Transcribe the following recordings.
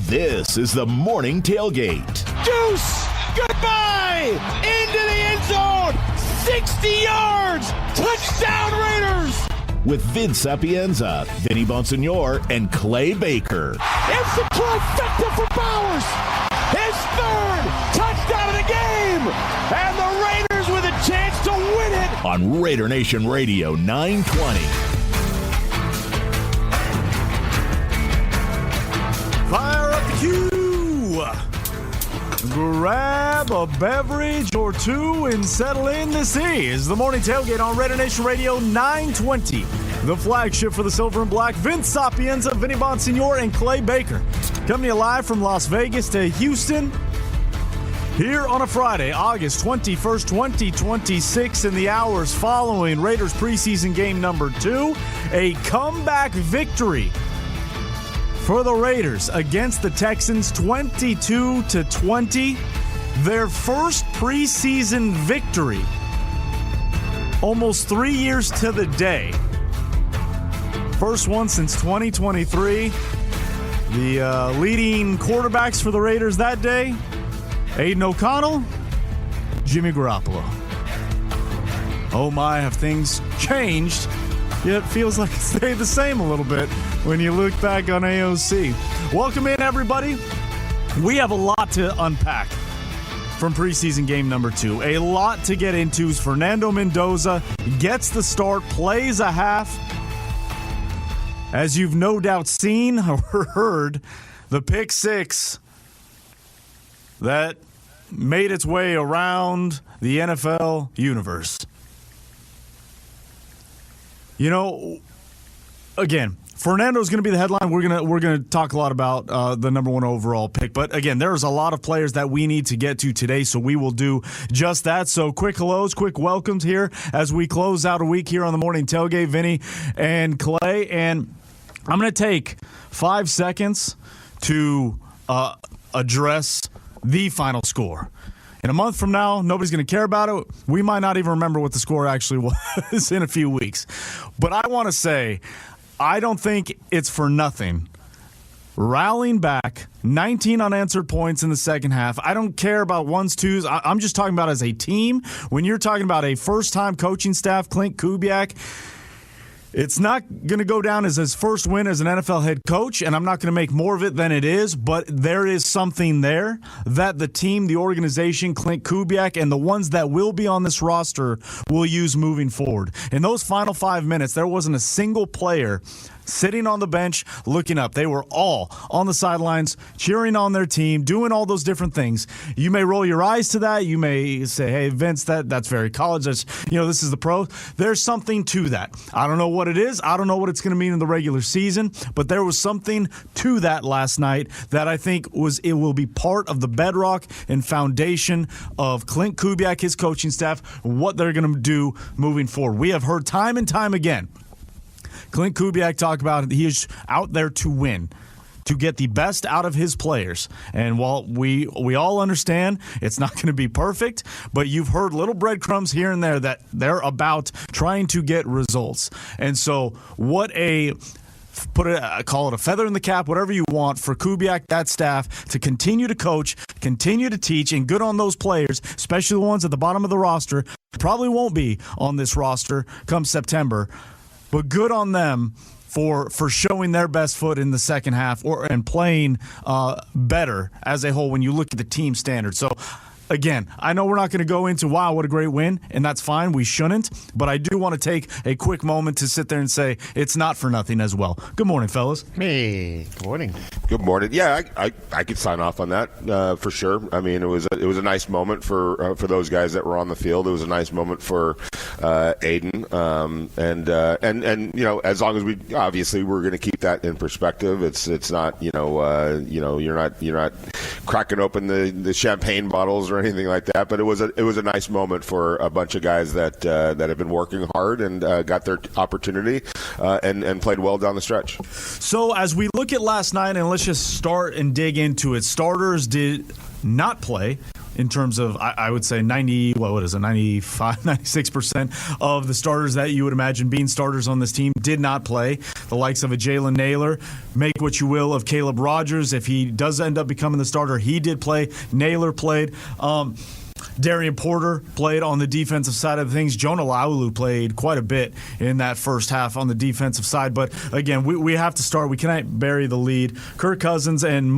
This is the Morning Tailgate. Deuce! Goodbye! Into the end zone! 60 yards! Touchdown Raiders! With Vince Sapienza, Vinny Bonsignore, and Clay Baker. It's the trifecta for Bowers! His third touchdown of the game! And the Raiders with a chance to win it! On Raider Nation Radio 920. Fire up the cue! Grab a beverage or two and settle in. This is the Morning Tailgate on Raider Nation Radio 920. The flagship for the Silver and Black. Vince Sapienza, Vinny Bonsignore, and Clay Baker. Coming to you live from Las Vegas to Houston. Here on a Friday, August 21st, 2026, in the hours following Raiders preseason game number 2. A comeback victory for the Raiders against the Texans, 22-20. Their first preseason victory almost 3 years to the day. First one since 2023. The leading quarterbacks for the Raiders that day, Aiden O'Connell, Jimmy Garoppolo. Oh my, have things changed? Yet feels like it stayed the same a little bit when you look back on AOC. Welcome in, everybody. We have a lot to unpack from preseason game number 2. A lot to get into. Fernando Mendoza gets the start, plays a half. As you've no doubt seen or heard, the pick six that made its way around the NFL universe. You know, again, Fernando's going to be the headline. We're going to talk a lot about the number 1 overall pick. But again, there's a lot of players that we need to get to today, so we will do just that. So quick hellos, quick welcomes here as we close out a week here on the Morning Tailgate, Vinny and Clay. And I'm going to take 5 seconds to address the final score. In a month from now, nobody's going to care about it. We might not even remember what the score actually was in a few weeks. But I want to say, I don't think it's for nothing. Rallying back, 19 unanswered points in the second half. I don't care about ones, twos. I'm just talking about as a team. When you're talking about a first-time coaching staff, Clint Kubiak, it's not going to go down as his first win as an NFL head coach, and I'm not going to make more of it than it is, but there is something there that the team, the organization, Clint Kubiak, and the ones that will be on this roster will use moving forward. In those final 5 minutes, there wasn't a single player sitting on the bench looking up. They were all on the sidelines cheering on their team, doing all those different things. You may roll your eyes to that. You may say, hey, Vince, that's very college. That's, this is the pro. There's something to that. I don't know what it is. I don't know what it's going to mean in the regular season, but there was something to that last night that I think it will be part of the bedrock and foundation of Clint Kubiak, his coaching staff, what they're going to do moving forward. We have heard time and time again Clint Kubiak talk about it. He is out there to win, to get the best out of his players. And while we all understand it's not going to be perfect, but you've heard little breadcrumbs here and there that they're about trying to get results. And so call it a feather in the cap, whatever you want, for Kubiak, that staff, to continue to coach, continue to teach, and good on those players, especially the ones at the bottom of the roster. Probably won't be on this roster come September. But good on them for showing their best foot in the second half and playing better as a whole when you look at the team standards. So, again, I know we're not going to go into, wow, what a great win, and that's fine. We shouldn't. But I do want to take a quick moment to sit there and say it's not for nothing as well. Good morning, fellas. Hey, good morning. Good morning. Yeah, I could sign off on that for sure. I mean, it was a nice moment for those guys that were on the field. It was a nice moment for Aiden, and as long as we're going to keep that in perspective. It's not you're not cracking open the champagne bottles or anything like that. But it was a nice moment for a bunch of guys that have been working hard and got their opportunity and played well down the stretch. So as we look at last night, and let's just start and dig into it. Starters did not play in terms of, I would say 96% of the starters that you would imagine being starters on this team did not play. The likes of a Jalen Naylor, make what you will of Caleb Rogers. If he does end up becoming the starter, he did play. Naylor played. Darian Porter played on the defensive side of things. Jonah Laulu played quite a bit in that first half on the defensive side. But again, we have to start. We cannot bury the lead. Kirk Cousins and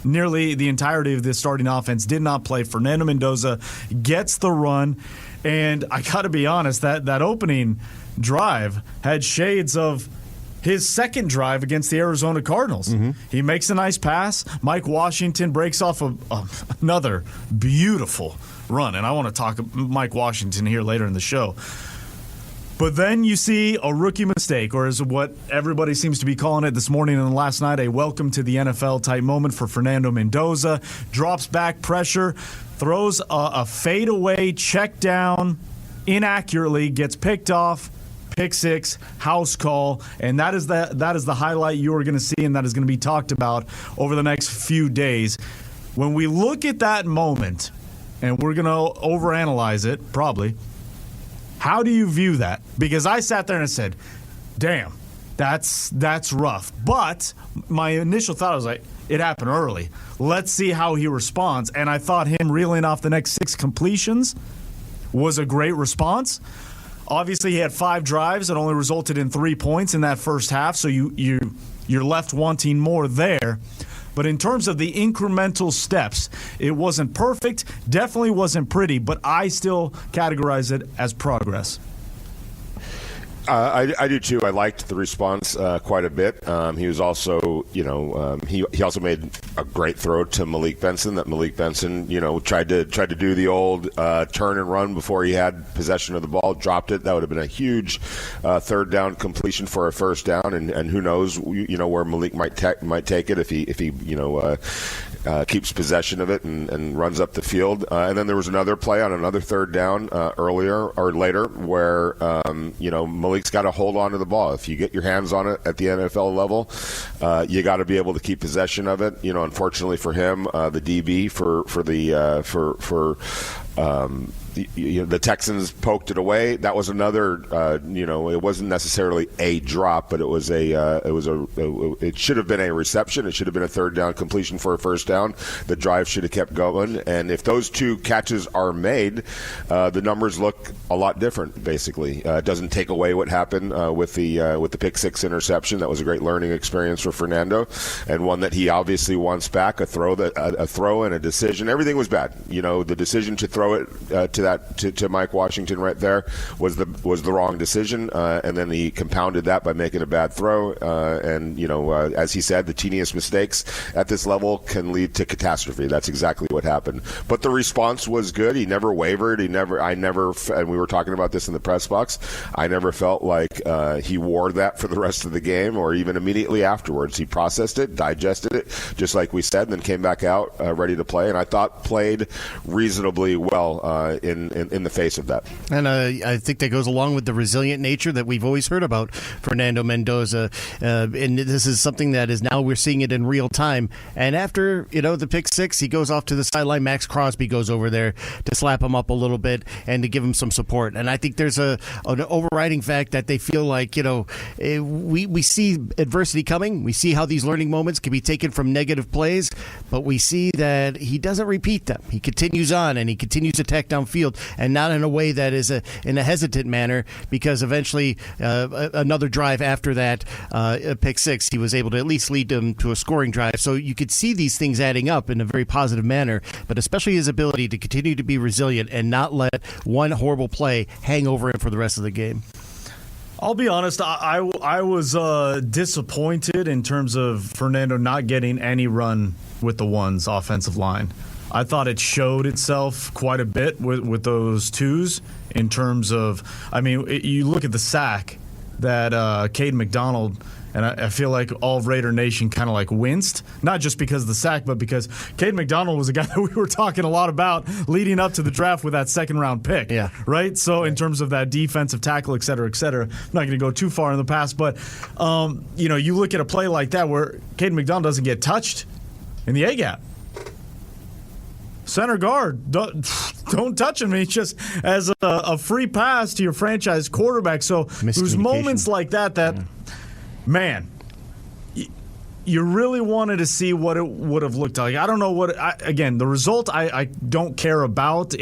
nearly the entirety of this starting offense did not play. Fernando Mendoza gets the run. And I got to be honest, that opening drive had shades of his second drive against the Arizona Cardinals. Mm-hmm. He makes a nice pass. Mike Washington breaks off another beautiful run. And I want to talk Mike Washington here later in the show. But then you see a rookie mistake, or is what everybody seems to be calling it this morning and last night, a welcome to the NFL type moment for Fernando Mendoza. Drops back pressure, throws a fadeaway check down inaccurately, gets picked off. Pick six, house call, and that is the highlight you are going to see, and that is going to be talked about over the next few days. When we look at that moment, and we're going to overanalyze it, probably, how do you view that? Because I sat there and I said, damn, that's rough. But my initial thought was like, it happened early. Let's see how he responds. And I thought him reeling off the next 6 completions was a great response. Obviously, he had 5 drives that only resulted in 3 points in that first half, so you're left wanting more there. But in terms of the incremental steps, it wasn't perfect, definitely wasn't pretty, but I still categorize it as progress. I do too. I liked the response quite a bit. He was also, he also made a great throw to Malik Benson. That Malik Benson, tried to do the old turn and run before he had possession of the ball, dropped it. That would have been a huge third down completion for a first down. And who knows, where Malik might take it if he keeps possession of it and runs up the field. And then there was another play on another third down earlier or later where Malik's got to hold on to the ball. If you get your hands on it at the NFL level, you got to be able to keep possession of it. Unfortunately for him, the DB the Texans poked it away. That was another, it wasn't necessarily a drop, but it should have been a reception. It should have been a third down completion for a first down. The drive should have kept going. And if those 2 catches are made, the numbers look a lot different, basically. It doesn't take away what happened with the pick 6 interception. That was a great learning experience for Fernando, and one that he obviously wants back. A throw and a decision. Everything was bad. The decision to throw it to Mike Washington right there was the wrong decision, and then he compounded that by making a bad throw. As he said, the teeniest mistakes at this level can lead to catastrophe. That's exactly what happened. But the response was good. He never wavered. And we were talking about this in the press box. I never felt like he wore that for the rest of the game or even immediately afterwards. He processed it, digested it, just like we said, and then came back out ready to play. And I thought played reasonably well in the face of that. And I think that goes along with the resilient nature that we've always heard about Fernando Mendoza. And this is something that is now we're seeing it in real time. And after, the pick 6, he goes off to the sideline. Max Crosby goes over there to slap him up a little bit and to give him some support. And I think there's an overriding fact that they feel like, we see adversity coming. We see how these learning moments can be taken from negative plays, but we see that he doesn't repeat them. He continues on and he continues to attack downfield, and not in a way that is in a hesitant manner, because eventually another drive after that pick 6, he was able to at least lead them to a scoring drive. So you could see these things adding up in a very positive manner, but especially his ability to continue to be resilient and not let one horrible play hang over him for the rest of the game. I'll be honest, I was disappointed in terms of Fernando not getting any run with the ones offensive line. I thought it showed itself quite a bit with those 2s in terms of, you look at the sack that Caden McDonald, and I feel like all of Raider Nation kind of winced, not just because of the sack, but because Caden McDonald was a guy that we were talking a lot about leading up to the draft with that second-round pick. Yeah. Right? So in terms of that defensive tackle, et cetera, I'm not going to go too far in the past, but, you look at a play like that where Caden McDonald doesn't get touched in the A-gap. center guard, don't touch him. It's just as a free pass to your franchise quarterback. So there's moments like that, man, you really wanted to see what it would have looked like. I don't know again, the result I don't care about.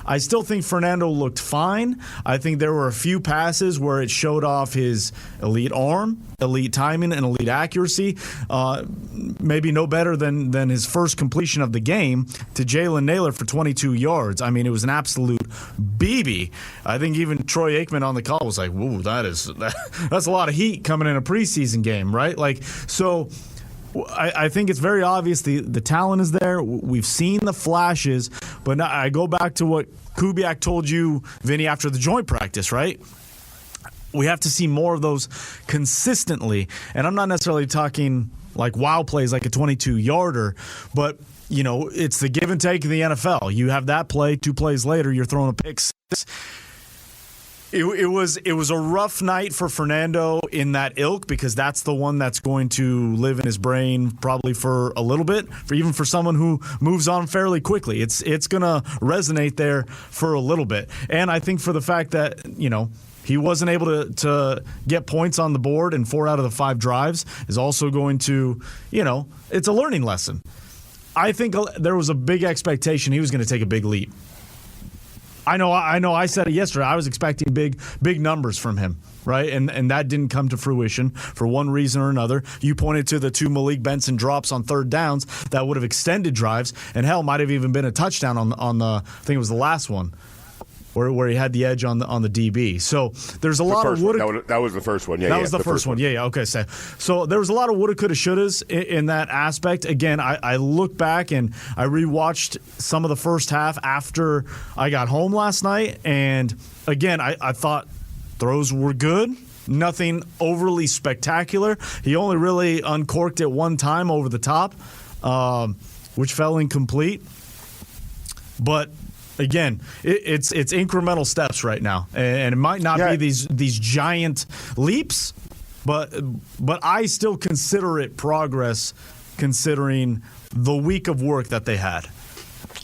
I still think Fernando looked fine. I think there were a few passes where it showed off his elite arm, elite timing, and elite accuracy. Maybe no better than his first completion of the game to Jalen Naylor for 22 yards. I mean, it was an absolute BB. I think even Troy Aikman on the call was like, "Whoa, that's a lot of heat coming in a preseason game, right?" So I think it's very obvious the talent is there. We've seen the flashes, but now I go back to what Kubiak told you, Vinny, after the joint practice, right? We have to see more of those consistently. And I'm not necessarily talking like wow plays like a 22-yarder, but it's the give and take of the NFL. You have that play, 2 plays later, you're throwing a pick six. It was a rough night for Fernando in that ilk because that's the one that's going to live in his brain probably for a little bit, even for someone who moves on fairly quickly. It's going to resonate there for a little bit. And I think for the fact that, he wasn't able to get points on the board in 4 out of the 5 drives is also going to, it's a learning lesson. I think there was a big expectation he was going to take a big leap. I know. I said it yesterday. I was expecting big numbers from him, right? And that didn't come to fruition for one reason or another. You pointed to the 2 Malik Benson drops on third downs that would have extended drives, and hell, might have even been a touchdown on the. I think it was the last one, where he had the edge on the DB. So there's a lot of woulda. That was the first one. Yeah, that was the first one. Yeah. Okay. So there was a lot of woulda, coulda, shouldas in that aspect. Again, I look back and I rewatched some of the first half after I got home last night, and again, I thought throws were good. Nothing overly spectacular. He only really uncorked it one time over the top, which fell incomplete. But again, it's incremental steps right now, and it might not be these giant leaps, but I still consider it progress, considering the week of work that they had.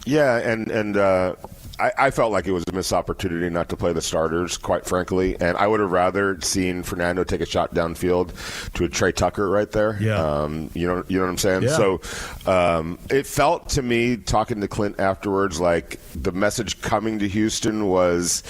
Yeah, and I felt like it was a missed opportunity not to play the starters, quite frankly, and I would have rather seen Fernando take a shot downfield to a Trey Tucker right there. Yeah. You know what I'm saying? Yeah. So it felt to me, talking to Clint afterwards, like the message coming to Houston was,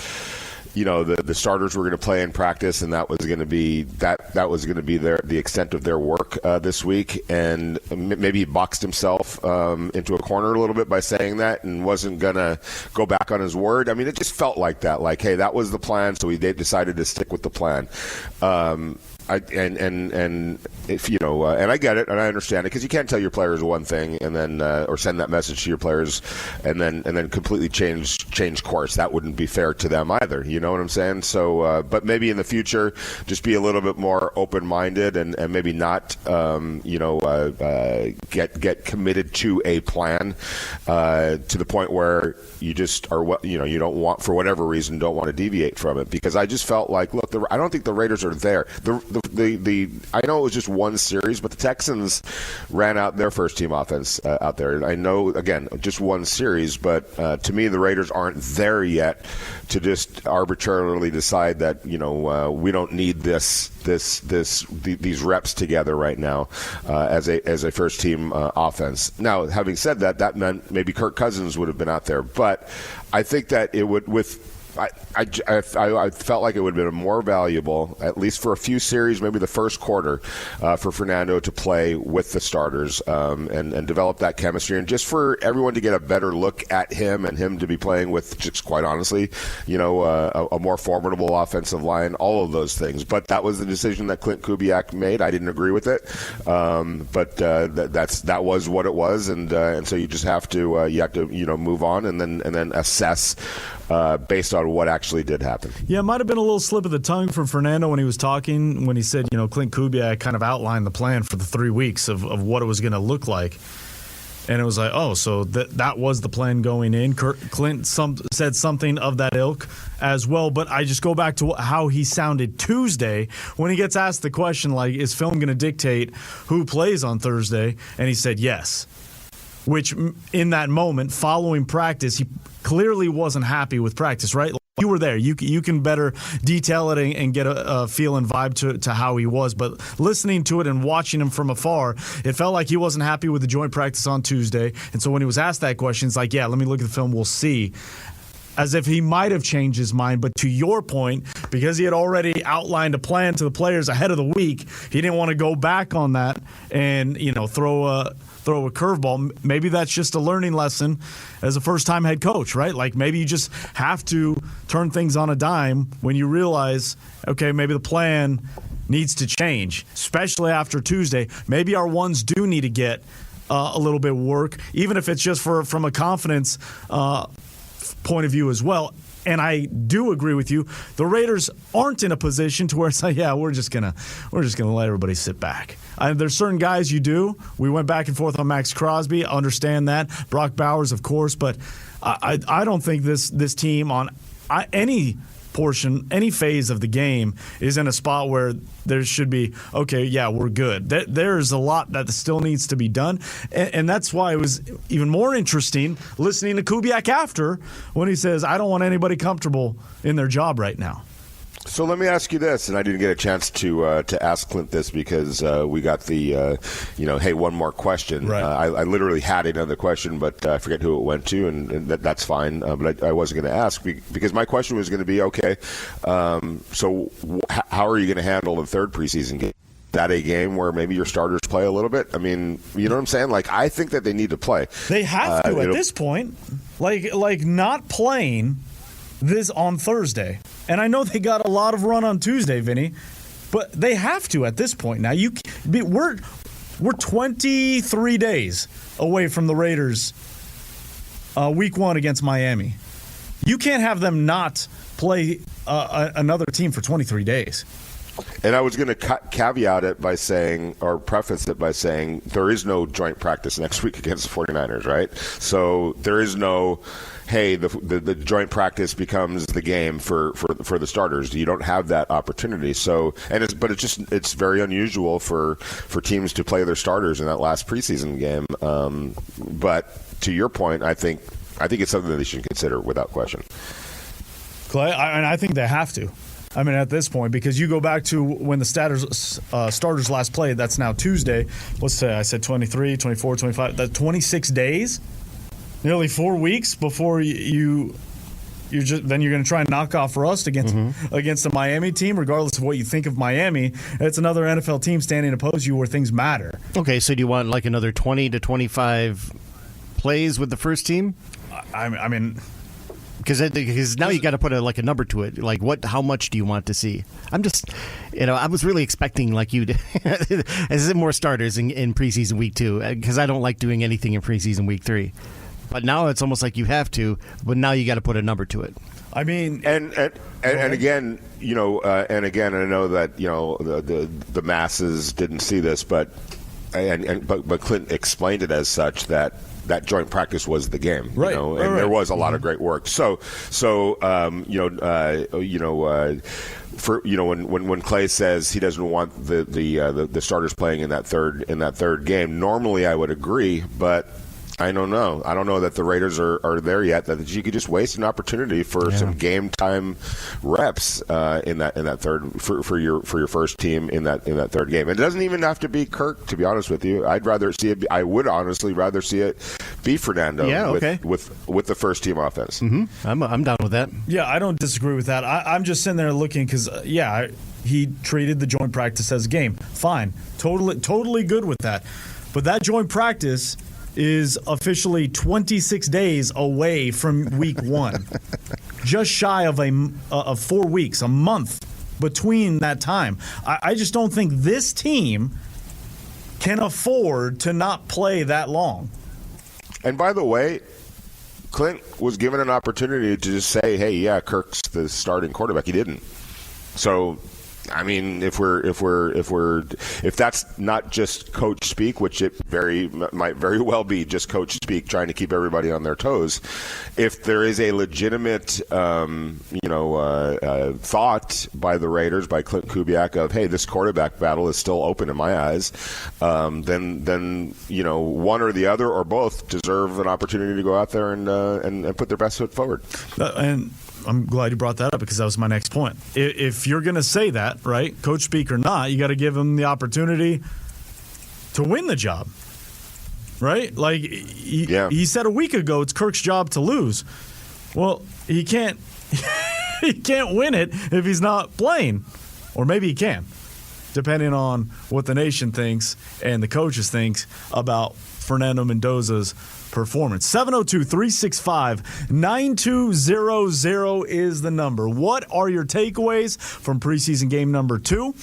the starters were going to play in practice, and that was going to be the extent of their work this week. And maybe he boxed himself into a corner a little bit by saying that, and wasn't going to go back on his word. I mean, it just felt like that. Like, hey, that was the plan, so they decided to stick with the plan. And if and I get it and I understand it, because you can't tell your players one thing and then or send that message to your players and then completely change course. That wouldn't be fair to them either. You know what I'm saying? So, but maybe in the future, just be a little bit more open-minded and maybe not get committed to a plan to the point where you just are you don't want, for whatever reason, don't want to deviate from it. Because I just felt like, look, I don't think the Raiders are there. I know it was just one series, but the Texans ran out their first team offense out there. I know, again, just one series, but to me, the Raiders aren't there yet to just arbitrarily decide that we don't need these reps together right now as a first team offense. Now, having said that, that meant maybe Kirk Cousins would have been out there, but I think that it would I felt like it would have been more valuable, at least for a few series, maybe the first quarter, for Fernando to play with the starters and develop that chemistry, and just for everyone to get a better look at him and him to be playing with, just quite honestly, a more formidable offensive line, all of those things. But that was the decision that Clint Kubiak made. I didn't agree with it, but that was what it was, and so you just have to move on and then assess based on what actually did happen. Yeah, it might have been a little slip of the tongue from Fernando when he was talking, when he said, Clint Kubiak kind of outlined the plan for the 3 weeks of what it was going to look like. And it was like, oh, so that was the plan going in. Clint said something of that ilk as well. But I just go back to how he sounded Tuesday when he gets asked the question, like, is film going to dictate who plays on Thursday? And he said yes. which in that moment following practice, he clearly wasn't happy with practice, right? You were there. You can better detail it and get a feel and vibe to how he was. But listening to it and watching him from afar, it felt like he wasn't happy with the joint practice on Tuesday. And so when he was asked that question, it's like, yeah, let me look at the film. We'll see. As if he might have changed his mind. But to your point, because he had already outlined a plan to the players ahead of the week, he didn't want to go back on that and, throw a curveball. Maybe that's just a learning lesson as a first-time head coach, right? Like maybe you just have to turn things on a dime when you realize, okay, maybe the plan needs to change, especially after Tuesday. Maybe our ones do need to get a little bit of work, even if it's just from a confidence point of view as well. And I do agree with you. The Raiders aren't in a position to where it's like, yeah, we're just gonna let everybody sit back. There's certain guys you do. We went back and forth on Max Crosby. I understand that. Brock Bowers, of course, but I don't think this team on any portion, any phase of the game is in a spot where there should be, okay, yeah, we're good. There's a lot that still needs to be done, and that's why it was even more interesting listening to Kubiak after when he says, I don't want anybody comfortable in their job right now. So let me ask you this, and I didn't get a chance to ask Clint this because we got the, hey, one more question. Right. I literally had another question, but I forget who it went to, and that's fine. But I wasn't going to ask because my question was going to be, okay, so how are you going to handle the third preseason game? Is that a game where maybe your starters play a little bit? I mean, you know what I'm saying? Like, I think that they need to play. They have to at this point. Like not playing this on Thursday. And I know they got a lot of run on Tuesday, Vinny, but they have to at this point. Now we're 23 days away from the Raiders week 1 against Miami. You can't have them not play another team for 23 days. And I was going to caveat it by saying, or preface it by saying, there is no joint practice next week against the 49ers, right? So there is no, hey, the joint practice becomes the game for the starters. You don't have that opportunity. So, but it's very unusual for teams to play their starters in that last preseason game. But to your point, I think it's something that they should consider without question. Clay, I think they have to. I mean, at this point, because you go back to when the starters last played, that's now Tuesday. Let's say I said 23, 24, 25. That's 26 days, nearly 4 weeks before you're going to try and knock off rust against the Miami team, regardless of what you think of Miami. It's another NFL team standing opposed to you where things matter. Okay, so do you want like another 20 to 25 plays with the first team? I mean, because now you got to put a number to it. Like how much do you want to see? I'm just, I was really expecting like you to more starters in preseason week 2 because I don't like doing anything in preseason week 3. But now it's almost like you have to. But now you got to put a number to it. I mean, and again, and I know that the masses didn't see this, but Clint explained it as such that joint practice was the game, right? And there was a lot of great work. So when Clay says he doesn't want the starters playing in that third game, normally I would agree, but I don't know. I don't know that the Raiders are there yet. That you could just waste an opportunity for some game time reps in that third for your first team in that third game. And it doesn't even have to be Kirk, to be honest with you. I would honestly rather see it be Fernando. With the first team offense. Mm-hmm. I'm down with that. Yeah, I don't disagree with that. I'm just sitting there looking because he treated the joint practice as a game. Fine, totally good with that. But that joint practice is officially 26 days away from week 1. Just shy of 4 weeks, a month between that time. I just don't think this team can afford to not play that long. And by the way, Clint was given an opportunity to just say, hey, yeah, Kirk's the starting quarterback. He didn't. So I mean, if that's not just coach speak, which it might very well be just coach speak, trying to keep everybody on their toes. If there is a legitimate, thought by the Raiders, by Clint Kubiak, of hey, this quarterback battle is still open in my eyes, then one or the other or both deserve an opportunity to go out there and put their best foot forward. And I'm glad you brought that up because that was my next point. If you're going to say that, right, coach speak or not, you got to give him the opportunity to win the job, right? Like he said a week ago, it's Kirk's job to lose. Well, he can't he can't win it if he's not playing, or maybe he can, depending on what the nation thinks and the coaches thinks about Fernando Mendoza's performance. 702-365-9200 is the number. What are your takeaways from preseason game number 2?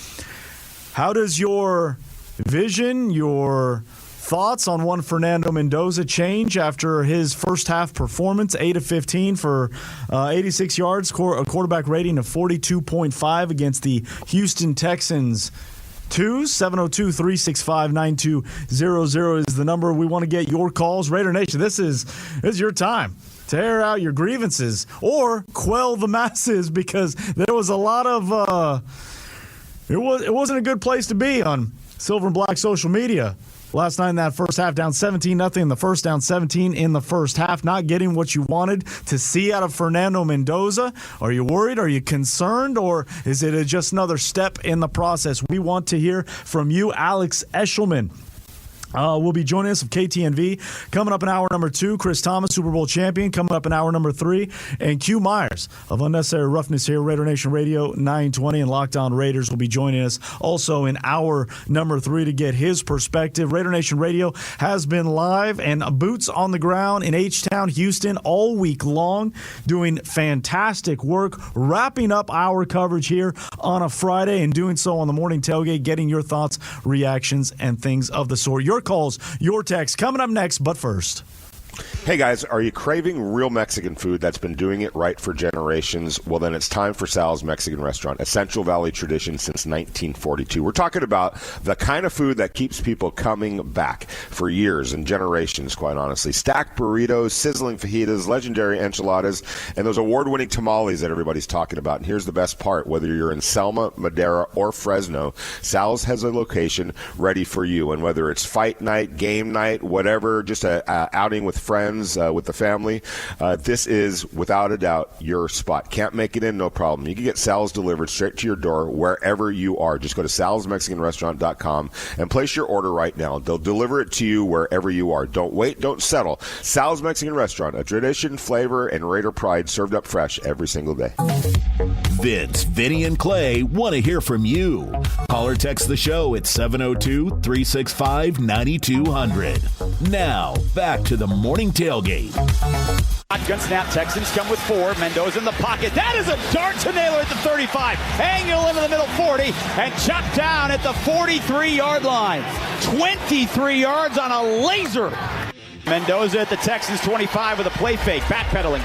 How does your vision, your thoughts on one Fernando Mendoza change after his first half performance? 8 of 15 for 86 yards, a quarterback rating of 42.5 against the Houston Texans. 702-365-9200 is the number. We want to get your calls. Raider Nation, this is your time to air out your grievances or quell the masses, because there was a lot of it wasn't a good place to be on Silver and Black social media last night in that first half. Down 17-0 in the first, down 17 in the first half. Not getting what you wanted to see out of Fernando Mendoza. Are you worried? Are you concerned? Or is it just another step in the process? We want to hear from you. Alex Eschelman will be joining us of KTNV. Coming up in hour number 2, Chris Thomas, Super Bowl champion. Coming up in hour number 3, and Q Myers of Unnecessary Roughness here, Raider Nation Radio 920, and Locked On Raiders will be joining us also in hour number 3 to get his perspective. Raider Nation Radio has been live and boots on the ground in H-Town, Houston, all week long, doing fantastic work, wrapping up our coverage here on a Friday and doing so on the morning tailgate, getting your thoughts, reactions, and things of the sort. Your calls, your texts coming up next, but first. Hey guys, are you craving real Mexican food that's been doing it right for generations? Well, then it's time for Sal's Mexican Restaurant, a Central Valley tradition since 1942. We're talking about the kind of food that keeps people coming back for years and generations, quite honestly. Stacked burritos, sizzling fajitas, legendary enchiladas, and those award-winning tamales that everybody's talking about. And here's the best part. Whether you're in Selma, Madera, or Fresno, Sal's has a location ready for you. And whether it's fight night, game night, whatever, just a outing with friends, with the family, this is without a doubt your spot. Can't make it in? No problem. You can get Sal's delivered straight to your door wherever you are. Just go to salsmexicanrestaurant.com and place your order right now. They'll deliver it to you wherever you are. Don't wait. Don't settle. Sal's Mexican Restaurant, a tradition, flavor, and Raider pride served up fresh every single day. Vince, Vinny, and Clay want to hear from you. Call or text the show at 702-365-9200. Now, back to the morning tailgate. Shotgun snap. Texans come with 4. Mendoza in the pocket. That is a dart to Naylor at the 35. Angle into the middle 40 and chopped down at the 43-yard line. 23 yards on a laser. Mendoza at the Texans 25 with a play fake. Backpedaling,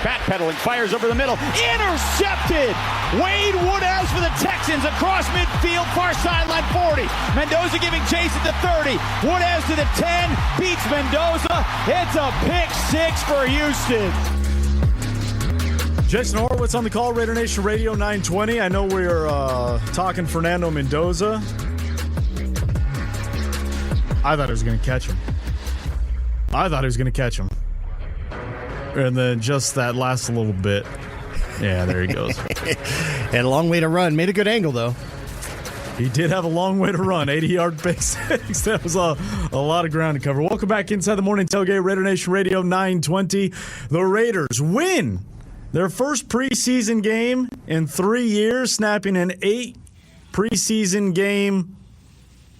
fires over the middle. Intercepted! Wade Woodhouse for the Texans across midfield, far sideline 40. Mendoza giving chase at the 30. Woodhouse to the 10, beats Mendoza. It's a pick 6 for Houston. Jason Horowitz on the call, Raider Nation Radio 920. I know we're talking Fernando Mendoza. I thought he was going to catch him. And then just that last little bit. Yeah, there he goes. Had a long way to run. Made a good angle, though. He did have a long way to run. 80-yard pick 6. That was a lot of ground to cover. Welcome back inside the morning tailgate, Raider Nation Radio 920. The Raiders win their first preseason game in 3 years, snapping an 8 preseason game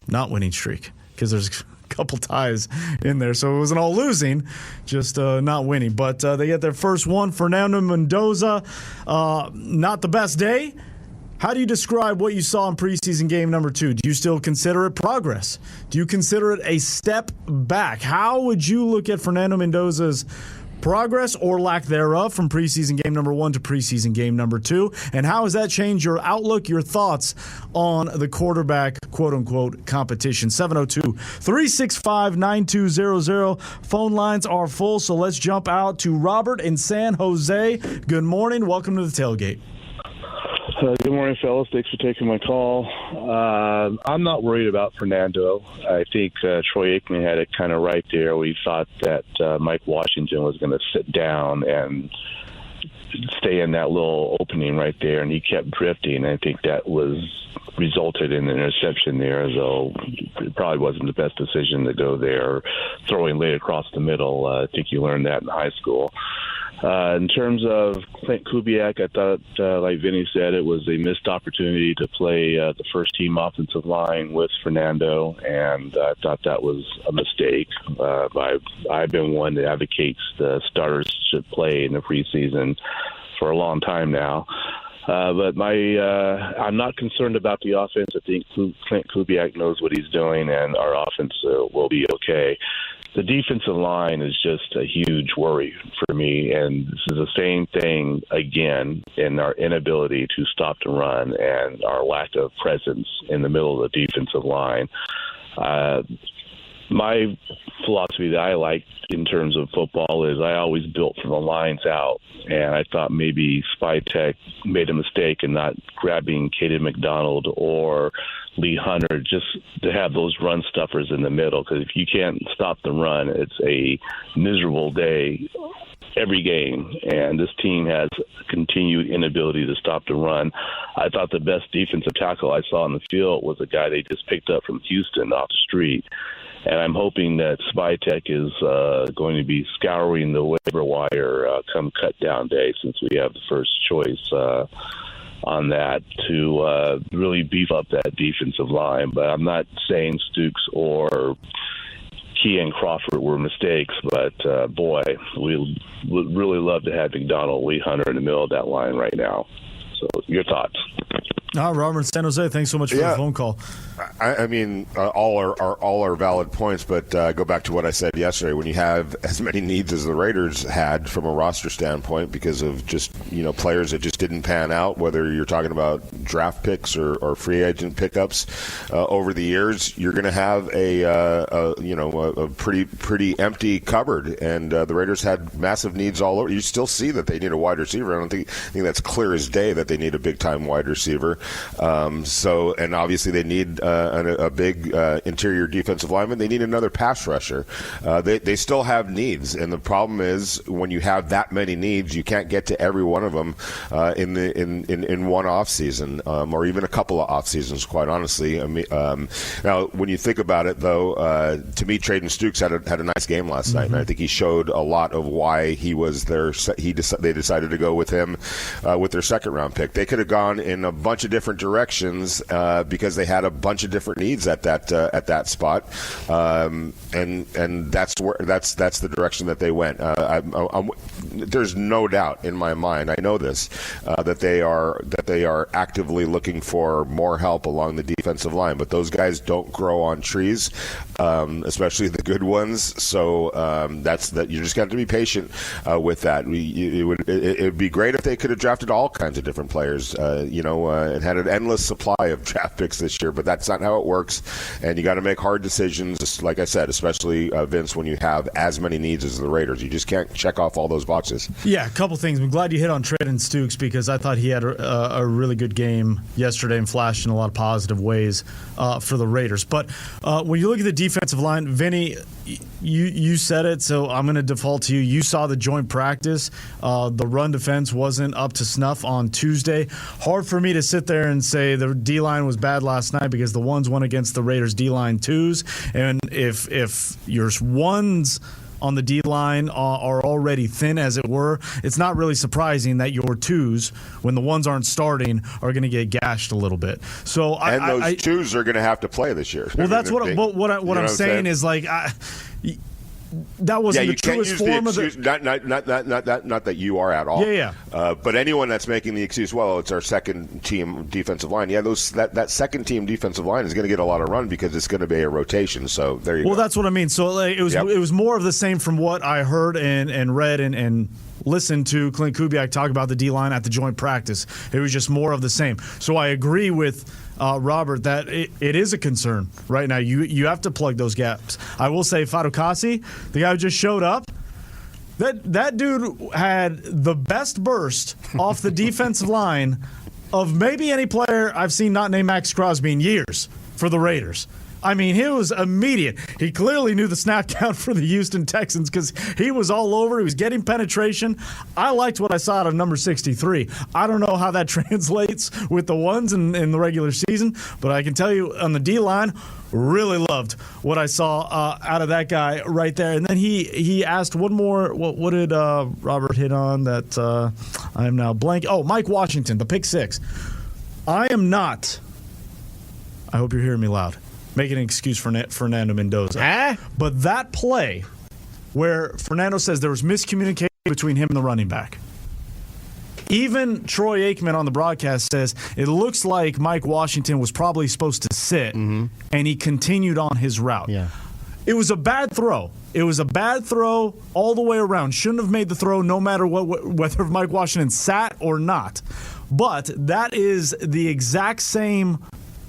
not winning streak, because there's couple ties in there, so it wasn't all losing, just not winning. But they get their first one. Fernando Mendoza, not the best day. How do you describe what you saw in preseason game number 2? Do you still consider it progress? Do you consider it a step back? How would you look at Fernando Mendoza's progress or lack thereof from preseason game number 1 to preseason game number 2? And how has that changed your outlook, your thoughts on the quarterback, quote-unquote, competition? 702-365-9200. Phone lines are full, so let's jump out to Robert in San Jose. Good morning. Welcome to the tailgate. Good morning, fellas. Thanks for taking my call. I'm not worried about Fernando. I think Troy Aikman had it kind of right there. We thought that Mike Washington was going to sit down and stay in that little opening right there, and he kept drifting. I think that resulted in an interception there, though it probably wasn't the best decision to go there, throwing late across the middle. I think you learned that in high school. In terms of Clint Kubiak, I thought, like Vinny said, it was a missed opportunity to play the first-team offensive line with Fernando, and I thought that was a mistake. I've been one that advocates the starters should play in the preseason for a long time now. But I'm not concerned about the offense. I think Clint Kubiak knows what he's doing, and our offense will be okay. The defensive line is just a huge worry for me, and this is the same thing again in our inability to stop the run and our lack of presence in the middle of the defensive line. My philosophy that I like in terms of football is I always built from the lines out, and I thought maybe Spytek made a mistake in not grabbing Caden McDonald or Lee Hunter just to have those run stuffers in the middle, because if you can't stop the run, it's a miserable day every game, and this team has continued inability to stop the run. I thought the best defensive tackle I saw on the field was a guy they just picked up from Houston off the street. And I'm hoping that Spytek is going to be scouring the waiver wire come cut down day, since we have the first choice on that to really beef up that defensive line. But I'm not saying Stukes or Key and Crawford were mistakes, but boy, we would really love to have McDonald, Lee Hunter in the middle of that line right now. So your thoughts? Robert in San Jose, thanks so much for the phone call. I mean, all are valid points, but go back to what I said yesterday. When you have as many needs as the Raiders had from a roster standpoint because of just players that just didn't pan out, whether you're talking about draft picks or free agent pickups over the years, you're going to have a pretty empty cupboard, and the Raiders had massive needs all over. You still see that they need a wide receiver. I think that's clear as day that they need a big time wide receiver. And obviously they need a big interior defensive lineman. They need another pass rusher. They still have needs, and the problem is when you have that many needs, you can't get to every one of them in one off season or even a couple of off seasons. Quite honestly, I mean, now when you think about it, though, to me, Traden Stukes had a nice game last night, and I think he showed a lot of why he was there. They decided to go with him with their second round pick. They could have gone in a bunch of different directions because they had a bunch of different needs at that spot, and that's the direction that they went. There's no doubt in my mind, I know this, that they are actively looking for more help along the defensive line, but those guys don't grow on trees, especially the good ones. So you just got to be patient with that. It would be great if they could have drafted all kinds of different players, and had an endless supply of draft picks this year, but that's not how it works, and you got to make hard decisions, like I said, especially, Vince, when you have as many needs as the Raiders. You just can't check off all those boxes. Yeah, a couple things. I'm glad you hit on Traden Stukes because I thought he had a really good game yesterday and flashed in a lot of positive ways for the Raiders. But when you look at the defensive line, Vinny, you said it, so I'm going to default to you. You saw the joint practice. The run defense wasn't up to snuff on Tuesday. Hard for me to sit there and say the D-line was bad last night because the ones went against the Raiders' D-line twos. And if your ones on the D-line are already thin, as it were, it's not really surprising that your twos, when the ones aren't starting, are going to get gashed a little bit. So those twos are going to have to play this year. Well, that's what I'm saying is like that wasn't the you can't truest use form the of excuse, not that you are at all. Yeah. But anyone that's making the excuse, well, it's our second team defensive line. Yeah, that second team defensive line is going to get a lot of run because it's going to be a rotation. So there you go. Well, that's what I mean. So it was more of the same from what I heard and read and listened to Clint Kubiak talk about the D-line at the joint practice. It was just more of the same. So I agree with Robert that it is a concern right now. You have to plug those gaps. I will say Fatukasi, the guy who just showed up, that dude had the best burst off the defensive line of maybe any player I've seen not named Max Crosby in years for the Raiders. I mean, he was immediate. He clearly knew the snap count for the Houston Texans because he was all over. He was getting penetration. I liked what I saw out of number 63. I don't know how that translates with the ones in the regular season, but I can tell you on the D-line, really loved what I saw out of that guy right there. And then he asked one more. What did Robert hit on that I am now blank? Oh, Mike Washington, the pick six. I am not. I hope you're hearing me loud. Making an excuse for Fernando Mendoza. But that play where Fernando says there was miscommunication between him and the running back. Even Troy Aikman on the broadcast says it looks like Mike Washington was probably supposed to sit, and he continued on his route. Yeah. It was a bad throw. It was a bad throw all the way around. Shouldn't have made the throw no matter whether Mike Washington sat or not. But that is the exact same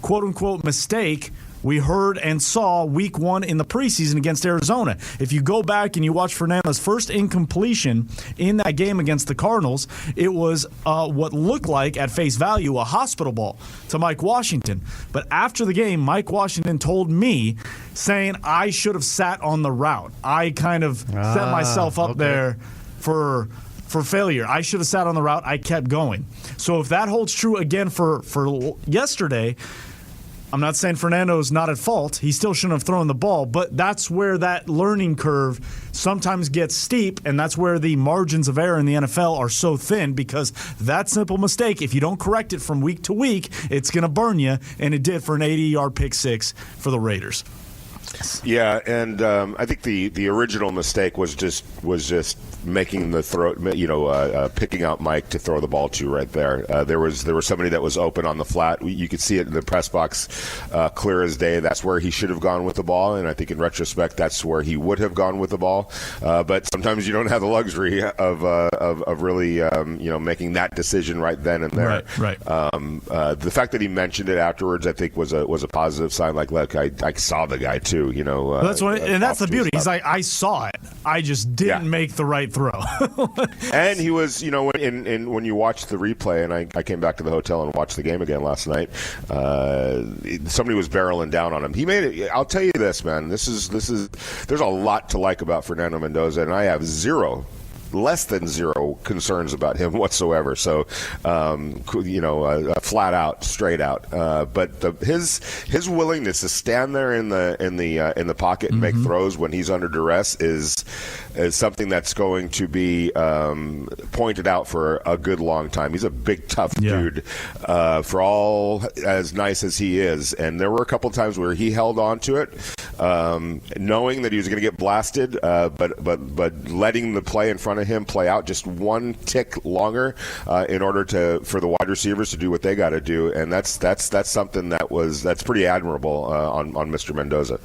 quote-unquote mistake we heard and saw week one in the preseason against Arizona. If you go back and you watch Fernando's first incompletion in that game against the Cardinals, it was what looked like, at face value, a hospital ball to Mike Washington. But after the game, Mike Washington told me, saying I should have sat on the route. I kind of set myself up there for failure. I should have sat on the route. I kept going. So if that holds true again for yesterday, I'm not saying Fernando's not at fault. He still shouldn't have thrown the ball, but that's where that learning curve sometimes gets steep, and that's where the margins of error in the NFL are so thin, because that simple mistake, if you don't correct it from week to week, it's going to burn you, and it did for an 80-yard pick six for the Raiders. Yeah, and I think the original mistake was just making the throw, picking out Mike to throw the ball to right there. There was somebody that was open on the flat. You could see it in the press box, clear as day. That's where he should have gone with the ball, and I think in retrospect, that's where he would have gone with the ball. But sometimes you don't have the luxury of really making that decision right then and there. Right. The fact that he mentioned it afterwards, I think, was a positive sign. Like, look, I saw the guy too. That's the beauty. He's like, I saw it. I just didn't make the right throw. And he was, when you watch the replay, and I came back to the hotel and watched the game again last night. Somebody was barreling down on him. He made it. I'll tell you this, man. This is. There's a lot to like about Fernando Mendoza, and I have less than zero concerns about him whatsoever. So, flat out, straight out. But his willingness to stand there in the pocket and make throws when he's under duress is something that's going to be pointed out for a good long time. He's a big, tough dude, for all as nice as he is. And there were a couple times where he held on to it, knowing that he was going to get blasted, but letting the play in front of him play out just one tick longer in order for the wide receivers to do what they got to do, and that's something that's pretty admirable on Mr. Mendoza.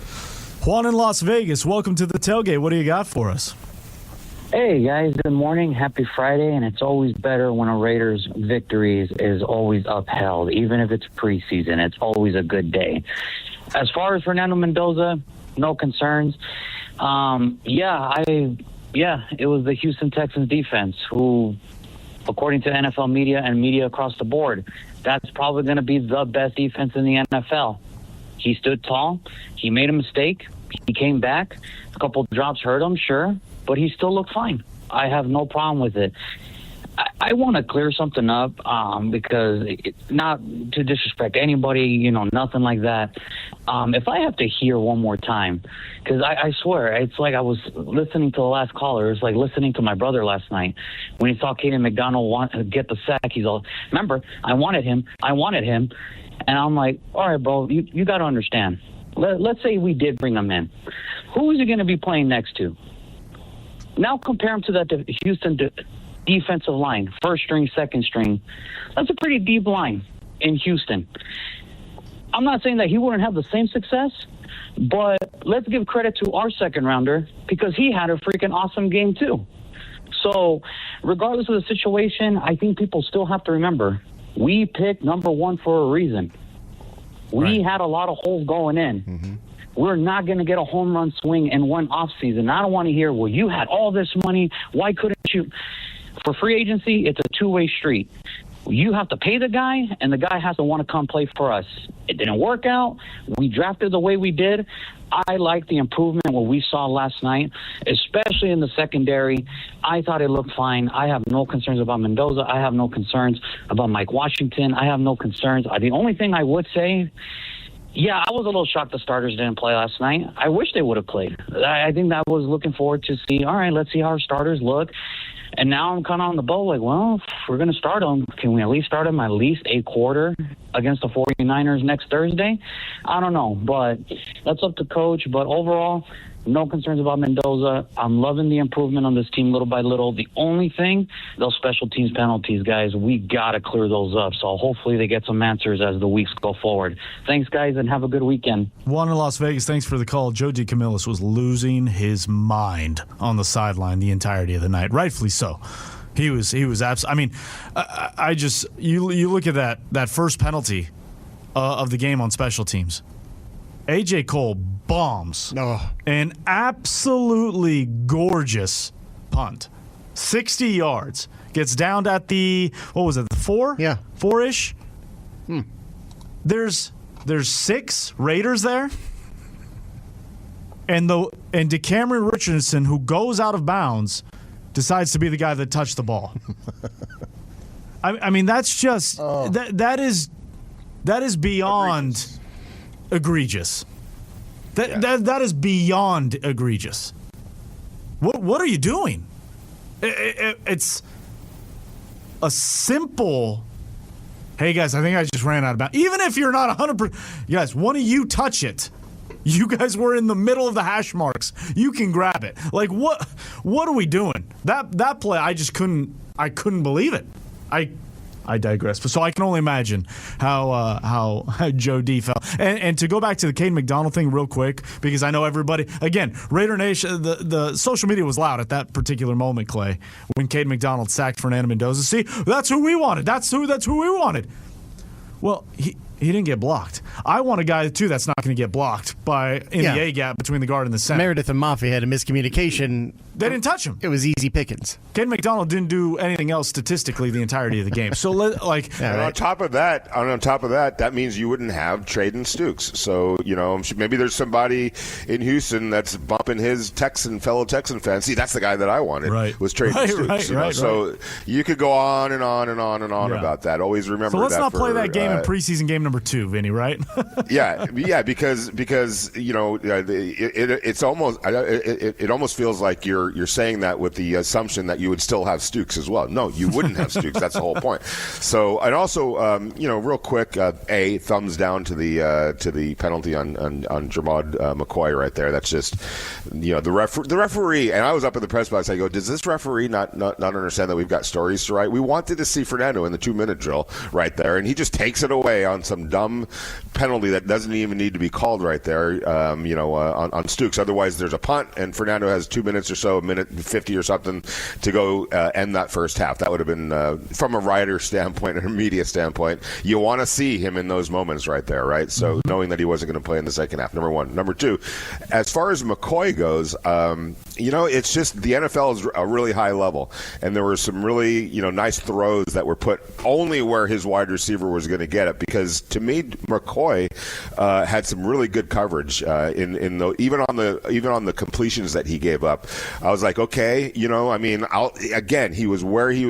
Juan in Las Vegas, welcome to the tailgate. What do you got for us? Hey guys, good morning. Happy Friday, and it's always better when a Raiders victory is always upheld, even if it's preseason. It's always a good day. As far as Fernando Mendoza, no concerns. It was the Houston Texans defense who, according to NFL media and media across the board, that's probably going to be the best defense in the NFL. He stood tall. He made a mistake. He came back. A couple of drops hurt him, sure, but he still looked fine. I have no problem with it. I want to clear something up because not to disrespect anybody, nothing like that. If I have to hear one more time, because I swear, it's like I was listening to the last caller. It's like listening to my brother last night when he saw Caden McDonald get the sack. He's all, remember, I wanted him. And I'm like, all right, bro, you got to understand. Let's say we did bring him in. Who is he going to be playing next to? Now compare him to that Houston defensive line, first string, second string. That's a pretty deep line in Houston. I'm not saying that he wouldn't have the same success, but let's give credit to our second rounder because he had a freaking awesome game too. So regardless of the situation, I think people still have to remember, we picked number one for a reason. We had a lot of holes going in. Mm-hmm. We're not going to get a home run swing in one offseason. I don't want to hear, well, you had all this money. Why couldn't you? For free agency, it's a two-way street. You have to pay the guy, and the guy has to want to come play for us. It didn't work out. We drafted the way we did. I like the improvement what we saw last night, especially in the secondary. I thought it looked fine. I have no concerns about Mendoza. I have no concerns about Mike Washington. I have no concerns. The only thing I would say, yeah, I was a little shocked the starters didn't play last night. I wish they would have played. I think that was looking forward to see, all right, let's see how our starters look. And now I'm kind of on the boat like, well, if we're going to start them, can we at least start them at least a quarter against the 49ers next Thursday? I don't know, but that's up to coach. But overall, no concerns about Mendoza. I'm loving the improvement on this team little by little. The only thing, those special teams penalties, guys, we got to clear those up. So hopefully they get some answers as the weeks go forward. Thanks, guys, and have a good weekend. Juan in Las Vegas, thanks for the call. Joe DeCamillis was losing his mind on the sideline the entirety of the night. Rightfully so. He was I mean, I just, you look at that first penalty of the game on special teams. A.J. Cole bombs an absolutely gorgeous punt. 60 yards. Gets down at the, what was it, the 4? Yeah. 4-ish? There's 6 Raiders there. And DeCameron Richardson, who goes out of bounds, decides to be the guy that touched the ball. I mean, that's just, that is beyond egregious. That is beyond egregious. What are you doing? It's a simple, hey guys, I think I just ran out of bounds. Even if you're not 100%, guys, one of you touch it. You guys were in the middle of the hash marks. You can grab it. Like what are we doing? That play, I couldn't believe it. I digress. So I can only imagine how Joe D felt. And to go back to the Caden McDonald thing real quick, because I know everybody, again, Raider Nation, the social media was loud at that particular moment, Clay, when Caden McDonald sacked Fernando Mendoza. See, that's who we wanted. That's who we wanted. Well, he didn't get blocked. I want a guy, too, that's not going to get blocked in the A-gap between the guard and the center. Meredith and Maffei had a miscommunication. They didn't touch him. It was easy pickings. Ken McDonald didn't do anything else statistically the entirety of the game. So, on top of that, that means you wouldn't have Traden Stukes. So, maybe there's somebody in Houston that's bumping his fellow Texan fans. See, that's the guy that I wanted. Right. Was Traden Stukes. Right. So you could go on and on and on and on about that. Always remember that. So let's not play that game in preseason game number 2, Vinny. Right? yeah, because it's almost it almost feels like you're saying that with the assumption that you would still have Stukes as well. No, you wouldn't have Stukes. That's the whole point. So, and also, real quick, thumbs down to the penalty on Jermod McCoy right there. That's just the referee. And I was up at the press box. I go, does this referee not understand that we've got stories to write? We wanted to see Fernando in the 2-minute drill right there, and he just takes it away on some dumb penalty that doesn't even need to be called right there, on Stukes. Otherwise, there's a punt, and Fernando has 2 minutes or so, a minute 50 or something, to go end that first half. That would have been, from a writer standpoint and a media standpoint, you want to see him in those moments right there, right? So knowing that he wasn't going to play in the second half, number one. Number two, as far as McCoy goes, it's just the NFL is a really high level, and there were some really, nice throws that were put only where his wide receiver was going to get it, because to me, McCoy had some really good coverage even on the completions that he gave up. I was like, okay, he was where he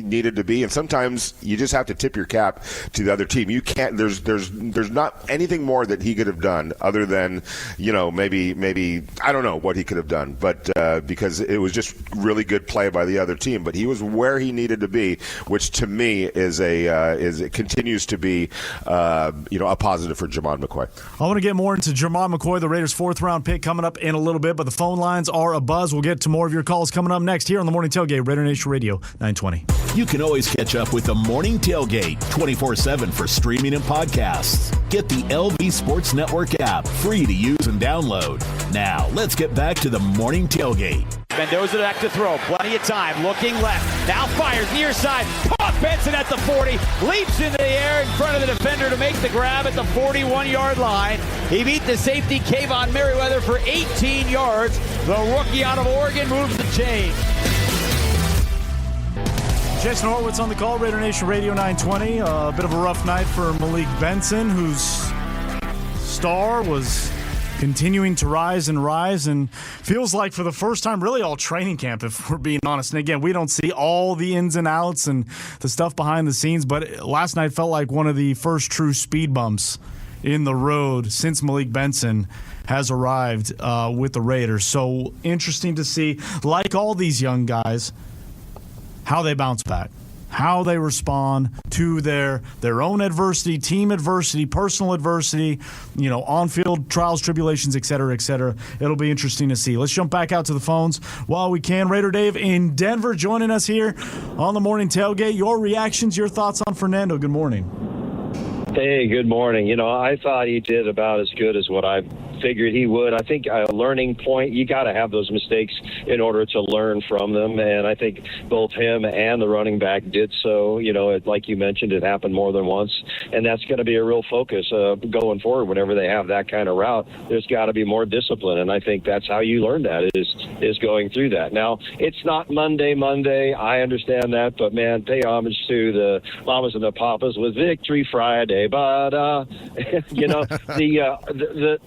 needed to be, and sometimes you just have to tip your cap to the other team. You can't. There's not anything more that he could have done other than maybe I don't know what he could have done, but because it was just really good play by the other team. But he was where he needed to be, which to me it continues to be a positive for Jamon McCoy. I want to get more into Jamon McCoy, the Raiders' 4th-round pick, coming up in a little bit, but the phone lines are abuzz. We'll get to more of your calls coming up next here on the Morning Tailgate, Raider Nation Radio 920. You can always catch up with the Morning Tailgate 24/7 for streaming and podcasts. Get the LV Sports Network app, free to use and download. Now, let's get back to the Morning Tailgate. Mendoza back to throw. Plenty of time. Looking left. Now fires near side. Caught Benson at the 40. Leaps into the air in front of the defender to make the grab at the 41-yard line. He beat the safety, Kayvon Merriweather, for 18 yards. The rookie out of Oregon moves the chain. Jason Horowitz on the call, Raider Nation Radio 920. A bit of a rough night for Malik Benson, whose star was continuing to rise and feels like for the first time really all training camp, if we're being honest. And again, we don't see all the ins and outs and the stuff behind the scenes, but last night felt like one of the first true speed bumps in the road since Malik Benson has arrived with the Raiders. So interesting to see, like all these young guys, how they bounce back, how they respond to their own adversity, team adversity, personal adversity, on-field trials, tribulations, et cetera, et cetera. It'll be interesting to see. Let's jump back out to the phones while we can. Raider Dave in Denver joining us here on the Morning Tailgate. Your reactions, your thoughts on Fernando. Good morning. Hey, good morning. I thought he did about as good as what I figured he would. I think a learning point, you got to have those mistakes in order to learn from them. And I think both him and the running back did so. Like you mentioned, it happened more than once. And that's going to be a real focus going forward. Whenever they have that kind of route, there's got to be more discipline. And I think that's how you learn that is going through that. Now, it's not Monday. I understand that. But, man, pay homage to the mamas and the papas with Victory Friday. But,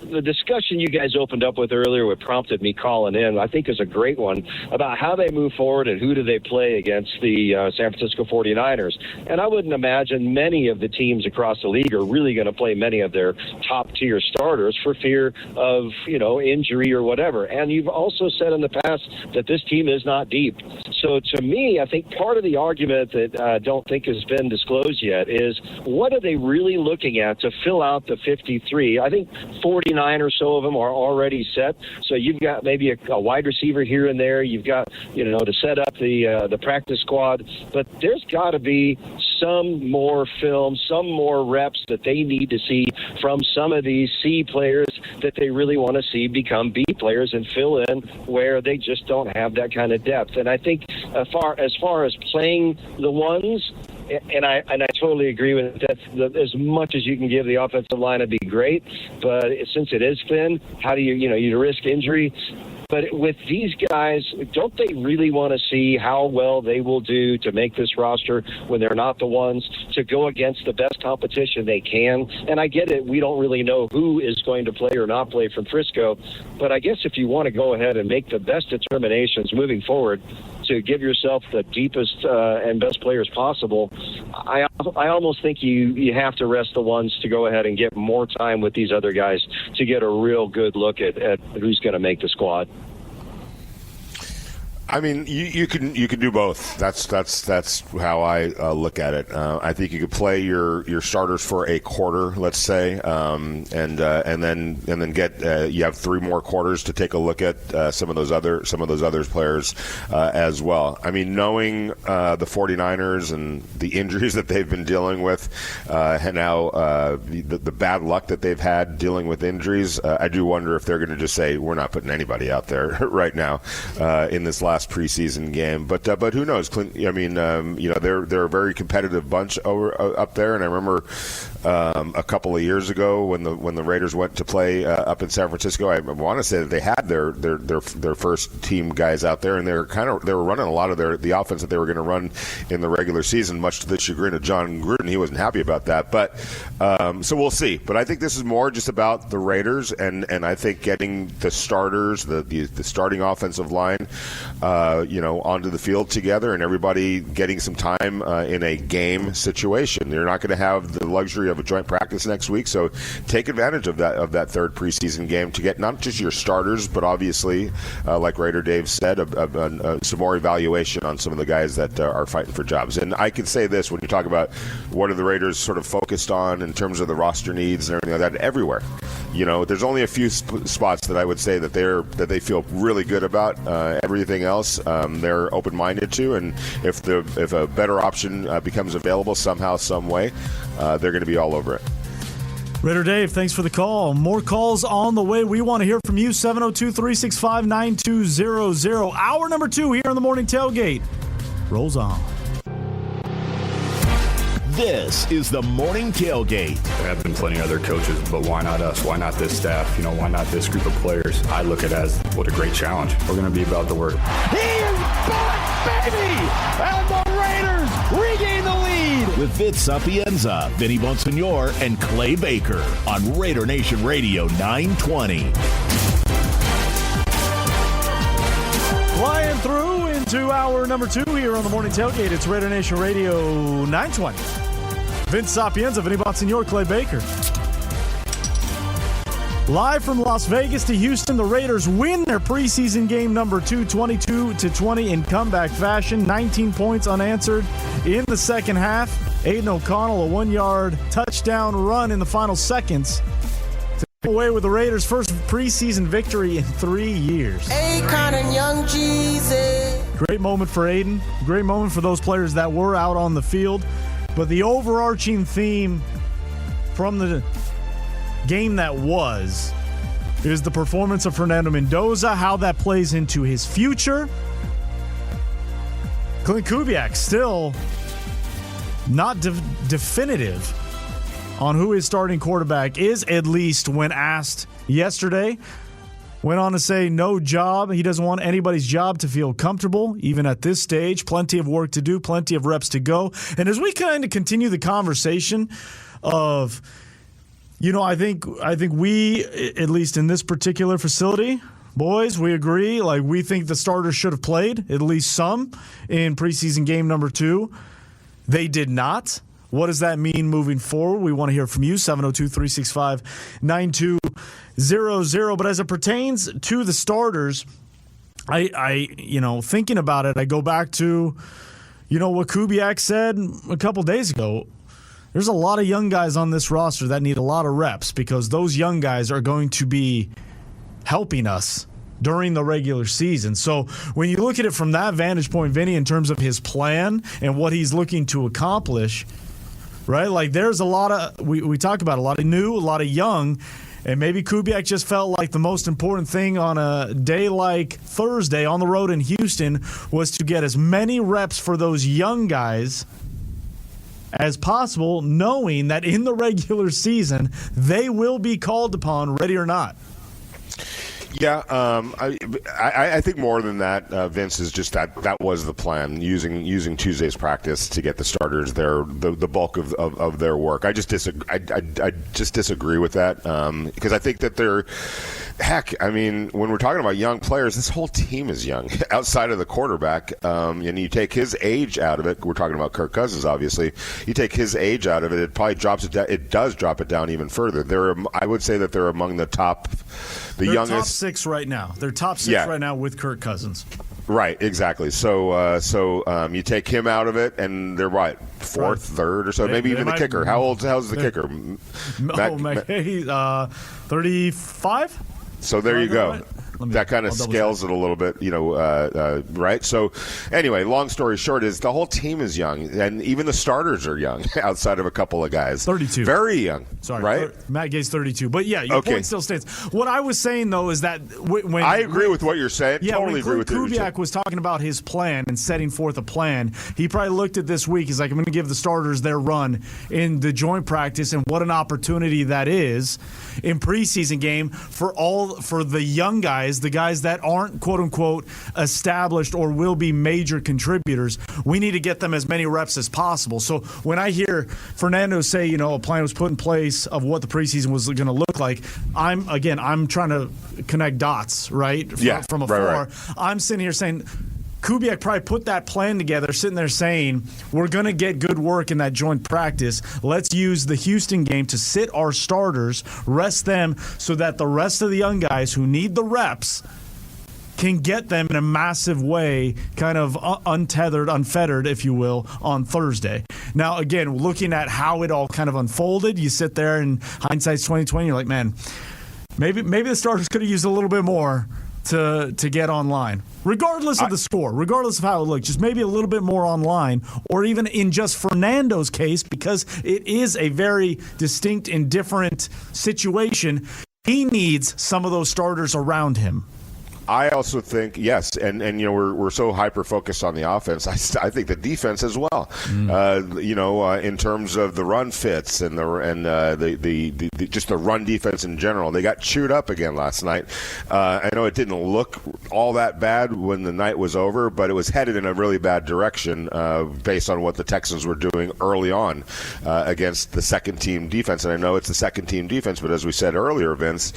the discussion you guys opened up with earlier, what prompted me calling in, I think is a great one about how they move forward and who do they play against the San Francisco 49ers. And I wouldn't imagine many of the teams across the league are really going to play many of their top-tier starters for fear of, injury or whatever. And you've also said in the past that this team is not deep. So to me, I think part of the argument that I don't think has been disclosed yet is what are they really looking at to fill out the 53? I think 49 or so of them are already set. So you've got maybe a wide receiver here and there. You've got, to set up the practice squad. But there's got to be some more film, some more reps that they need to see from some of these C players that they really want to see become B players and fill in where they just don't have that kind of depth. And I think as far as playing the ones, and I totally agree with that. As much as you can give the offensive line would be great, but since it is thin, how do you risk injury? But with these guys, don't they really want to see how well they will do to make this roster when they're not the ones to go against the best competition they can? And I get it, we don't really know who is going to play or not play from Frisco, but I guess if you want to go ahead and make the best determinations moving forward to give yourself the deepest and best players possible, I almost think you have to rest the ones to go ahead and get more time with these other guys to get a real good look at who's going to make the squad. I mean, you can do both. That's how I look at it. I think you could play your starters for a quarter, let's say, and then get you have 3 more quarters to take a look at some of those other players as well. I mean, knowing the 49ers and the injuries that they've been dealing with, and now the bad luck that they've had dealing with injuries, I do wonder if they're going to just say we're not putting anybody out there right now in this last preseason game, but who knows? Clint, I mean, they're a very competitive bunch up there, and I remember a couple of years ago when the Raiders went to play up in San Francisco. I want to say that they had their first team guys out there, and they were running a lot of the offense that they were going to run in the regular season, much to the chagrin of John Gruden. He wasn't happy about that, but so we'll see. But I think this is more just about the Raiders, and I think getting the starters, the starting offensive line, onto the field together, and everybody getting some time in a game situation. You're not going to have the luxury of have a joint practice next week. So take advantage of that third preseason game to get not just your starters, but obviously, like Raider Dave said, some more evaluation on some of the guys that are fighting for jobs. And I could say this, when you talk about what are the Raiders sort of focused on in terms of the roster needs and everything like that, everywhere. There's only a few spots that I would say that they feel really good about. Everything else, they're open-minded to, and if a better option becomes available somehow, some way, they're going to be all over it. Raider Dave, thanks for the call. More calls on the way. We want to hear from you. 702-365-9200. Hour number 2 here on the Morning Tailgate rolls on. This is the Morning Tailgate. There have been plenty of other coaches, but why not us? Why not this staff? Why not this group of players? I look at it as what a great challenge. We're going to be about the work. He is back, baby! And the Raiders regain the lead! With Vince Sapienza, Vinny Bonsignor, and Clay Baker on Raider Nation Radio 920. Flying through into hour number 2 here on the Morning Tailgate. It's Raider Nation Radio 920. Vince Sapienza, Vinny Bonsignor, Clay Baker. Live from Las Vegas to Houston, the Raiders win their preseason game number 2, 22-20 in comeback fashion. 19 points unanswered in the second half. Aiden O'Connell, a 1-yard touchdown run in the final seconds to come away with the Raiders' first preseason victory in 3 years. Akon and Young Jesus. Great moment for Aiden. Great moment for those players that were out on the field. But the overarching theme from the game that is the performance of Fernando Mendoza, how that plays into his future. Clint Kubiak still not definitive on who his starting quarterback is, at least when asked yesterday. Went on to say no job. He doesn't want anybody's job to feel comfortable, even at this stage. Plenty of work to do, plenty of reps to go. And as we kind of continue the conversation of, I think we, at least in this particular facility, boys, we agree. Like, we think the starters should have played, at least some, in preseason game number 2. They did not. What does that mean moving forward? We want to hear from you, 702-365-9200. But as it pertains to the starters, I thinking about it, I go back to, what Kubiak said a couple days ago. There's a lot of young guys on this roster that need a lot of reps because those young guys are going to be helping us during the regular season. So when you look at it from that vantage point, Vinny, in terms of his plan and what he's looking to accomplish, right? Like, there's a lot of, we talk about a lot of new, a lot of young, and maybe Kubiak just felt like the most important thing on a day like Thursday on the road in Houston was to get as many reps for those young guys as possible, knowing that in the regular season they will be called upon, ready or not. Yeah, I think more than that, Vince, is just that was the plan, using Tuesday's practice to get the starters the bulk of their work. I just disagree with that because I think that they're. Heck, I mean, when we're talking about young players, this whole team is young. Outside of the quarterback, and you take his age out of it. We're talking about Kirk Cousins, obviously. You take his age out of it, it probably drops it down. It does drop it down even further. I would say that they're among the top, they're youngest. Top 6 right now. They're top 6 right now with Kirk Cousins. Right, exactly. So you take him out of it, and they're what, 4th, 3rd, or so, maybe even the kicker. How's the kicker? 35. So there you go. That kind of scales it a little bit, right? So anyway, long story short is the whole team is young, and even the starters are young outside of a couple of guys. 32. Very young. Sorry, right? Matt Gay's 32. But, yeah, your point still stands. What I was saying, though, is that when I agree with what you're saying. Yeah, totally agree with what Kubiak was talking about his plan and setting forth a plan, he probably looked at this week. He's like, I'm going to give the starters their run in the joint practice, and what an opportunity that is in preseason game for the young guys, the guys that aren't, quote-unquote, established or will be major contributors. We need to get them as many reps as possible. So when I hear Fernando say, a plan was put in place of what the preseason was going to look like, I'm trying to connect dots, right? From afar. Right. I'm sitting here saying Kubiak probably put that plan together, sitting there saying, we're going to get good work in that joint practice. Let's use the Houston game to sit our starters, rest them, so that the rest of the young guys who need the reps can get them in a massive way, kind of untethered, unfettered, if you will, on Thursday. Now, again, looking at how it all kind of unfolded, you sit there and hindsight's 2020, you're like, man, maybe the starters could have used a little bit more to get online. Regardless of the score, regardless of how it looked, just maybe a little bit more online, or even in just Fernando's case, because it is a very distinct and different situation, he needs some of those starters around him. I also think, yes, and we're so hyper focused on the offense. I think the defense as well. In terms of the run fits and the just the run defense in general, they got chewed up again last night. I know it didn't look all that bad when the night was over, but it was headed in a really bad direction based on what the Texans were doing early on against the second team defense. And I know it's the second team defense, but as we said earlier, Vince,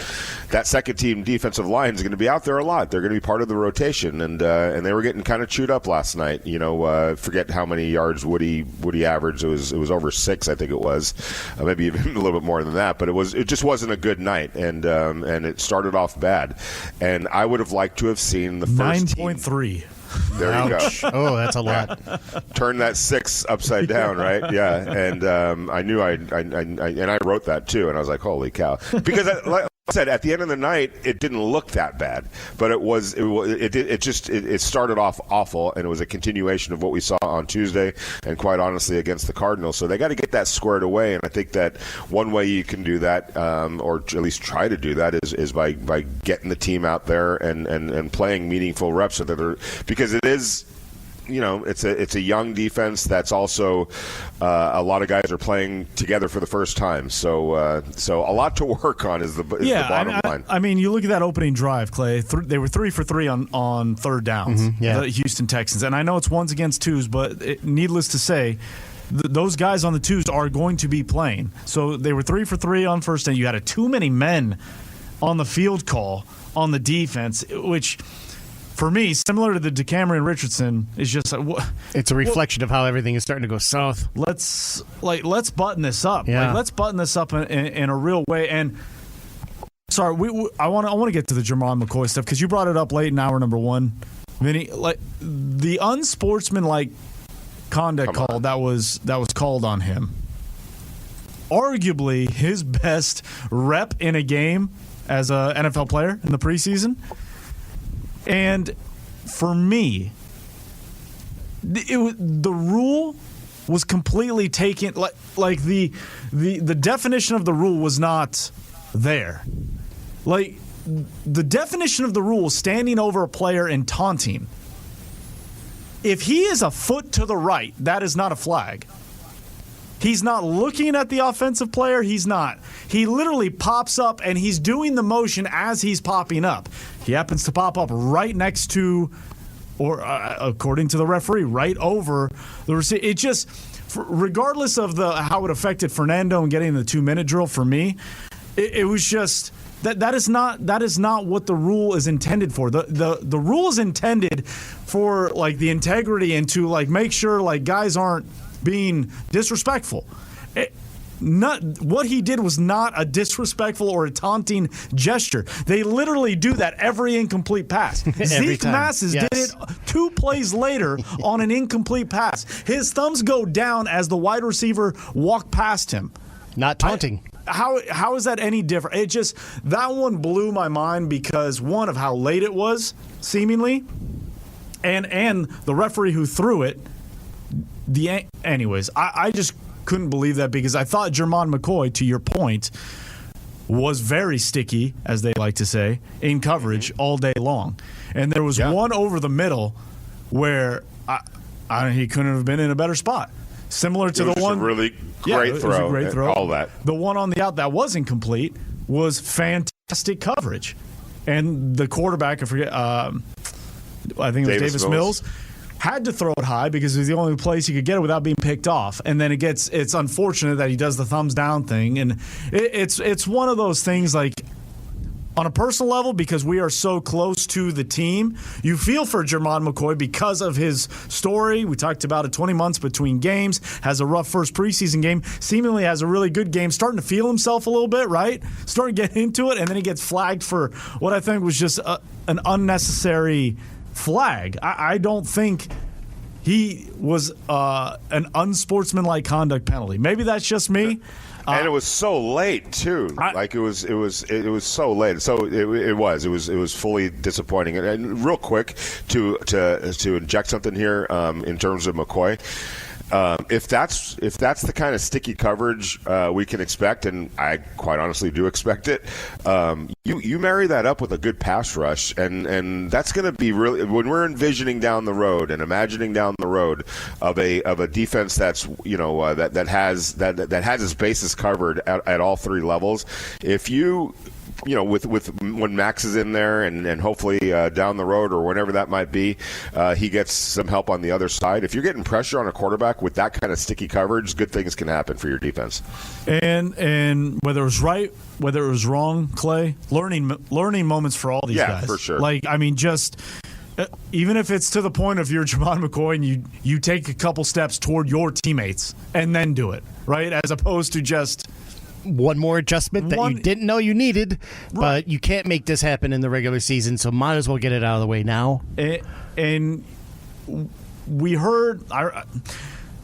that second team defensive line is going to be out there a lot. They're going to be part of the rotation, and they were getting kind of chewed up last night. Forget how many yards Woody averaged. It was over 6, I think it was, maybe even a little bit more than that. But it just wasn't a good night, and it started off bad. And I would have liked to have seen the first 9.3. There you go. Oh, that's a lot. Turn that 6 upside down, right? Yeah. And I knew I wrote that too, and I was like, holy cow, because like I said, at the end of the night, it didn't look that bad, but it started off awful, and it was a continuation of what we saw on Tuesday, and quite honestly against the Cardinals. So they got to get that squared away, and I think that one way you can do that, or at least try to do that, is by getting the team out there and playing meaningful reps, because it is. It's a young defense that's also a lot of guys are playing together for the first time. So a lot to work on is the bottom line. I mean, you look at that opening drive, Clay. They were 3 for 3 on third downs. The Houston Texans, and I know it's ones against twos, but needless to say, those guys on the twos are going to be playing. So they were 3 for 3 on first down. You had too many men on the field call on the defense, which, for me, similar to the Decameron Richardson, is just it's a reflection of how everything is starting to go south. Let's button this up. Yeah. Let's button this up in a real way. And sorry, I want to get to the Jermon McCoy stuff because you brought it up late in hour number 1, Vinny. Like the unsportsmanlike conduct call that was called on him. Arguably his best rep in a game as an NFL player in the preseason. And for me, the rule was completely taken. Like the definition of the rule was not there. Like the definition of the rule is standing over a player and taunting. If he is a foot to the right, that is not a flag. He's not looking at the offensive player. He's not. He literally pops up, and he's doing the motion as he's popping up. He happens to pop up right next to, or according to the referee, right over the receiver. It just, regardless of how it affected Fernando and getting the 2-minute drill, for me, it was just that is not what the rule is intended for. The rule is intended for like the integrity and to like make sure like guys aren't being disrespectful. What he did was not a disrespectful or a taunting gesture. They literally do that every incomplete pass. Zeke Masses did it 2 plays later on an incomplete pass. His thumbs go down as the wide receiver walked past him. Not taunting. How is that any different? It just, that one blew my mind because, one, of how late it was, seemingly, and the referee who threw it. Anyways, I just couldn't believe that because I thought Jermon McCoy, to your point, was very sticky, as they like to say, in coverage all day long. And there was one over the middle where he couldn't have been in a better spot. Similar to the one. It was a really great throw. It was a great throw. All that. The one on the out that was incomplete was fantastic coverage. And the quarterback, I forget, I think it was Davis Mills, had to throw it high because it was the only place he could get it without being picked off. And then it's unfortunate that he does the thumbs down thing. And it's one of those things like on a personal level, because we are so close to the team, you feel for Jermon McCoy because of his story. We talked about it, 20 months between games, has a rough first preseason game, seemingly has a really good game, starting to feel himself a little bit, right? Starting to get into it, and then he gets flagged for what I think was just an unnecessary flag. I don't think he was an unsportsmanlike conduct penalty. Maybe that's just me. And it was so late too. It was so late. So it was fully disappointing. And real quick to inject something here in terms of McCoy. If that's the kind of sticky coverage we can expect, and I quite honestly do expect it, you marry that up with a good pass rush, and that's going to be really, when we're envisioning down the road and imagining down the road of a defense that's that has its bases covered at all three levels. If you with when Max is in there and hopefully down the road or whenever that might be, he gets some help on the other side. If you're getting pressure on a quarterback with that kind of sticky coverage, good things can happen for your defense. And whether it was right, whether it was wrong, Clay, learning moments for all these guys. Yeah, for sure. Like, I mean, just even if it's to the point of you're Jermon McCoy and you take a couple steps toward your teammates and then do it, right? As opposed to just one more adjustment that you didn't know you needed, but you can't make this happen in the regular season, so might as well get it out of the way now. And we heard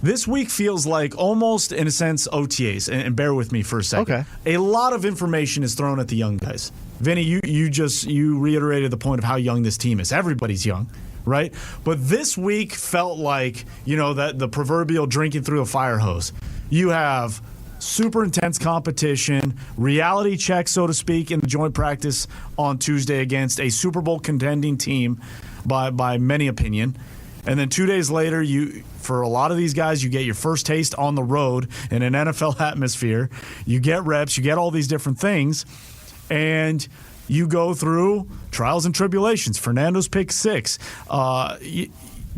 this week feels like almost, in a sense, OTAs, and bear with me for a second. Okay. A lot of information is thrown at the young guys. Vinny, you reiterated the point of how young this team is. Everybody's young, right? But this week felt like, that the proverbial drinking through a fire hose. You have super intense competition, reality check, so to speak, in the joint practice on Tuesday against a Super Bowl contending team by many opinion. And then 2 days later, for a lot of these guys, you get your first taste on the road in an NFL atmosphere. You get reps, you get all these different things, and you go through trials and tribulations. Fernando's pick six.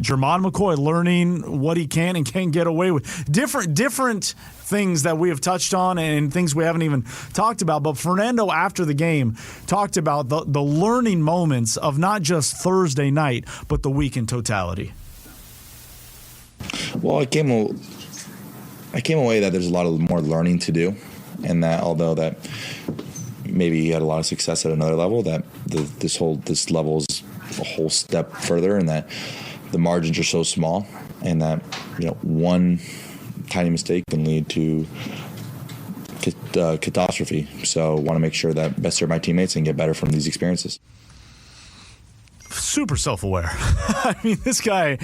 Jermon McCoy learning what he can and can't get away with. Different things that we have touched on and things we haven't even talked about. But Fernando, after the game, talked about the learning moments of not just Thursday night, but the week in totality. Well, I came away that there's a lot of more learning to do, and that although that maybe he had a lot of success at another level, that this level is a whole step further, and that the margins are so small, and that one tiny mistake can lead to catastrophe. So I want to make sure that best serve my teammates and get better from these experiences. Super self-aware. I mean, this guy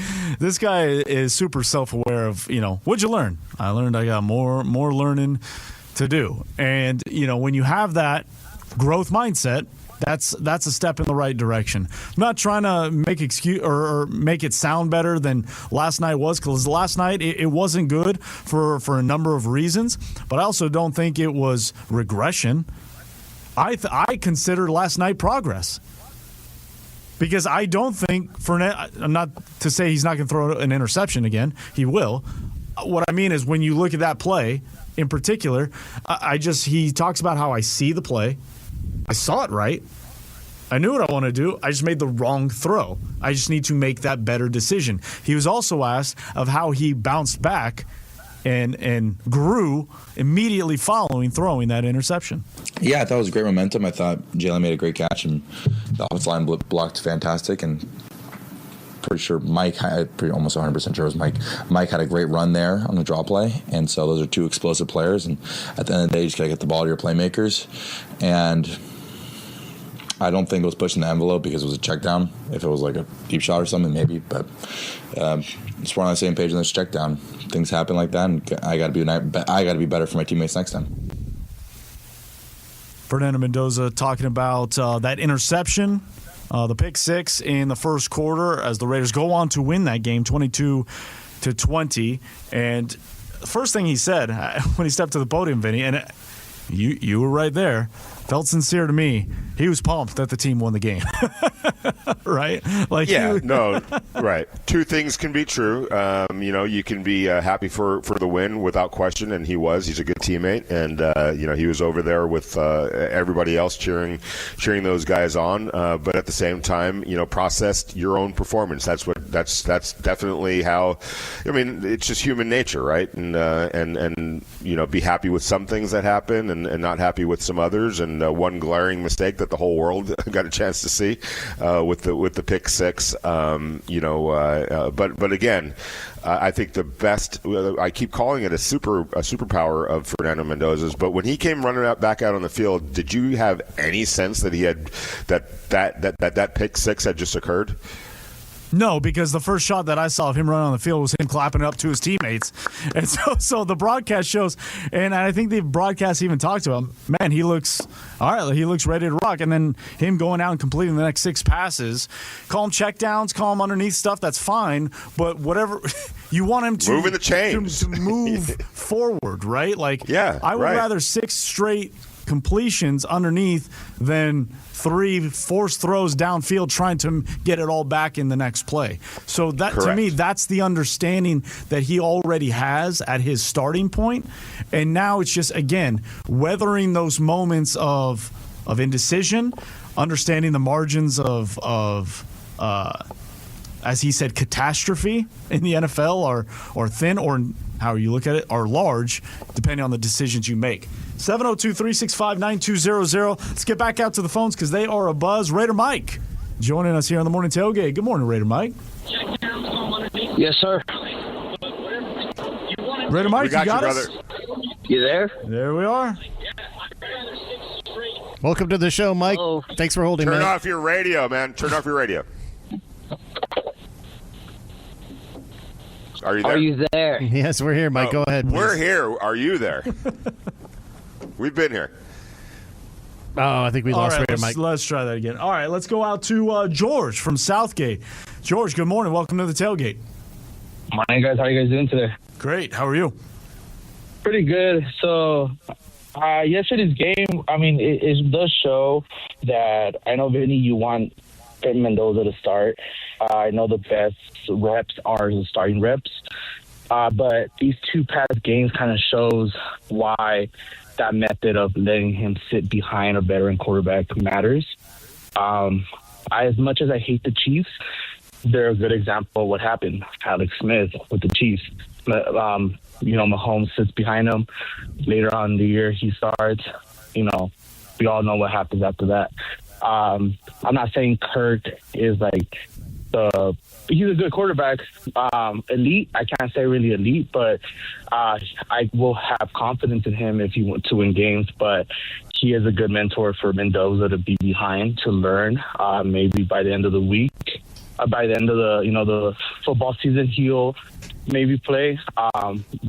is super self-aware of, what'd you learn? I learned I got more learning to do. And, when you have that growth mindset, that's a step in the right direction. I'm not trying to make excuse or make it sound better than last night was, because last night it wasn't good for a number of reasons, but I also don't think it was regression. I consider last night progress, because I don't think Fernando, not to say he's not going to throw an interception again, he will. What I mean is, when you look at that play in particular, he talks about how I see the play. I saw it right. I knew what I want to do. I just made the wrong throw. I just need to make that better decision. He was also asked of how he bounced back and grew immediately following throwing that interception. Yeah, I thought it was great momentum. I thought Jalen made a great catch, and the offensive line blocked fantastic, and pretty sure almost 100% sure it was Mike. Mike had a great run there on the draw play, and so those are two explosive players, and at the end of the day, you just got to get the ball to your playmakers. And I don't think it was pushing the envelope because it was a check down. If it was like a deep shot or something, maybe. But just we're on the same page on this check down. Things happen like that, and I got to be better for my teammates next time. Fernando Mendoza talking about that interception, the pick six in the first quarter, as the Raiders go on to win that game 22-20. And the first thing he said when he stepped to the podium, Vinny, and you were right there, felt sincere to me. He was pumped that the team won the game. Right? Like, yeah, no, right. Two things can be true. You can be happy for the win without question, and he was. He's a good teammate, and he was over there with everybody else cheering those guys on. But at the same time, processed your own performance. That's definitely how. I mean, it's just human nature, right? And be happy with some things that happen, and not happy with some others. And one glaring mistake that the whole world got a chance to see with the pick six. But again, I think the best. I keep calling it a superpower of Fernando Mendoza's. But when he came running back out on the field, did you have any sense that he had that pick six had just occurred? No, because the first shot that I saw of him running on the field was him clapping it up to his teammates. And so the broadcast shows, and I think the broadcast even talked to him, man, he looks all right, he looks ready to rock. And then him going out and completing the next 6 passes, call him checkdowns, call him underneath stuff, that's fine. But whatever, you want him to move in the chains. to move forward, right? Like, yeah, I would rather 6 straight completions underneath than 3 forced throws downfield trying to get it all back in the next play. So that Correct. To me, that's the understanding that he already has at his starting point. And now it's just, again, weathering those moments of indecision, understanding the margins of as he said, catastrophe in the NFL are thin, or however you look at it, are large, depending on the decisions you make. 702-365-9200. Let's get back out to the phones because they are abuzz. Raider Mike joining us here on the Morning Tailgate. Good morning, Raider Mike. Yes, sir. Raider Mike, you got us? Brother. You there? There we are. Welcome to the show, Mike. Hello. Thanks for holding, Turn man. off your radio, man. Turn off your radio. Are you there? Are you there? Yes, we're here, Mike. Go ahead. Please. We're here. Are you there? We've been here. Oh, I think we lost Raider Mike. Let's try that again. All right, let's go out to George from Southgate. George, good morning. Welcome to the Tailgate. Morning, guys. How are you guys doing today? Great. How are you? Pretty good. So, yesterday's game, I mean, it does show that I know, Vinny, you want Mendoza to start. I know the best reps are the starting reps. But these 2 past games kind of shows why that method of letting him sit behind a veteran quarterback matters. As much as I hate the Chiefs, they're a good example of what happened. Alex Smith with the Chiefs. Mahomes sits behind him. Later on in the year, he starts. We all know what happens after that. I'm not saying Kirk is like he's a good quarterback, elite. I can't say really elite, but I will have confidence in him if he wants to win games. But he is a good mentor for Mendoza to be behind, to learn. Maybe by the end of the week, by the end of the football season, he'll maybe play.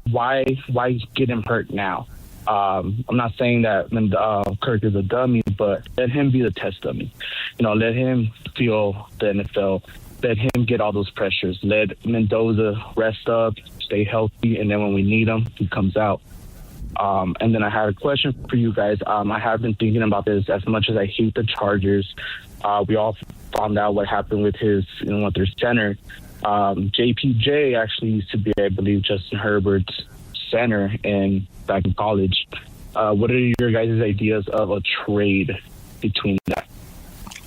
Why get him hurt now? I'm not saying that Kirk is a dummy, but let him be the test dummy. Let him feel the NFL. Let him get all those pressures. Let Mendoza rest up, stay healthy, and then when we need him, he comes out. And then I had a question for you guys. I have been thinking about this. As much as I hate the Chargers, we all found out what happened with with their center. JPJ actually used to be, I believe, Justin Herbert's center back in college. What are your guys' ideas of a trade between that?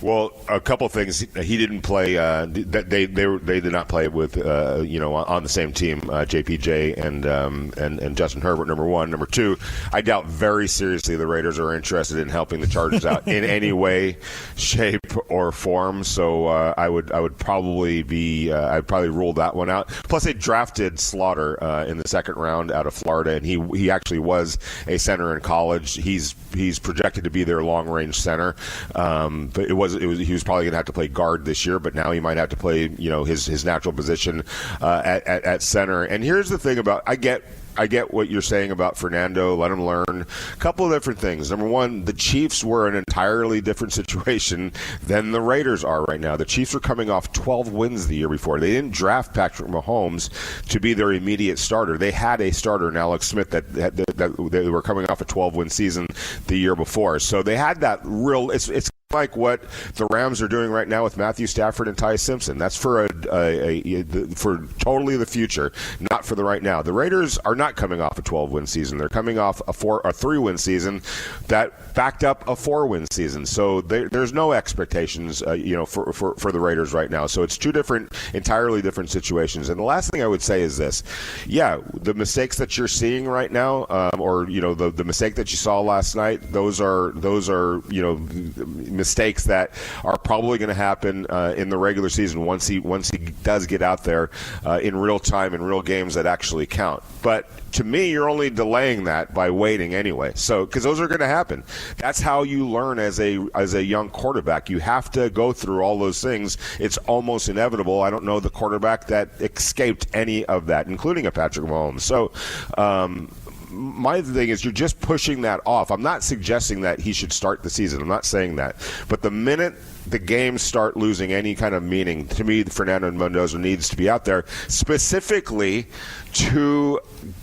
Well, a couple things. He didn't play. They did not play with on the same team. JPJ and Justin Herbert. Number one. Number two. I doubt very seriously the Raiders are interested in helping the Chargers out in any way, shape, or form. So I would probably be. I'd probably rule that one out. Plus, they drafted Slaughter in the second round out of Florida, and he actually was a center in college. He's projected to be their long range center, but he was probably going to have to play guard this year, but now he might have to play his natural position at center. And here's the thing about I get get what you're saying about Fernando. Let him learn. A couple of different things. Number one, the Chiefs were an entirely different situation than the Raiders are right now. The Chiefs are coming off 12 wins the year before. They didn't draft Patrick Mahomes to be their immediate starter. They had a starter in Alex Smith that they were coming off a 12-win season the year before. So they had that real. It's like what the Rams are doing right now with Matthew Stafford and Ty Simpson. That's for for totally the future, not for the right now. The Raiders are not coming off a 12-win season. They're coming off a 3-win season that backed up a 4-win season. So there's no expectations, for the Raiders right now. So it's two entirely different situations. And the last thing I would say is this: yeah, the mistakes that you're seeing right now, the mistake that you saw last night, those are mistakes that are probably going to happen in the regular season once he does get out there in real time, in real games that actually count. But to me, you're only delaying that by waiting anyway. So, because those are going to happen. That's how you learn as a young quarterback. You have to go through all those things. It's almost inevitable. I don't know the quarterback that escaped any of that, including a Patrick Mahomes. So, my thing is, you're just pushing that off. I'm not suggesting that he should start the season. I'm not saying that. But the minute the games start losing any kind of meaning, to me, Fernando Mendoza needs to be out there specifically to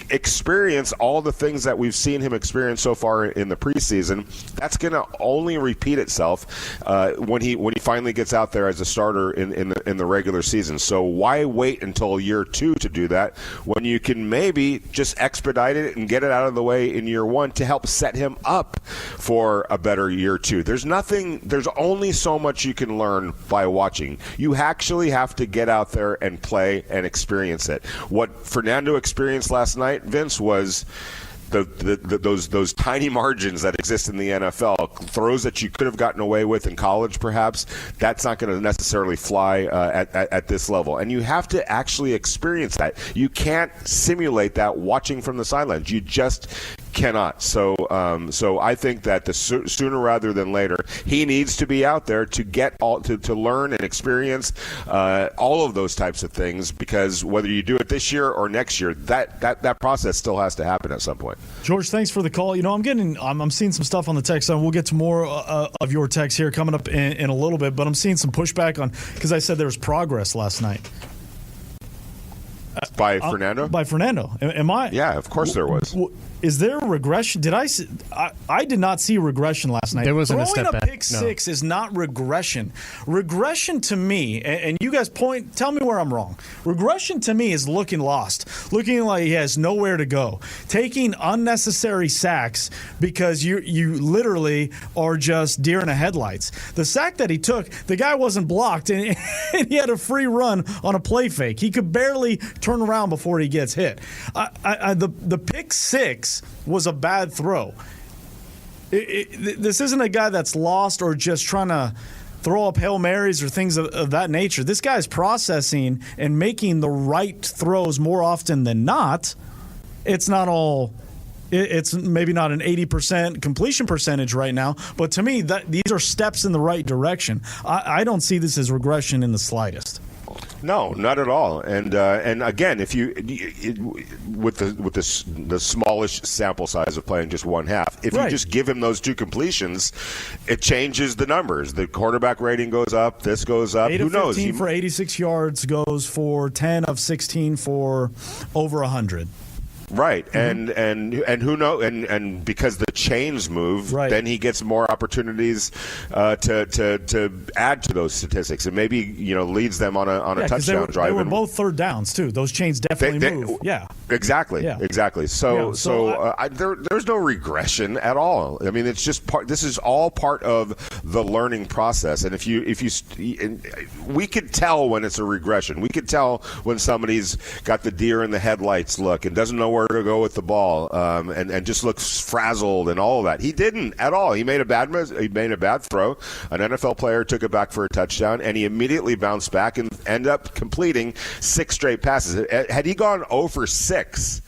experience all the things that we've seen him experience so far in the preseason. That's going to only repeat itself when he finally gets out there as a starter in the regular season. So why wait until year 2 to do that when you can maybe just expedite it and get it out of the way in year 1 to help set him up for a better year 2? There's only so much you can learn by watching. You actually have to get out there and play and experience it. What Fernando experienced last night, Vince, was those tiny margins that exist in the NFL, throws that you could have gotten away with in college perhaps. That's not going to necessarily fly at this level. And you have to actually experience that. You can't simulate that watching from the sidelines. You just cannot. So I think that sooner rather than later, he needs to be out there to get to learn and experience all of those types of things, because whether you do it this year or next year, that process still has to happen at some point. George, thanks for the call. I'm seeing some stuff on the text line. We'll get to more of your text here coming up in a little bit, but I'm seeing some pushback on, because I said there was progress last night. By Fernando? By Fernando. Am I? Yeah, of course there was. Is there a regression? I did not see regression last night. There wasn't a step back. Throwing a pick six is not regression. Regression to me, and you guys tell me where I'm wrong. Regression to me is looking lost, looking like he has nowhere to go, taking unnecessary sacks because you literally are just deer in the headlights. The sack that he took, the guy wasn't blocked, and he had a free run on a play fake. He could barely turn around before he gets hit. The pick six was a bad throw. This isn't a guy that's lost or just trying to throw up Hail Marys or things of that nature. This guy's processing and making the right throws more often than not. It's not all. It's maybe not an 80% completion percentage right now, but to me, these are steps in the right direction. I don't see this as regression in the slightest. No, not at all. And again, if with the smallish sample size of playing just one half, if you just give him those 2 completions, it changes the numbers. The quarterback rating goes up. This goes up. 8 Who of knows? 15 for 86 yards goes for 10 of 16 for over 100. Right, and who knows? And because the chains move, then he gets more opportunities to add to those statistics, and maybe leads them on a touchdown drive. They were both third downs too. Those chains definitely move. Yeah, exactly. So there's no regression at all. I mean, it's just part. This is all part of the learning process. And we could tell when it's a regression. We could tell when somebody's got the deer in the headlights look and doesn't know where to go with the ball, and just looks frazzled and all of that. He didn't at all. He made a bad throw. An NFL player took it back for a touchdown, and he immediately bounced back and ended up completing 6 straight passes. Had he gone 0 for 6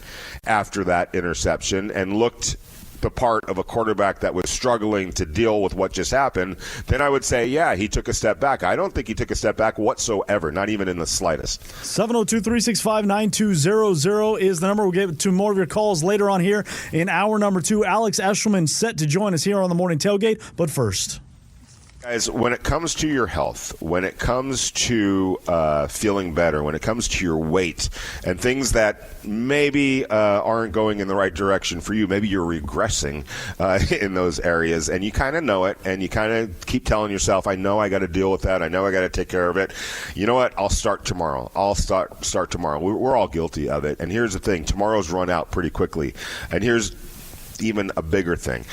after that interception and looked the part of a quarterback that was struggling to deal with what just happened, then I would say, yeah, he took a step back. I don't think he took a step back whatsoever, not even in the slightest. 702-365-9200 is the number. We'll get to more of your calls later on here in hour number 2. Alex Eschelman set to join us here on the Morning Tailgate, but first. Guys, when it comes to your health, when it comes to feeling better, when it comes to your weight and things that maybe aren't going in the right direction for you, maybe you're regressing in those areas and you kind of know it and you kind of keep telling yourself, I know I got to deal with that. I know I got to take care of it. You know what? I'll start tomorrow. I'll start tomorrow. We're all guilty of it. And here's the thing. Tomorrow's run out pretty quickly. And here's even a bigger thing.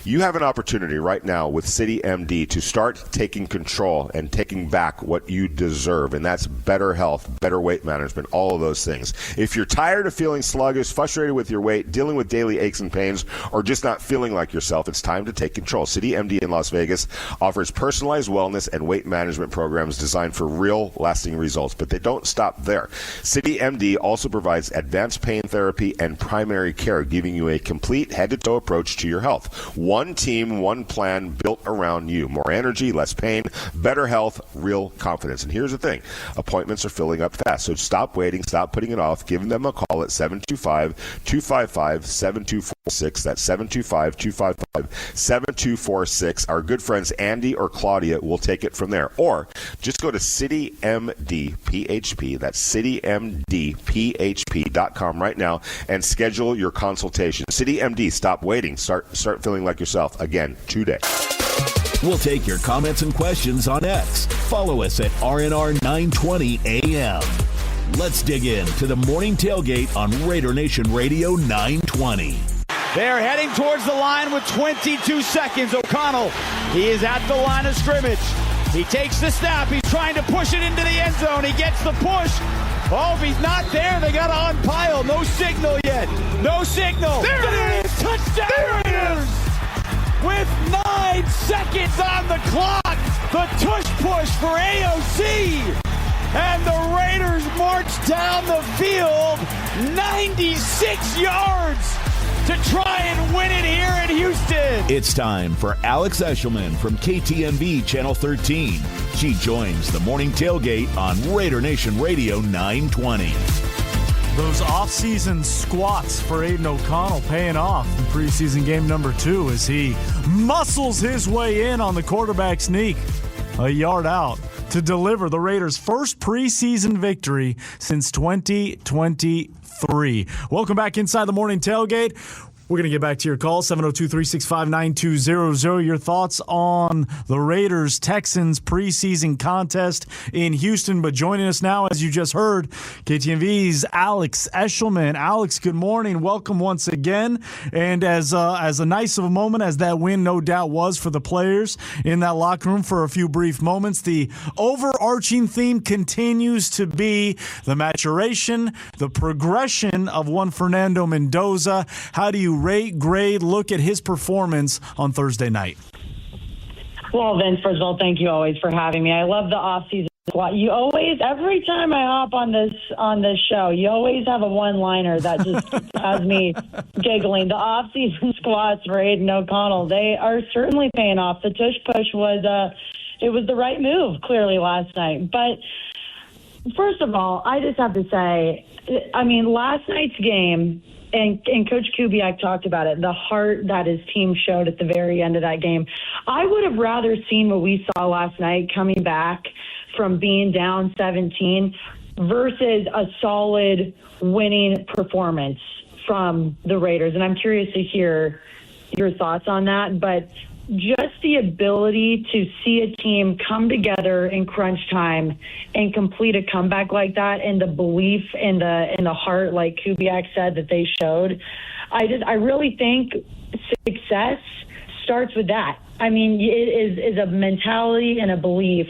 You have an opportunity right now with CityMD to start taking control and taking back what you deserve, and that's better health, better weight management, all of those things. If you're tired of feeling sluggish, frustrated with your weight, dealing with daily aches and pains, or just not feeling like yourself, it's time to take control. CityMD in Las Vegas offers personalized wellness and weight management programs designed for real, lasting results, but they don't stop there. CityMD also provides advanced pain therapy and primary care, giving you a complete head-to-toe approach to your health. One team, one plan built around you. More energy, less pain, better health, real confidence. And here's the thing. Appointments are filling up fast. So stop waiting. Stop putting it off. Give them a call at 725-255-7246. That's 725-255-7246. Our good friends Andy or Claudia will take it from there. Or just go to CityMDPHP. That's CityMDPHP.com right now and schedule your consultation. CityMD, stop waiting. Start feeling like yourself again today. We'll take your comments and questions on X. Follow us at RNR920 AM. Let's dig in to the Morning Tailgate on Raider Nation Radio 920. They're heading towards the line with 22 seconds. O'Connell, he is at the line of scrimmage. He takes the snap. He's trying to push it into the end zone. He gets the push. Oh, if he's not there, they got to unpile. No signal yet. No signal. There it is. Touchdown. There it is. With 9 seconds on the clock, the tush push for AOC. And the Raiders march down the field 96 yards to try and win it here in Houston. It's time for Alex Eschelman from KTNV Channel 13. She joins the Morning Tailgate on Raider Nation Radio 920. Those off-season squats for Aiden O'Connell paying off in preseason game number 2 as he muscles his way in on the quarterback sneak a yard out to deliver the Raiders' first preseason victory since 2023. Welcome back inside the Morning Tailgate. We're going to get back to your call, 702-365-9200. Your thoughts on the Raiders-Texans preseason contest in Houston. But joining us now, as you just heard, KTNV's Alex Eschelman. Alex, good morning. Welcome once again. And as a nice of a moment as that win no doubt was for the players in that locker room for a few brief moments, the overarching theme continues to be the maturation, the progression of one Fernando Mendoza. How do you rate, grade, look at his performance on Thursday night? Well, Vince, first of all, thank you always for having me. I love the off-season squat. You always, every time I hop on this show, you always have a one-liner that just has me giggling. The off-season squats for Aiden O'Connell, they are certainly paying off. The tush push was it was the right move, clearly, last night. But first of all, I just have to say, I mean, last night's game, and Coach Kubiak talked about it, the heart that his team showed at the very end of that game. I would have rather seen what we saw last night coming back from being down 17 versus a solid winning performance from the Raiders. And I'm curious to hear your thoughts on that. But just the ability to see a team come together in crunch time and complete a comeback like that, and the belief in the heart, like Kubiak said, that they showed, I really think success starts with that. I mean, it is a mentality and a belief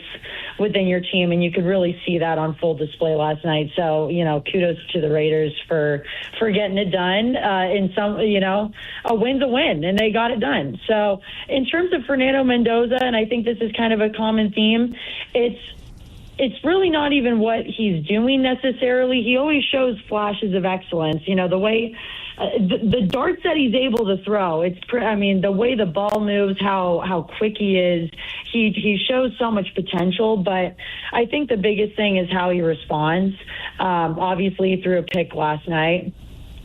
within your team, and you could really see that on full display last night. So, kudos to the Raiders for getting it done. In some, a win's a win, and they got it done. So, in terms of Fernando Mendoza, and I think this is kind of a common theme, it's it's really not even what he's doing necessarily. He always shows flashes of excellence. The way the darts that he's able to throw, the way the ball moves, how quick he is, he shows so much potential. But I think the biggest thing is how he responds. Obviously, he threw a pick last night.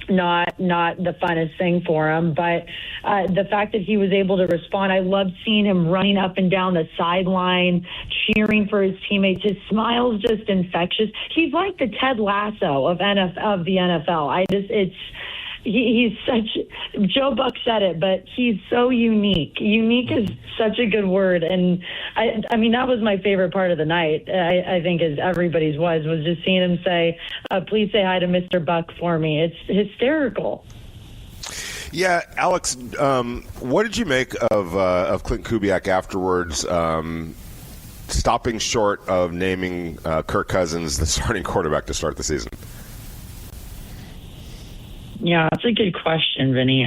Not the funnest thing for him, but the fact that he was able to respond, I loved seeing him running up and down the sideline, cheering for his teammates. His smile's just infectious. He's like the Ted Lasso of the NFL. He's such. Joe Buck said it, but he's so unique. Unique is such a good word, and I mean that was my favorite part of the night. I think as everybody's was just seeing him say, "Please say hi to Mr. Buck for me." It's hysterical. Yeah, Alex, what did you make of Clint Kubiak afterwards? Stopping short of naming Kirk Cousins the starting quarterback to start the season. Yeah, that's a good question, Vinny.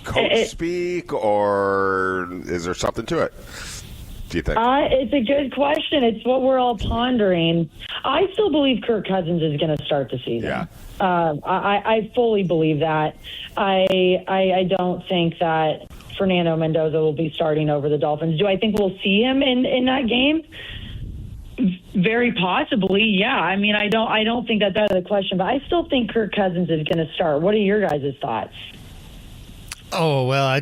Coach speak, or is there something to it, do you think? It's a good question. It's what we're all pondering. I still believe Kirk Cousins is going to start the season. Yeah. I fully believe that. I don't think that Fernando Mendoza will be starting over the Dolphins. Do I think we'll see him in that game? Very possibly, yeah. I mean, I don't think that's out of the question, but I still think Kirk Cousins is going to start. What are your guys' thoughts? Oh, well,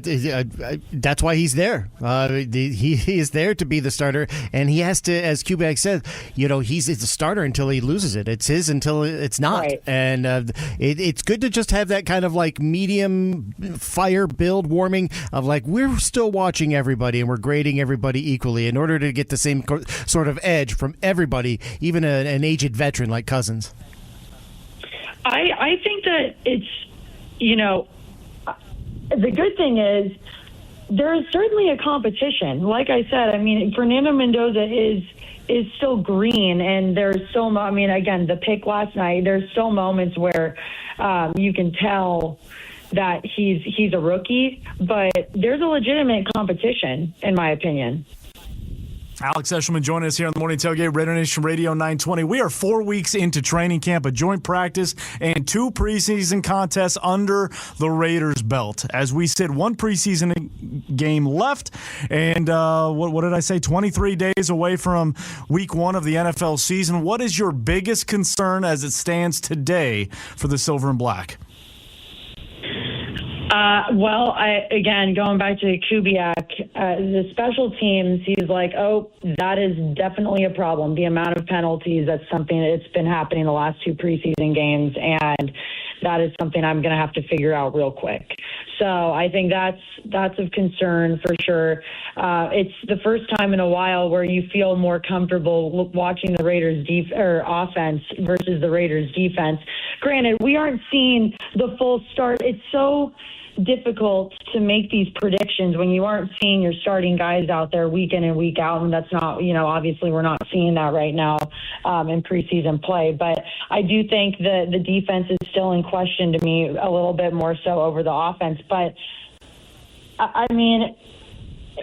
that's why he's there. He is there to be the starter, and he has to, as Kubiak said, he's the starter until he loses it. It's his until it's not. Right. And it's good to just have that kind of like medium fire build warming of like we're still watching everybody and we're grading everybody equally in order to get the same sort of edge from everybody, even an aged veteran like Cousins. I think that it's, the good thing is there is certainly a competition. Like I said, I mean, Fernando Mendoza is still green, and there's still, again, the pick last night, there's still moments where you can tell that he's a rookie, but there's a legitimate competition, in my opinion. Alex Eschelman joining us here on the Morning Tailgate, Raider Nation Radio 920. We are 4 weeks into training camp, a joint practice, and 2 preseason contests under the Raiders' belt. As we sit, 1 preseason game left, and what did I say, 23 days away from week 1 of the NFL season. What is your biggest concern as it stands today for the Silver and Black? Again, going back to Kubiak, the special teams, he's like, that is definitely a problem. The amount of penalties, that's something that's been happening the last 2 preseason games, and that is something I'm going to have to figure out real quick. So I think that's of concern for sure. It's the first time in a while where you feel more comfortable watching the Raiders' offense versus the Raiders' defense. Granted, we aren't seeing the full start. It's so difficult to make these predictions when you aren't seeing your starting guys out there week in and week out, and that's not, obviously we're not seeing that right now in preseason play. But I do think that the defense is still in question to me a little bit more so over the offense. But I mean,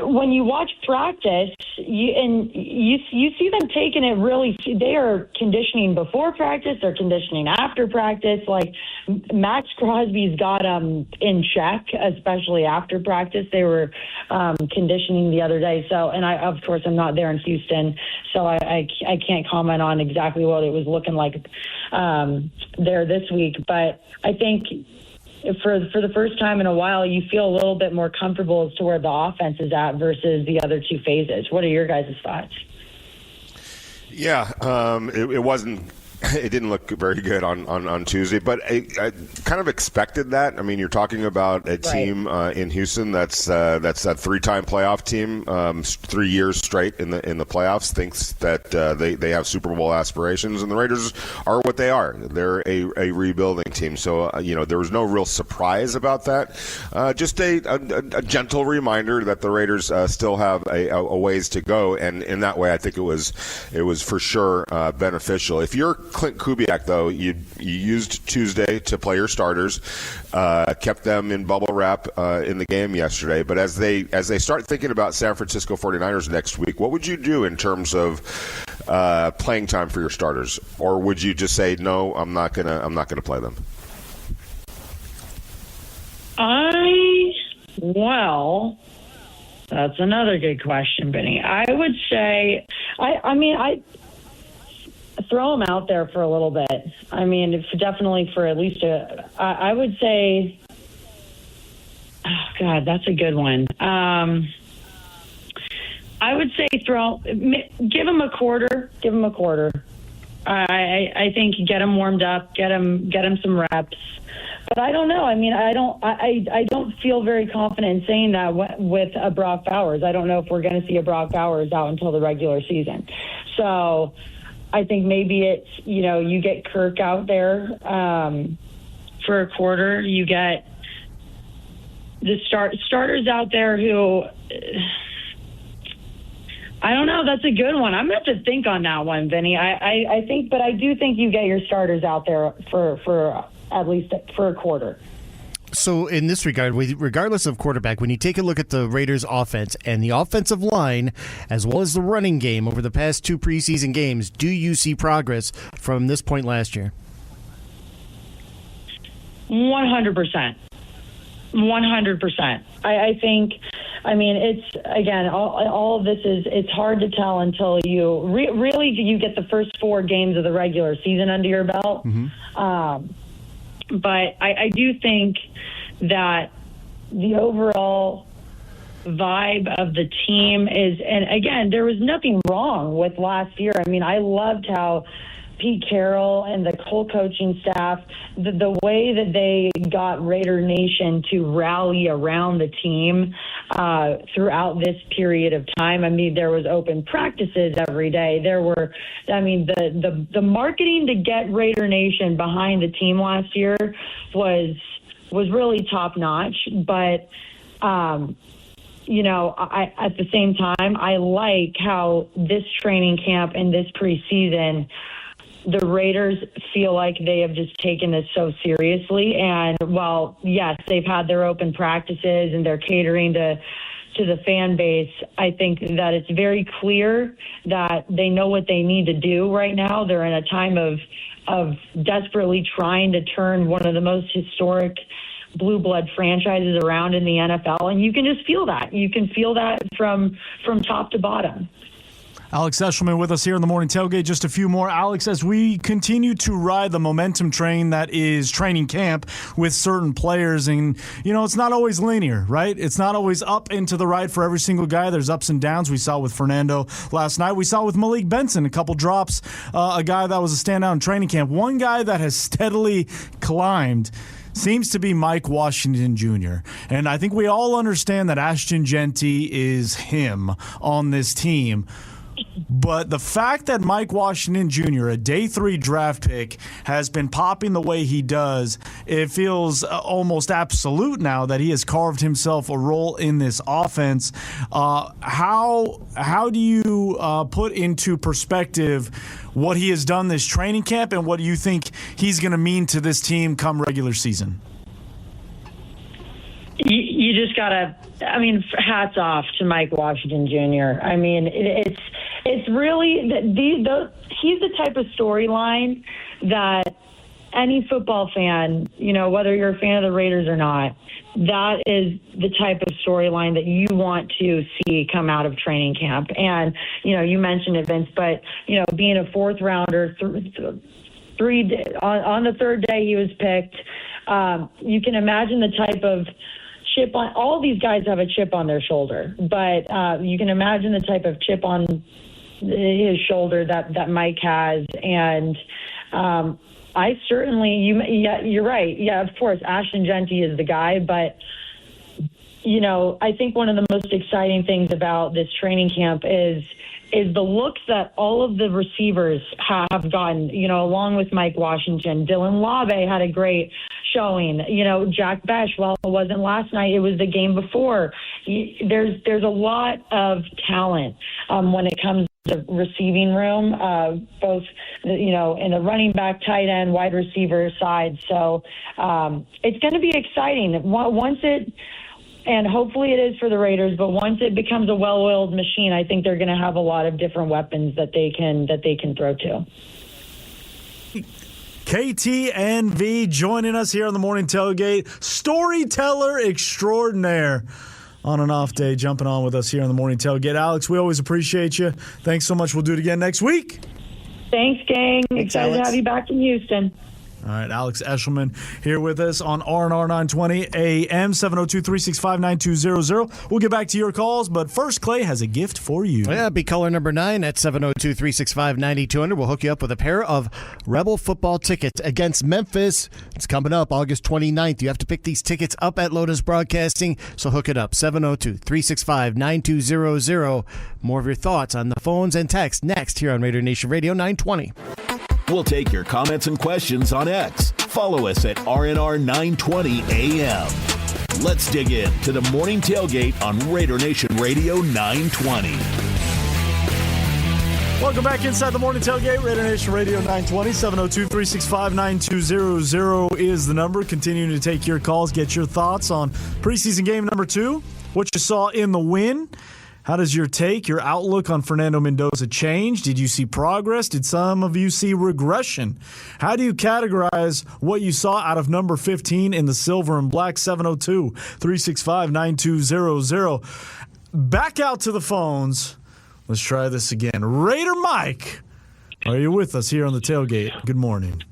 when you watch practice, you see them taking it really. They are conditioning before practice. They're conditioning after practice. Like Max Crosby's got them in check, especially after practice. They were conditioning the other day. So, and of course, I'm not there in Houston, so I can't comment on exactly what it was looking like there this week. But I think for the first time in a while, you feel a little bit more comfortable as to where the offense is at versus the other 2 phases. What are your guys' thoughts? Yeah, it wasn't. It didn't look very good on Tuesday, but I kind of expected that. I mean, you're talking about a team in Houston that's that 3-time playoff team, 3 years straight in the playoffs. Thinks that they have Super Bowl aspirations, and the Raiders are what they are. They're a rebuilding team. So there was no real surprise about that. Just a gentle reminder that the Raiders still have a ways to go, and in that way, I think it was for sure beneficial. If you're Clint Kubiak, though, you used Tuesday to play your starters, kept them in bubble wrap in the game yesterday. But as they start thinking about San Francisco 49ers next week, what would you do in terms of playing time for your starters? Or would you just say, no, I'm not gonna play them? Well, that's another good question, Vinny. I would say, I throw them out there for a little bit. I mean, definitely for at least I would say, oh God, that's a good one. I would say give them a quarter. I think get them warmed up, get them some reps. But I don't know. I mean, I don't feel very confident in saying that with a Brock Bowers. I don't know if we're going to see a Brock Bowers out until the regular season. So I think maybe it's, you get Kirk out there for a quarter. You get the starters out there who, I don't know. That's a good one. I'm going to have to think on that one, Vinny. I do think you get your starters out there for at least for a quarter. So in this regard, regardless of quarterback, when you take a look at the Raiders' offense and the offensive line, as well as the running game over the past 2 preseason games, do you see progress from this point last year? 100%. 100%. I think, it's, again, all of this it's hard to tell until you really you get the first 4 games of the regular season under your belt. Mm-hmm. But I do think that the overall vibe of the team is, and again, there was nothing wrong with last year. I mean, I loved how Pete Carroll and the whole coaching staff, the way that they got Raider Nation to rally around the team throughout this period of time. I mean, there was open practices every day. There were, the marketing to get Raider Nation behind the team last year was really top notch. But at the same time, I like how this training camp and this preseason, the Raiders feel like they have just taken this so seriously. And while, yes, they've had their open practices and they're catering to the fan base, I think that it's very clear that they know what they need to do right now. They're in a time of desperately trying to turn one of the most historic blue blood franchises around in the NFL. And you can just feel that. You can feel that from top to bottom. Alex Eschelman with us here in the Morning Tailgate. Just a few more. Alex, as we continue to ride the momentum train that is training camp with certain players, and, it's not always linear, right? It's not always up and to the right for every single guy. There's ups and downs. We saw with Fernando last night. We saw with Malik Benson, a couple drops, a guy that was a standout in training camp. One guy that has steadily climbed seems to be Mike Washington Jr. And I think we all understand that Ashton Jeanty is him on this team. But the fact that Mike Washington Jr., a day 3 draft pick, has been popping the way he does, it feels almost absolute now that he has carved himself a role in this offense. How do you put into perspective what he has done this training camp, and what do you think he's going to mean to this team come regular season? You just gotta, hats off to Mike Washington Jr. It's really he's the type of storyline that any football fan, whether you're a fan of the Raiders or not, that is the type of storyline that you want to see come out of training camp. And, you mentioned it, Vince, but, being a 4th rounder, on the 3rd day he was picked, you can imagine the type of chip on, all these guys have a chip on their shoulder, but you can imagine the type of chip on his shoulder that Mike has. And I certainly, you're right. Yeah, of course, Ashton Jeanty is the guy, but I think one of the most exciting things about this training camp is the looks that all of the receivers have gotten, along with Mike Washington. Dylan Labe had a great showing. Jack Besh, well, it wasn't last night, it was the game before. There's a lot of talent when it comes the receiving room, both, in the running back, tight end, wide receiver side. So it's going to be exciting. Once it, and hopefully it is for the Raiders, but once it becomes a well-oiled machine, I think they're going to have a lot of different weapons that they can throw to. KTNV joining us here on the Morning Tailgate. Storyteller extraordinaire on an off day, jumping on with us here on the Morning Tailgate. Alex, we always appreciate you. Thanks so much. We'll do it again next week. Thanks, gang. Excited to have you back in Houston. All right, Alex Eschelman here with us on R&R 920 AM, 702-365-9200. We'll get back to your calls, but first, Clay has a gift for you. Yeah, be caller number 9 at 702-365-9200. We'll hook you up with a pair of Rebel football tickets against Memphis. It's coming up August 29th. You have to pick these tickets up at Lotus Broadcasting, so hook it up, 702-365-9200. More of your thoughts on the phones and text next here on Raider Nation Radio 920. We'll take your comments and questions on X. Follow us at RNR 920 AM. Let's dig in to the Morning Tailgate on Raider Nation Radio 920. Welcome back inside the Morning Tailgate, Raider Nation Radio 920, 702-365-9200 is the number. Continuing to take your calls, get your thoughts on preseason game number 2, what you saw in the win. How does your outlook on Fernando Mendoza change? Did you see progress? Did some of you see regression? How do you categorize what you saw out of number 15 in the silver and black? 702-365-9200. Back out to the phones. Let's try this again. Raider Mike, are you with us here on the tailgate? Good morning.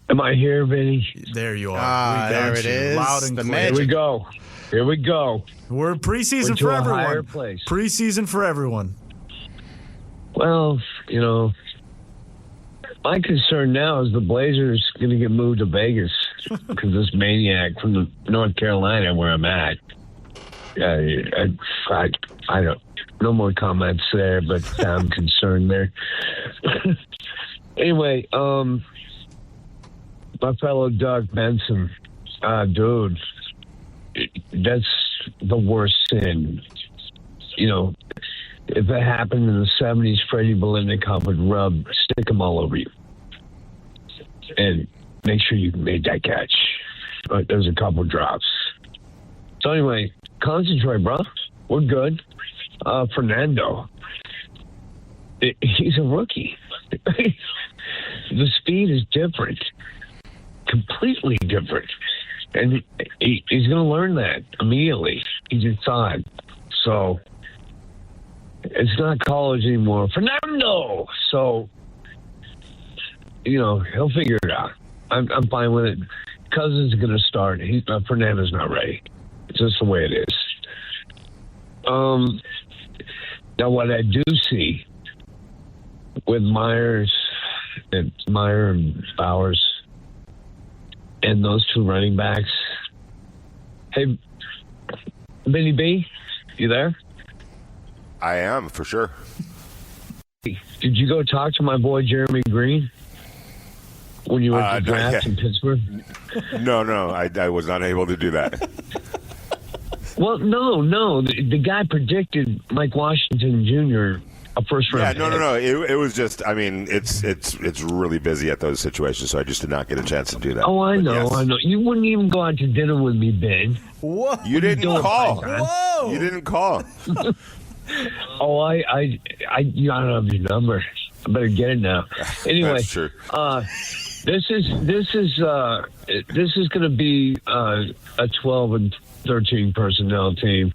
Am I here, Vinny? There you are. There it is. Loud and clear. Here we go. Here we go. We're preseason for everyone. Preseason for everyone. Well, my concern now is the Blazers going to get moved to Vegas because this maniac from North Carolina, where I'm at. I don't. No more comments there, but I'm concerned there. Anyway, my fellow Doug Benson, dude. That's the worst sin. If it happened in the 70s, Freddie Bolitnikoff would stick them all over you. And make sure you made that catch. But there's a couple drops. So anyway, concentrate, bro. We're good. Fernando, he's a rookie. The speed is different. Completely different. And he's going to learn that immediately. He's inside. So it's not college anymore. Fernando! So, he'll figure it out. I'm fine with it. Cousins is going to start. Fernando's not ready. It's just the way it is. Now, what I do see with Meyer and Bowers and those two running backs. Hey, Vinny B, you there? I am, for sure. Did you go talk to my boy Jeremy Green when you went to draft in Pittsburgh? No, I was not able to do that. Well, no. The guy predicted Mike Washington Jr. a first round. Yeah, no. It was just. I mean, it's really busy at those situations, so I just did not get a chance to do that. Oh, I know. You wouldn't even go out to dinner with me, Ben. Whoa! You didn't call. Whoa! You didn't call. Oh, I don't have your number. I better get it now. Anyway, that's true. This is going to be a 12 and 13 personnel team.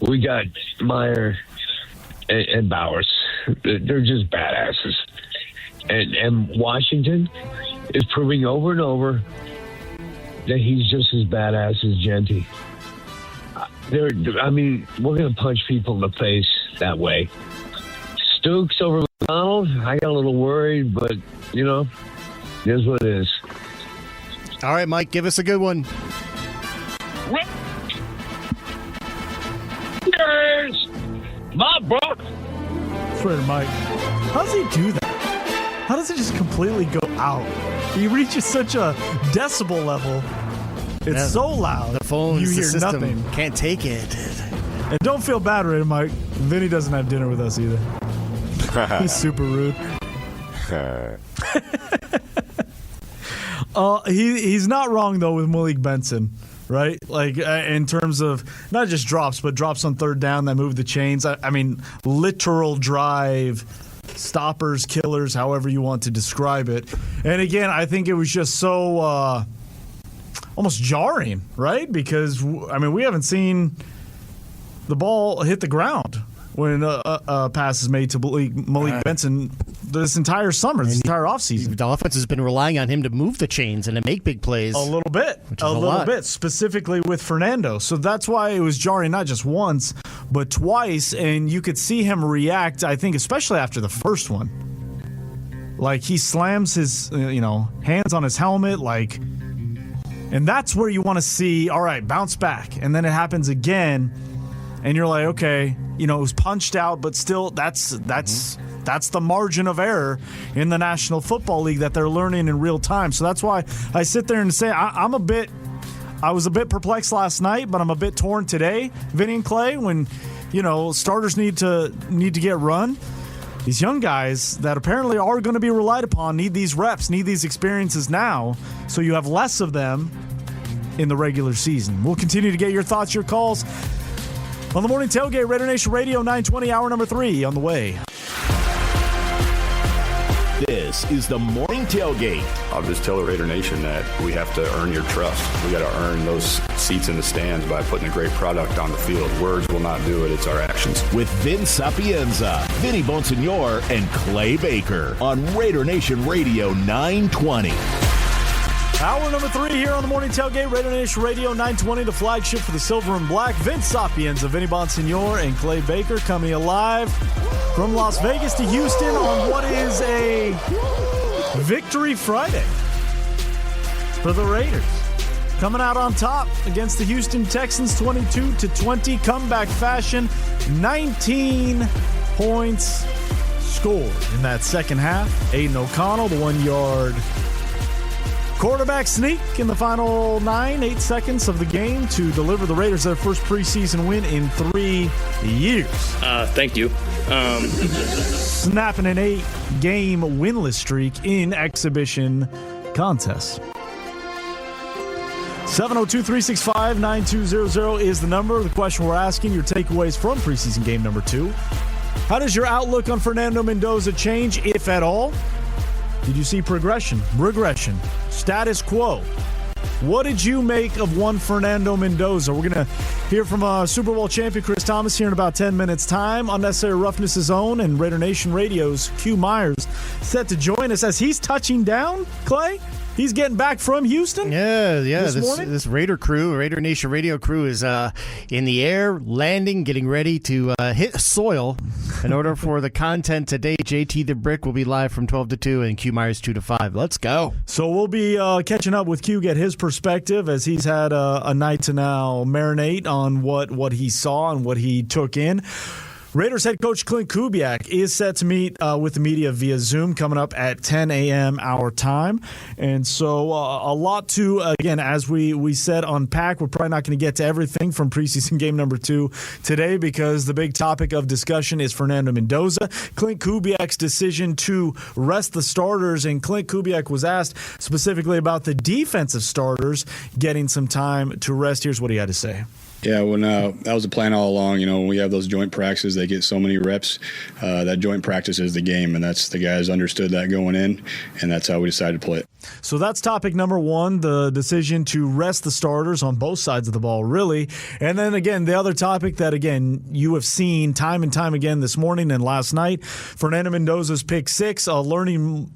We got Meyer and Bowers. They're just badasses. And Washington is proving over and over that he's just as badass as Genty. We're going to punch people in the face that way. Stooks over McDonald, I got a little worried, but, it is what it is. All right, Mike, give us a good one. My bro. Fred Mike, how does he do that? How does it just completely go out? He reaches such a decibel level. It's so loud. The phone, you the hear system nothing. Can't take it. And don't feel bad, Ray Mike. Vinny doesn't have dinner with us either. He's super rude. He's not wrong, though, with Malik Benson, right? Like, in terms of not just drops, but drops on third down that move the chains. I mean, literal drive stoppers, killers, however you want to describe it. And again, I think it was just so almost jarring, right? Because, I mean, we haven't seen the ball hit the ground when a pass is made to Malik Benson this entire summer, this entire offseason. The offense has been relying on him to move the chains and to make big plays. A little bit. A little bit, specifically with Fernando. So that's why it was jarring, not just once, but twice. And you could see him react, I think, especially after the first one. Like, he slams his, hands on his helmet, like, and that's where you want to see, all right, bounce back. And then it happens again, and you're like, okay, it was punched out, but still, that's the margin of error in the National Football League that they're learning in real time. So that's why I sit there and say I was a bit perplexed last night, but I'm a bit torn today, Vinny and Clay, when starters need to get run. These young guys that apparently are going to be relied upon need these reps, need these experiences now, so you have less of them in the regular season. We'll continue to get your thoughts, your calls on the Morning Tailgate, Raider Nation Radio 920, hour number 3 on the way. This is the Morning Tailgate. I'll just tell the Raider Nation that we have to earn your trust. We got to earn those seats in the stands by putting a great product on the field. Words will not do it. It's our actions. With Vince Sapienza, Vinny Bonsignor, and Clay Baker on Raider Nation Radio 920. Hour number 3 here on the Morning Tailgate, Raider Nation Radio 920, the flagship for the Silver and Black. Vince Sapienza, Vinny Bonsignor, and Clay Baker coming alive from Las Vegas to Houston on what is a Victory Friday for the Raiders. Coming out on top against the Houston Texans, 22-20, comeback fashion, 19 points scored in that second half. Aiden O'Connell, the 1-yard quarterback sneak in the final 8 seconds of the game to deliver the Raiders their first preseason win in 3 years. Thank you. Snapping an 8-game winless streak in exhibition contests. 702-365-9200 is the number. The question we're asking, your takeaways from preseason game number 2. How does your outlook on Fernando Mendoza change, if at all? Did you see progression, regression, status quo? What did you make of one Fernando Mendoza? We're going to hear from Super Bowl champion Chris Thomas here in about 10 minutes' time. Unnecessary Roughness' own and Raider Nation Radio's Q Myers set to join us as he's touching down, Clay. He's getting back from Houston? Yeah. This Raider crew, Raider Nation Radio crew is in the air, landing, getting ready to hit soil in order for the content today. JT the Brick will be live from 12 to 2 and Q Myers 2 to 5. Let's go. So we'll be catching up with Q, get his perspective as he's had a night to now marinate on what he saw and what he took in. Raiders head coach Clint Kubiak is set to meet with the media via Zoom coming up at 10 a.m. our time. And so a lot to, again, as we said, unpack. We're probably not going to get to everything from preseason game number 2 today because the big topic of discussion is Fernando Mendoza. Clint Kubiak's decision to rest the starters, and Clint Kubiak was asked specifically about the defensive starters getting some time to rest. Here's what he had to say. Yeah, that was the plan all along. When we have those joint practices, they get so many reps. That joint practice is the game, and that's the guys understood that going in, and that's how we decided to play it. So that's topic number 1, the decision to rest the starters on both sides of the ball, really. And then, again, the other topic that, again, you have seen time and time again this morning and last night, Fernando Mendoza's pick 6, a learning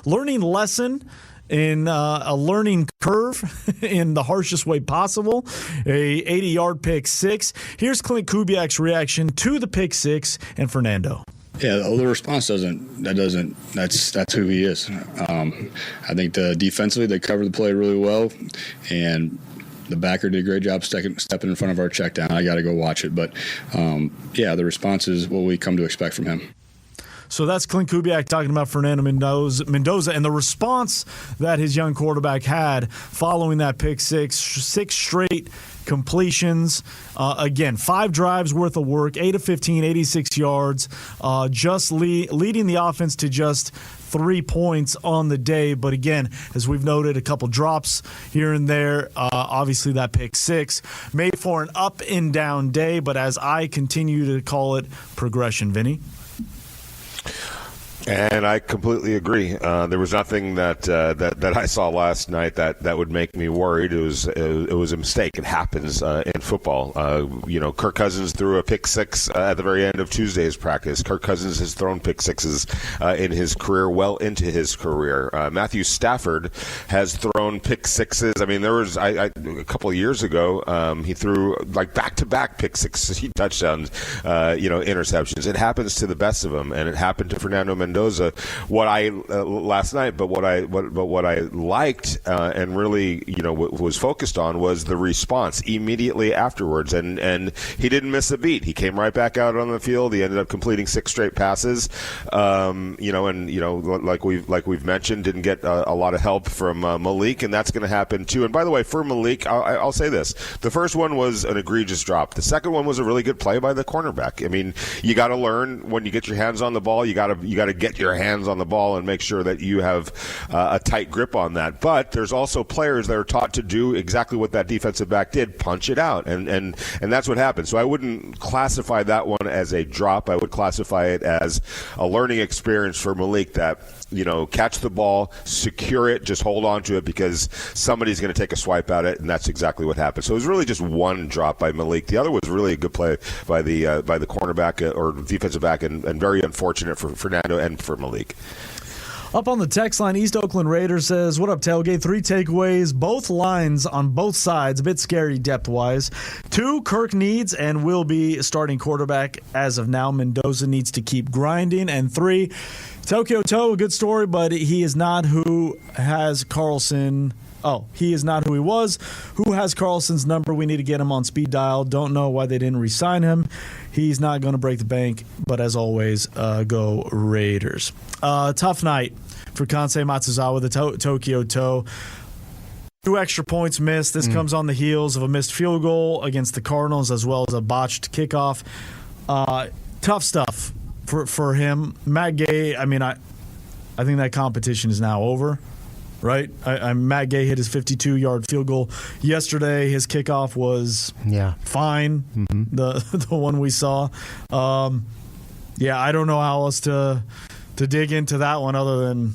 lesson in a learning curve in the harshest way possible, a 80-yard pick 6. Here's Clint Kubiak's reaction to the pick 6 and Fernando. Yeah, the response that's who he is. I think defensively they covered the play really well, and the backer did a great job stepping in front of our check down. I got to go watch it, but the response is what we come to expect from him. So that's Clint Kubiak talking about Fernando Mendoza and the response that his young quarterback had following that pick six straight completions. Again, 5 drives worth of work, 8 of 15, 86 yards, just leading the offense to just 3 points on the day. But again, as we've noted, a couple drops here and there. Obviously, that pick six made for an up and down day, but as I continue to call it, progression, Vinny. And I completely agree. There was nothing that I saw last night that would make me worried. It was a mistake. It happens in football. Kirk Cousins threw a pick six at the very end of Tuesday's practice. Kirk Cousins has thrown pick sixes in his career, well into his career. Matthew Stafford has thrown pick sixes. I mean, there was a couple of years ago he threw like back-to-back pick six touchdowns, interceptions. It happens to the best of them, and it happened to Fernando Mendoza. Last night, but what I liked and really was focused on was the response immediately afterwards, and he didn't miss a beat. He came right back out on the field. He ended up completing 6 straight passes. Like we've mentioned, didn't get a lot of help from Malik, and that's going to happen too. And by the way, for Malik, I'll say this: the first one was an egregious drop. The second one was a really good play by the cornerback. I mean, you got to learn when you get your hands on the ball. You got to get your hands on the ball and make sure that you have a tight grip on that. But there's also players that are taught to do exactly what that defensive back did: punch it out, and that's what happened. So I wouldn't classify that one as a drop. I would classify it as a learning experience for Malik that, catch the ball, secure it, just hold on to it because somebody's going to take a swipe at it, and that's exactly what happened. So it was really just one drop by Malik. The other was really a good play by the cornerback or defensive back, and very unfortunate for Fernando and for Malik. Up on the text line, East Oakland Raiders says, what up, Tailgate? 3 takeaways, both lines on both sides, a bit scary depth-wise. 2, Kirk needs and will be starting quarterback as of now. Mendoza needs to keep grinding. And 3, Tokyo Toe, a good story, but he is not who has Carlson. Oh, he is not who he was. Who has Carlson's number? We need to get him on speed dial. Don't know why they didn't re-sign him. He's not going to break the bank, but as always, go Raiders. Tough night for Kansei Matsuzawa, the Tokyo Toe. 2 extra points missed. This comes on the heels of a missed field goal against the Cardinals as well as a botched kickoff. Tough stuff for him. Matt Gay, I think that competition is now over. Right? Matt Gay hit his 52-yard field goal yesterday. His kickoff was fine, the one we saw. I don't know how else to dig into that one other than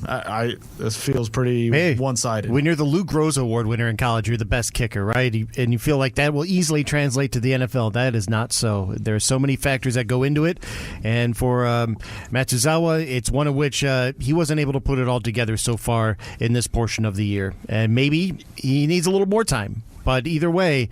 this feels pretty one-sided. When you're the Lou Groza Award winner in college, you're the best kicker, right? And you feel like that will easily translate to the NFL. That is not so. There are so many factors that go into it. And for Matsuzawa, it's one of which he wasn't able to put it all together so far in this portion of the year. And maybe he needs a little more time. But either way,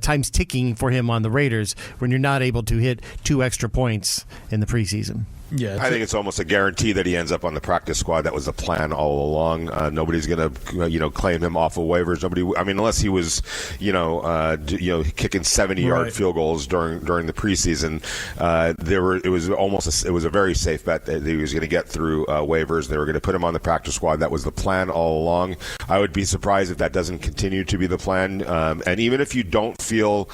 time's ticking for him on the Raiders when you're not able to hit 2 extra points in the preseason. Yeah, I think it's almost a guarantee that he ends up on the practice squad. That was the plan all along. Nobody's going to, claim him off of waivers. Unless he was, kicking 70-yard field goals during the preseason. It was a very safe bet that he was going to get through waivers. They were going to put him on the practice squad. That was the plan all along. I would be surprised if that doesn't continue to be the plan. And even if you don't feel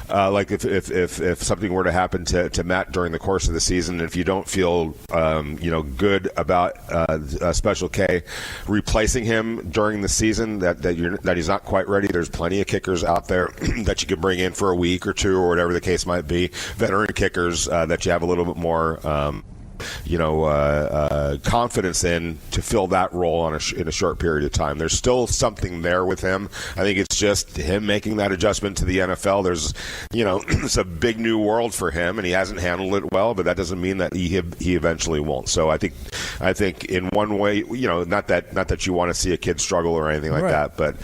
like if something were to happen to Matt during the course of the season, if you don't feel good about Special K replacing him during the season, that he's not quite ready. There's plenty of kickers out there that you can bring in for a week or 2 or whatever the case might be. Veteran kickers that you have a little bit more confidence in to fill that role in a short period of time. There's still something there with him. I think it's just him making that adjustment to the NFL. There's, it's a big new world for him, and he hasn't handled it well, but that doesn't mean that he eventually won't. So I think in one way, not that you want to see a kid struggle or anything like that, but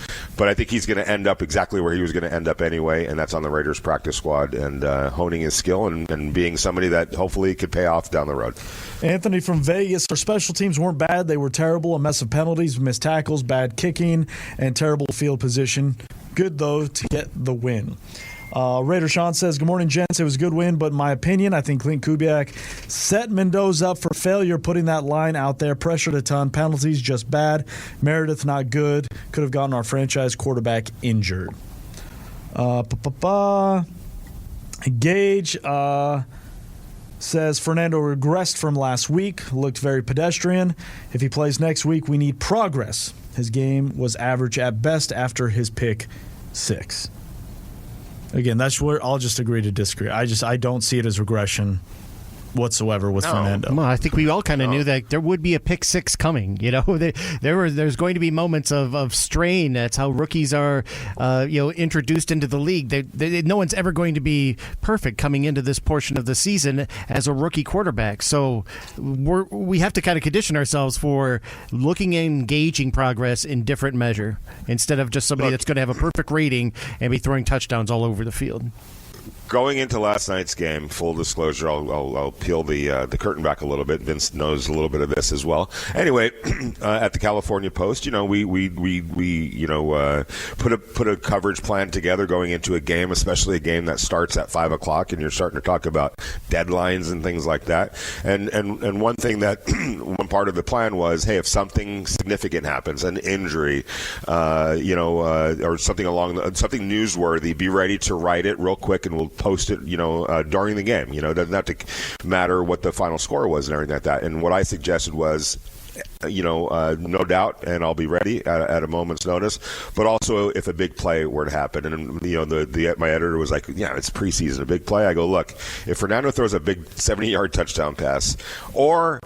I think he's going to end up exactly where he was going to end up anyway, and that's on the Raiders practice squad and honing his skill and being somebody that hopefully could pay off down the road. Anthony from Vegas, our special teams weren't bad. They were terrible. A mess of penalties, missed tackles, bad kicking, and terrible field position. Good, though, to get the win. Raider Sean says, good morning, gents. It was a good win, but in my opinion, I think Clint Kubiak set Mendoza up for failure putting that line out there. Pressured a ton. Penalties just bad. Meredith not good. Could have gotten our franchise quarterback injured. Gage says, Fernando regressed from last week. Looked very pedestrian. If he plays next week, we need progress. His game was average at best after his pick 6. Again, that's where I'll just agree to disagree. I don't see it as regression whatsoever with Fernando. Well, I think we all kind of knew that there would be a pick 6 coming. There's going to be moments of strain. That's how rookies are, introduced into the league. No one's ever going to be perfect coming into this portion of the season as a rookie quarterback. So we have to kind of condition ourselves for looking and gauging progress in different measure instead of just somebody that's going to have a perfect rating and be throwing touchdowns all over the field. Going into last night's game, full disclosure, I'll peel the curtain back a little bit. Vince knows a little bit of this as well. Anyway, at the California Post, we put a coverage plan together going into a game, especially a game that starts at 5:00, and you're starting to talk about deadlines and things like that. And one thing that one part of the plan was, hey, if something significant happens, an injury, or something something newsworthy, be ready to write it real quick, and we'll post it, during the game. It doesn't have to matter what the final score was and everything like that. And what I suggested was, no doubt, and I'll be ready at a moment's notice. But also, if a big play were to happen, and my editor was like, "Yeah, it's preseason, a big play." I go, "Look, if Fernando throws a big 70-yard touchdown pass, or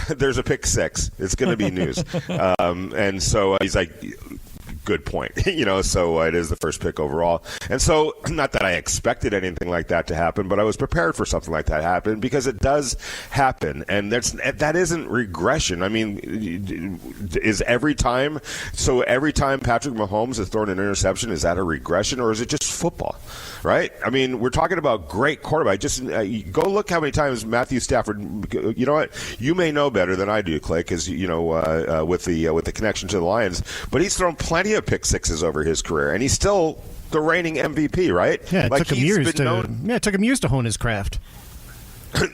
there's a pick 6, it's going to be news." And so he's like, good point. So it is the first pick overall. And so, not that I expected anything like that to happen, but I was prepared for something like that to happen, because it does happen. And that isn't regression. I mean, is every time Patrick Mahomes has thrown an interception, is that a regression, or is it just football? Right? I mean, we're talking about great quarterback. Just go look how many times Matthew Stafford. You know what? You may know better than I do, Clay, because with the connection to the Lions. But he's thrown plenty of pick 6s over his career, and he's still the reigning MVP. Right? Yeah, it took him years to hone his craft.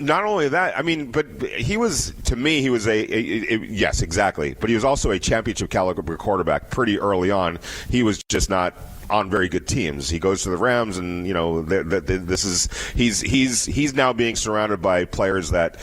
Not only that, I mean, but he was yes, exactly. But he was also a championship caliber quarterback pretty early on. He was just not on very good teams. He goes to the Rams, and he's now being surrounded by players that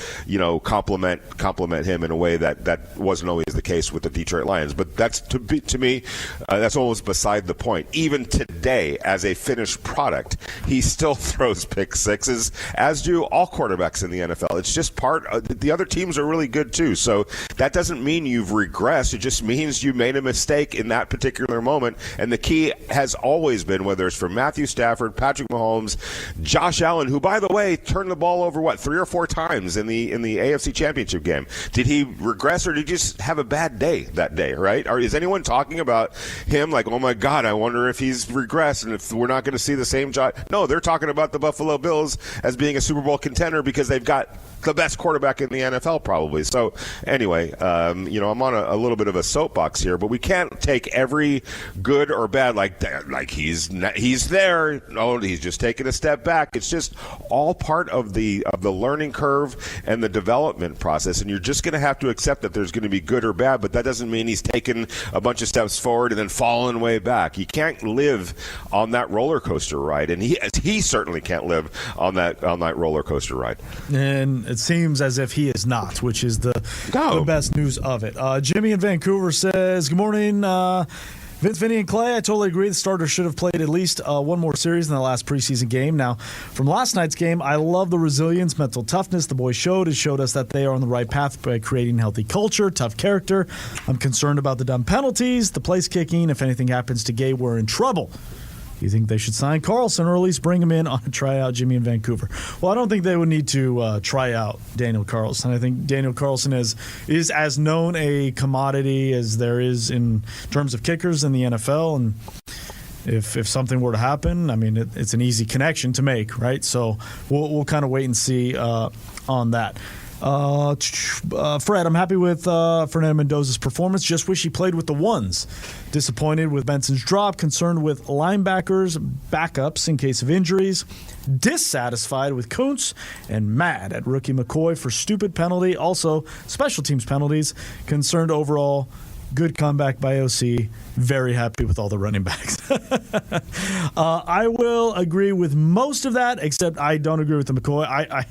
complement him in a way that wasn't always the case with the Detroit Lions. But that's to me that's almost beside the point. Even today, as a finished product, he still throws pick 6s, as do all quarterbacks in the NFL. It's just part of the other teams are really good too. So that doesn't mean you've regressed. It just means you made a mistake in that particular moment. And the key has always been, whether it's for Matthew Stafford, Patrick Mahomes, Josh Allen, who, by the way, turned the ball over 3 or 4 times in the AFC Championship game. Did he regress, or did he just have a bad day that day? Right? Or is anyone talking about him like, oh my God, I wonder if he's regressed and if we're not going to see the same Josh? No, they're talking about the Buffalo Bills as being a Super Bowl contender because they've got the best quarterback in the NFL, probably. So anyway, I'm on a little bit of a soapbox here, but we can't take every good or bad like he's there. No, he's just taking a step back. It's just all part of the learning curve and the development process, and you're just going to have to accept that there's going to be good or bad, but that doesn't mean he's taken a bunch of steps forward and then fallen way back. You can't live on that roller coaster ride, and he certainly can't live on that roller coaster ride. And it seems as if he is not, which is the best news of it. Jimmy in Vancouver says, good morning, Vince, Vinny, and Clay. I totally agree. The starters should have played at least one more series in the last preseason game. Now, from last night's game, I love the resilience, mental toughness the boys showed. It showed us that they are on the right path by creating healthy culture, tough character. I'm concerned about the dumb penalties, the place kicking. If anything happens to Gay, we're in trouble. Do you think they should sign Carlson or at least bring him in on a tryout, Jimmy in Vancouver? Well, I don't think they would need to try out Daniel Carlson. I think Daniel Carlson is as known a commodity as there is in terms of kickers in the NFL. And if something were to happen, I mean, it's an easy connection to make, right? So we'll kind of wait and see on that. Fred, I'm happy with Fernando Mendoza's performance. Just wish he played with the ones. Disappointed with Benson's drop. Concerned with linebackers, backups in case of injuries. Dissatisfied with Kuntz. And mad at rookie McCoy for stupid penalty. Also, special teams penalties. Concerned overall. Good comeback by OC. Very happy with all the running backs. I will agree with most of that, except I don't agree with the McCoy.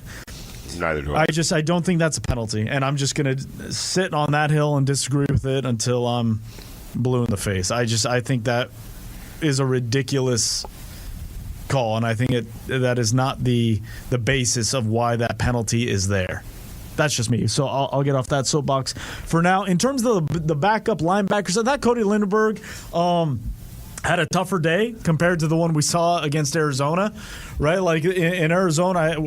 Neither do I. I don't think that's a penalty, and I'm just going to sit on that hill and disagree with it until I'm blue in the face. I think that is a ridiculous call, and I think that is not the basis of why that penalty is there. That's just me, so I'll get off that soapbox for now. In terms of the backup linebackers, I thought Cody Lindenberg had a tougher day compared to the one we saw against Arizona, right? Like in Arizona,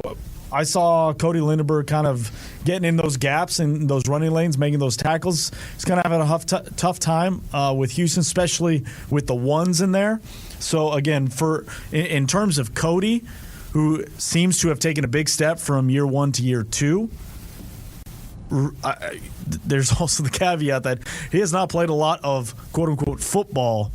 I saw Cody Lindenberg kind of getting in those gaps in those running lanes, making those tackles. He's kind of having a tough time with Houston, especially with the ones in there. So, again, in terms of Cody, who seems to have taken a big step from year 1 to year 2, there's also the caveat that he has not played a lot of quote-unquote football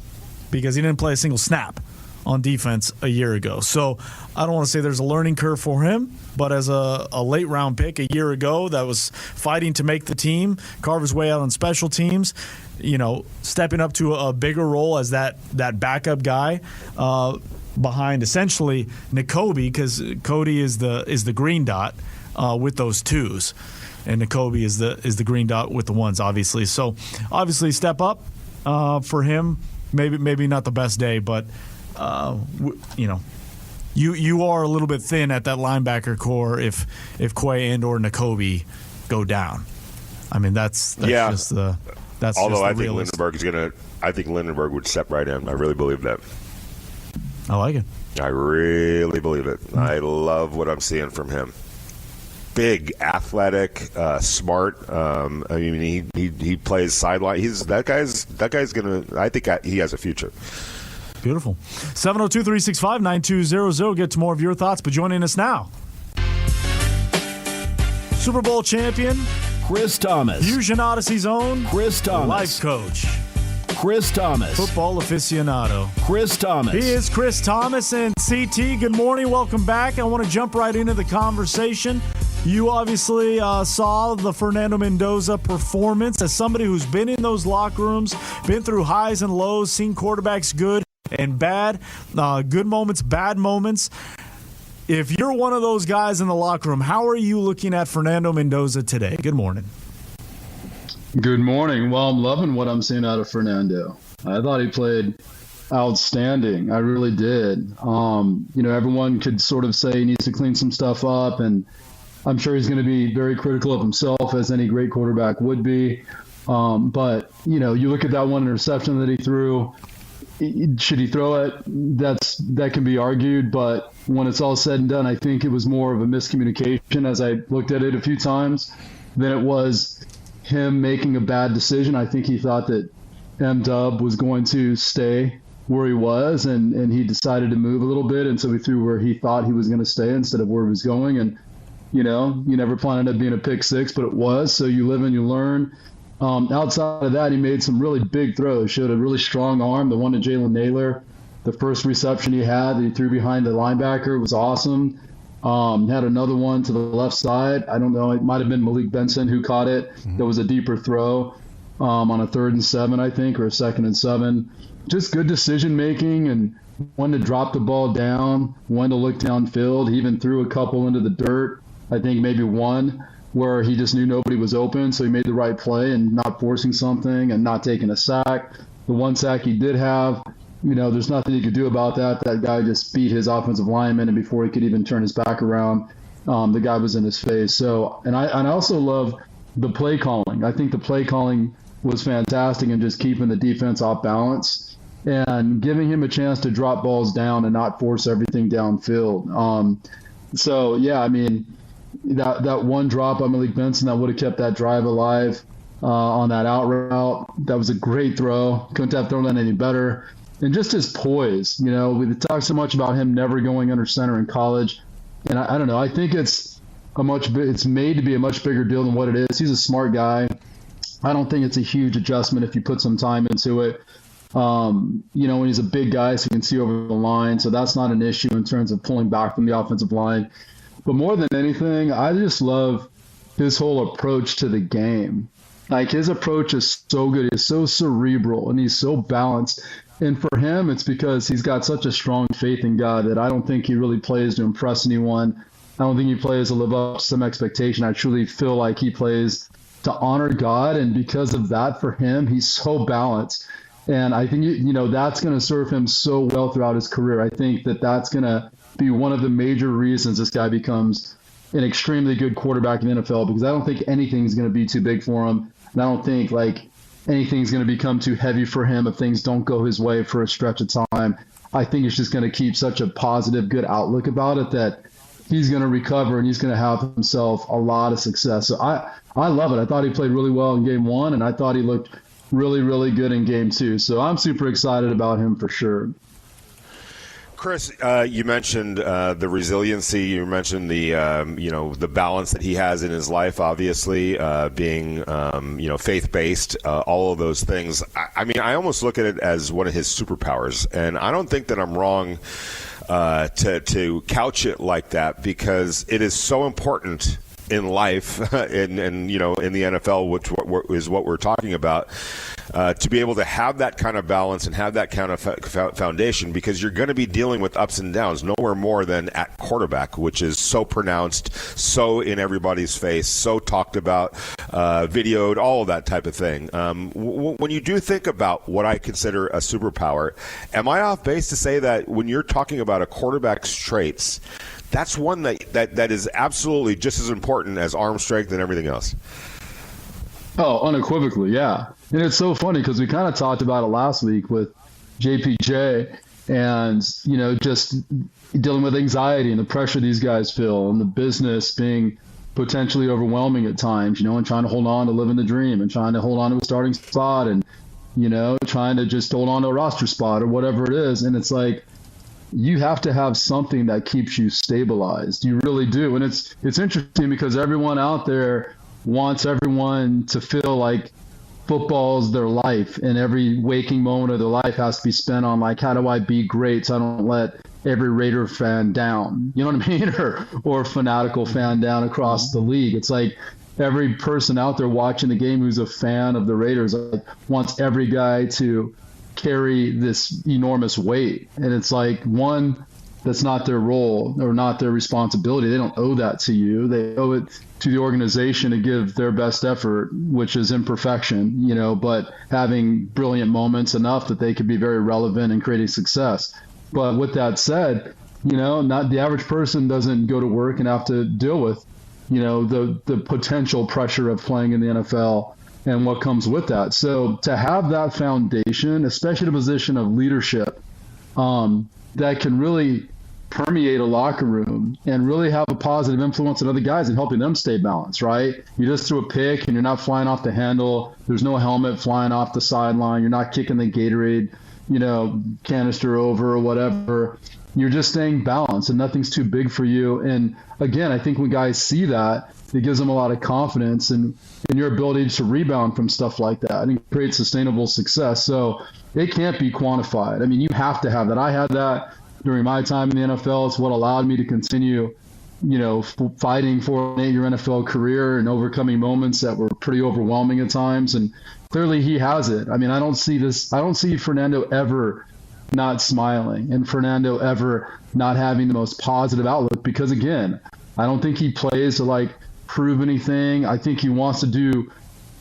because he didn't play a single snap on defense a year ago. So I don't want to say there's a learning curve for him, but as a late round pick a year ago that was fighting to make the team, carve his way out on special teams, stepping up to a bigger role as that backup guy behind essentially Nakobe, because Cody is the green dot with those twos, and Nakobe is the green dot with the ones, obviously. So obviously step up for him. Maybe not the best day, but you are a little bit thin at that linebacker core if Quay and or Nakobe go down. I mean that's just the that's. Although just the I think Lindenberg would step right in. I really believe that. I like it. I really believe it. I love what I'm seeing from him. Big, athletic, smart. I mean, he plays sideline. That guy's gonna. I think he has a future. Beautiful. 702-365-9200. Get to more of your thoughts, but joining us now, Super Bowl champion Chris Thomas, Fusion Odyssey's own Chris Thomas, life coach Chris Thomas, football aficionado Chris Thomas. He is Chris Thomas. And CT, good morning. Welcome back. I want to jump right into the conversation. You obviously saw the Fernando Mendoza performance. As somebody who's been in those locker rooms, been through highs and lows, seen quarterbacks good and bad, good moments, bad moments. If you're one of those guys in the locker room, how are you looking at Fernando Mendoza today? Good morning. Good morning. Well, I'm loving what I'm seeing out of Fernando. I thought he played outstanding. I really did. Everyone could sort of say he needs to clean some stuff up, and I'm sure he's going to be very critical of himself, as any great quarterback would be. But you look at that one interception that he threw. Should he throw it? That can be argued. But when it's all said and done, I think it was more of a miscommunication as I looked at it a few times than it was him making a bad decision. I think he thought that M-Dub was going to stay where he was, and he decided to move a little bit, and so he threw where he thought he was going to stay instead of where he was going. And you never planned it being a pick six, but it was. So you live and you learn. Outside of that, he made some really big throws, showed a really strong arm. The one to Jalen Naylor, the first reception he had that he threw behind the linebacker was awesome. Had another one to the left side. I don't know. It might have been Malik Benson who caught it. There was a deeper throw on a 3rd and 7, I think, or a 2nd and 7. Just good decision making, and one to drop the ball down, one to look downfield. He even threw a couple into the dirt. I think maybe one where he just knew nobody was open, so he made the right play and not forcing something and not taking a sack. The one sack he did have, there's nothing you could do about that. That guy just beat his offensive lineman, and before he could even turn his back around, the guy was in his face. So, and I also love the play calling. I think the play calling was fantastic in just keeping the defense off balance and giving him a chance to drop balls down and not force everything downfield. So, yeah, I mean, that one drop on Malik Benson that would have kept that drive alive on that out route. That was a great throw. Couldn't have thrown that any better. And just his poise. We talk so much about him never going under center in college. And I don't know. I think it's it's made to be a much bigger deal than what it is. He's a smart guy. I don't think it's a huge adjustment if you put some time into it. When he's a big guy, so he can see over the line. So that's not an issue in terms of pulling back from the offensive line. But more than anything, I just love his whole approach to the game. Like, his approach is so good. He's so cerebral and he's so balanced. And for him, it's because he's got such a strong faith in God that I don't think he really plays to impress anyone. I don't think he plays to live up to some expectation. I truly feel like he plays to honor God. And because of that, for him, he's so balanced. And I think, that's going to serve him so well throughout his career. I think that that's going to be one of the major reasons this guy becomes an extremely good quarterback in the NFL, because I don't think anything's going to be too big for him. And I don't think anything's going to become too heavy for him if things don't go his way for a stretch of time. I think it's just going to keep such a positive, good outlook about it that he's going to recover and he's going to have himself a lot of success. So I love it. I thought he played really well in game 1, and I thought he looked really, really good in game 2. So I'm super excited about him for sure. Chris, you mentioned the resiliency. You mentioned the balance that he has in his life. Obviously, being faith-based, all of those things. I almost look at it as one of his superpowers, and I don't think that I'm wrong to couch it like that, because it is so important in life, in the NFL, which is what we're talking about. To be able to have that kind of balance and have that kind of foundation, because you're going to be dealing with ups and downs nowhere more than at quarterback, which is so pronounced, so in everybody's face, so talked about, videoed, all of that type of thing. When you do think about what I consider a superpower, am I off base to say that when you're talking about a quarterback's traits, that's one that is absolutely just as important as arm strength and everything else? Oh, unequivocally, yeah. And it's so funny because we kind of talked about it last week with JPJ and, just dealing with anxiety and the pressure these guys feel and the business being potentially overwhelming at times, and trying to hold on to living the dream and trying to hold on to a starting spot and, trying to just hold on to a roster spot or whatever it is. And it's like, you have to have something that keeps you stabilized. You really do. And it's interesting because everyone out there wants everyone to feel like football's their life, and every waking moment of their life has to be spent on how do I be great so I don't let every Raider fan down, you know what I mean, or fanatical fan down across the league. It's like every person out there watching the game who's a fan of the Raiders wants every guy to carry this enormous weight, and it's like, one, that's not their role or not their responsibility. They don't owe that to you. They owe it to the organization to give their best effort, which is imperfection, but having brilliant moments enough that they could be very relevant and creating success. But with that said, not the average person doesn't go to work and have to deal with, the potential pressure of playing in the NFL and what comes with that. So to have that foundation, especially the position of leadership, that can really permeate a locker room and really have a positive influence on other guys and helping them stay balanced, right? You just threw a pick and you're not flying off the handle. There's no helmet flying off the sideline. You're not kicking the Gatorade, canister over or whatever. You're just staying balanced and nothing's too big for you. And again, I think when guys see that, it gives them a lot of confidence in your ability to rebound from stuff like that and create sustainable success. So it can't be quantified. I mean, you have to have that. I had that during my time in the NFL. It's what allowed me to continue, fighting for an 8-year NFL career and overcoming moments that were pretty overwhelming at times. And clearly he has it. I mean, I don't see Fernando ever not smiling and Fernando ever not having the most positive outlook, because again, I don't think he plays to prove anything. I think he wants to do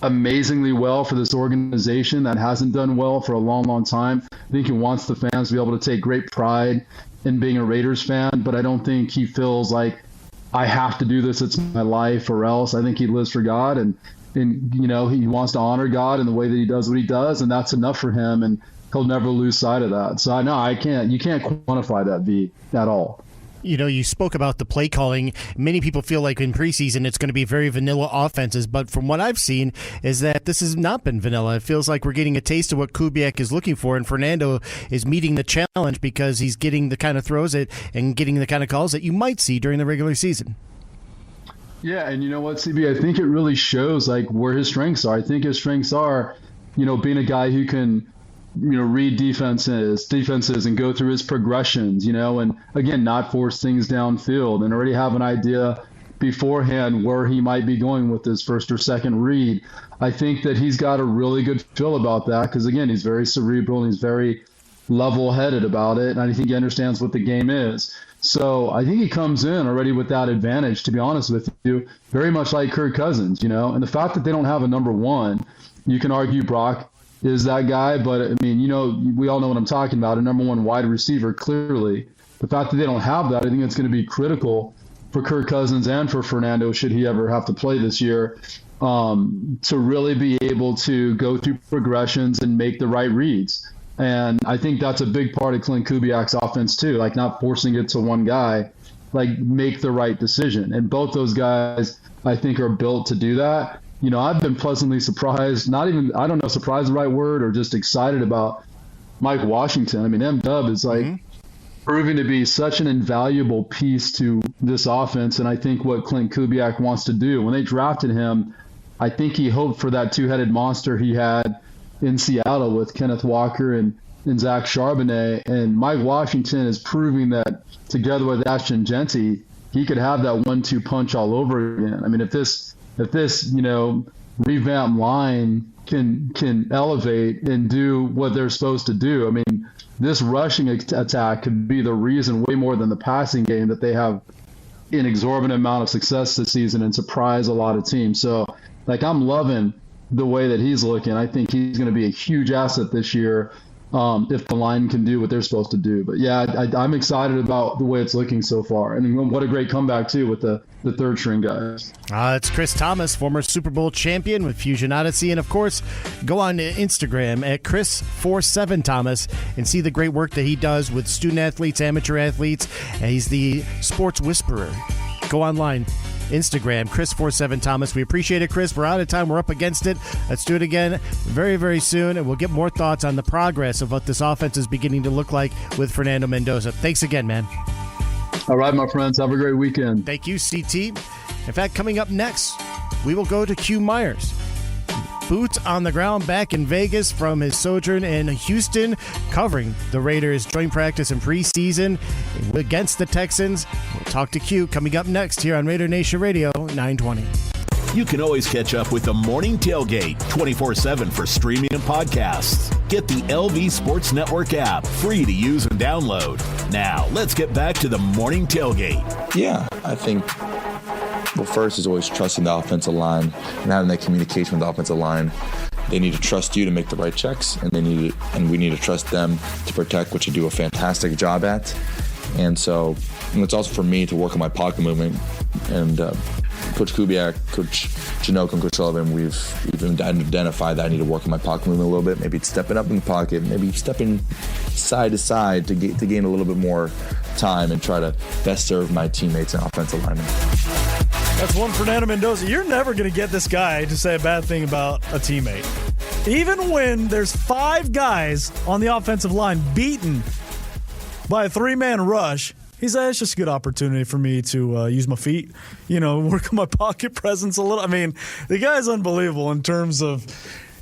amazingly well for this organization that hasn't done well for a long, long time. I think he wants the fans to be able to take great pride in being a Raiders fan, but I don't think he feels like I have to do this. It's my life or else. I think he lives for God and he wants to honor God in the way that he does what he does. And that's enough for him. And he'll never lose sight of that. So you can't quantify that, V, at all. You spoke about the play calling. Many people feel like in preseason it's going to be very vanilla offenses, but from what I've seen is that this has not been vanilla. It feels like we're getting a taste of what Kubiak is looking for, and Fernando is meeting the challenge because he's getting the kind of throws and getting the kind of calls that you might see during the regular season. Yeah, and you know what, CB? I think it really shows like where his strengths are. I think his strengths are, being a guy who can, read defenses and go through his progressions, and again, not force things downfield and already have an idea beforehand where he might be going with his first or second read. I think that he's got a really good feel about that because, again, he's very cerebral and he's very level-headed about it, and I think he understands what the game is. So I think he comes in already with that advantage, to be honest with you, very much like Kirk Cousins, and the fact that they don't have a number one, you can argue Brock is that guy, but I mean, we all know what I'm talking about, a number one wide receiver, clearly. The fact that they don't have that, I think it's going to be critical for Kirk Cousins and for Fernando, should he ever have to play this year, to really be able to go through progressions and make the right reads. And I think that's a big part of Clint Kubiak's offense too, like not forcing it to one guy, like make the right decision. And both those guys, I think, are built to do that. I've been pleasantly surprised, I don't know, surprised the right word, or just excited about Mike Washington. I mean, M-Dub is proving to be such an invaluable piece to this offense. And I think what Clint Kubiak wants to do, when they drafted him, I think he hoped for that two-headed monster he had in Seattle with Kenneth Walker and Zach Charbonnet, and Mike Washington is proving that together with Ashton Genty, he could have that 1-2 punch all over again. I mean, if this revamped line can elevate and do what they're supposed to do, I mean, this rushing attack could be the reason way more than the passing game that they have an exorbitant amount of success this season and surprise a lot of teams. So, I'm loving the way that he's looking. I think he's going to be a huge asset this year if the line can do what they're supposed to do. But yeah, I'm excited about the way it's looking so far. And what a great comeback too with the third string guys. It's Chris Thomas, former Super Bowl champion with Fusion Odyssey. And of course, go on Instagram at Chris47Thomas and see the great work that he does with student athletes, amateur athletes. And he's the sports whisperer. Go online. Instagram, Chris47Thomas. We appreciate it, Chris. We're out of time. We're up against it. Let's do it again very, very soon, and we'll get more thoughts on the progress of what this offense is beginning to look like with Fernando Mendoza. Thanks again, man. All right, my friends. Have a great weekend. Thank you, CT. In fact, coming up next, we will go to Q Myers. Boots on the ground back in Vegas from his sojourn in Houston, covering the Raiders' joint practice and preseason against the Texans. We'll talk to Q coming up next here on Raider Nation Radio 920. You can always catch up with the Morning Tailgate 24/7 for streaming and podcasts. Get the LV Sports Network app, free to use and download. Now, let's get back to the Morning Tailgate. Yeah, I think first is always trusting the offensive line and having that communication with the offensive line. They need to trust you to make the right checks, and we need to trust them to protect, which you do a fantastic job at. And so it's also for me to work on my pocket movement. And Coach Kubiak, Coach Chinook, and Coach Sullivan, we've identified that I need to work on my pocket movement a little bit. Maybe it's stepping up in the pocket, maybe stepping side to side to gain a little bit more time and try to best serve my teammates and offensive linemen. That's one Fernando Mendoza. You're never going to get this guy to say a bad thing about a teammate. Even when there's 5 guys on the offensive line beaten by a 3-man rush, he said, it's just a good opportunity for me to use my feet, work on my pocket presence a little. I mean, the guy's unbelievable in terms of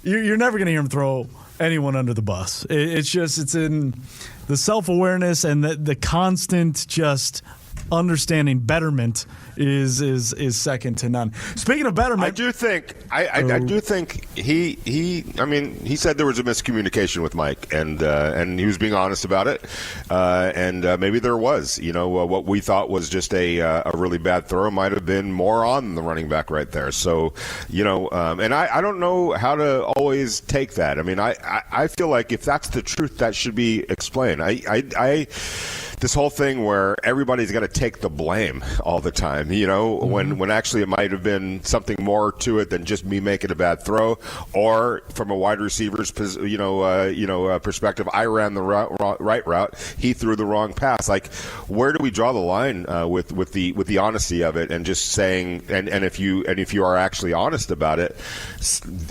you're never going to hear him throw anyone under the bus. It's in the self-awareness and the constant just understanding betterment is second to none. Speaking of betterment, I do think he said there was a miscommunication with Mike, and he was being honest about it, and maybe there was. What we thought was just a really bad throw might have been more on the running back right there. So, and I don't know how to always take that. I mean, I feel like if that's the truth, that should be explained. This whole thing where everybody's got to take the blame all the time, when actually it might have been something more to it than just me making a bad throw, or from a wide receiver's, perspective, I ran the right route, he threw the wrong pass. Like, where do we draw the line with the honesty of it, and just saying, and if you are actually honest about it,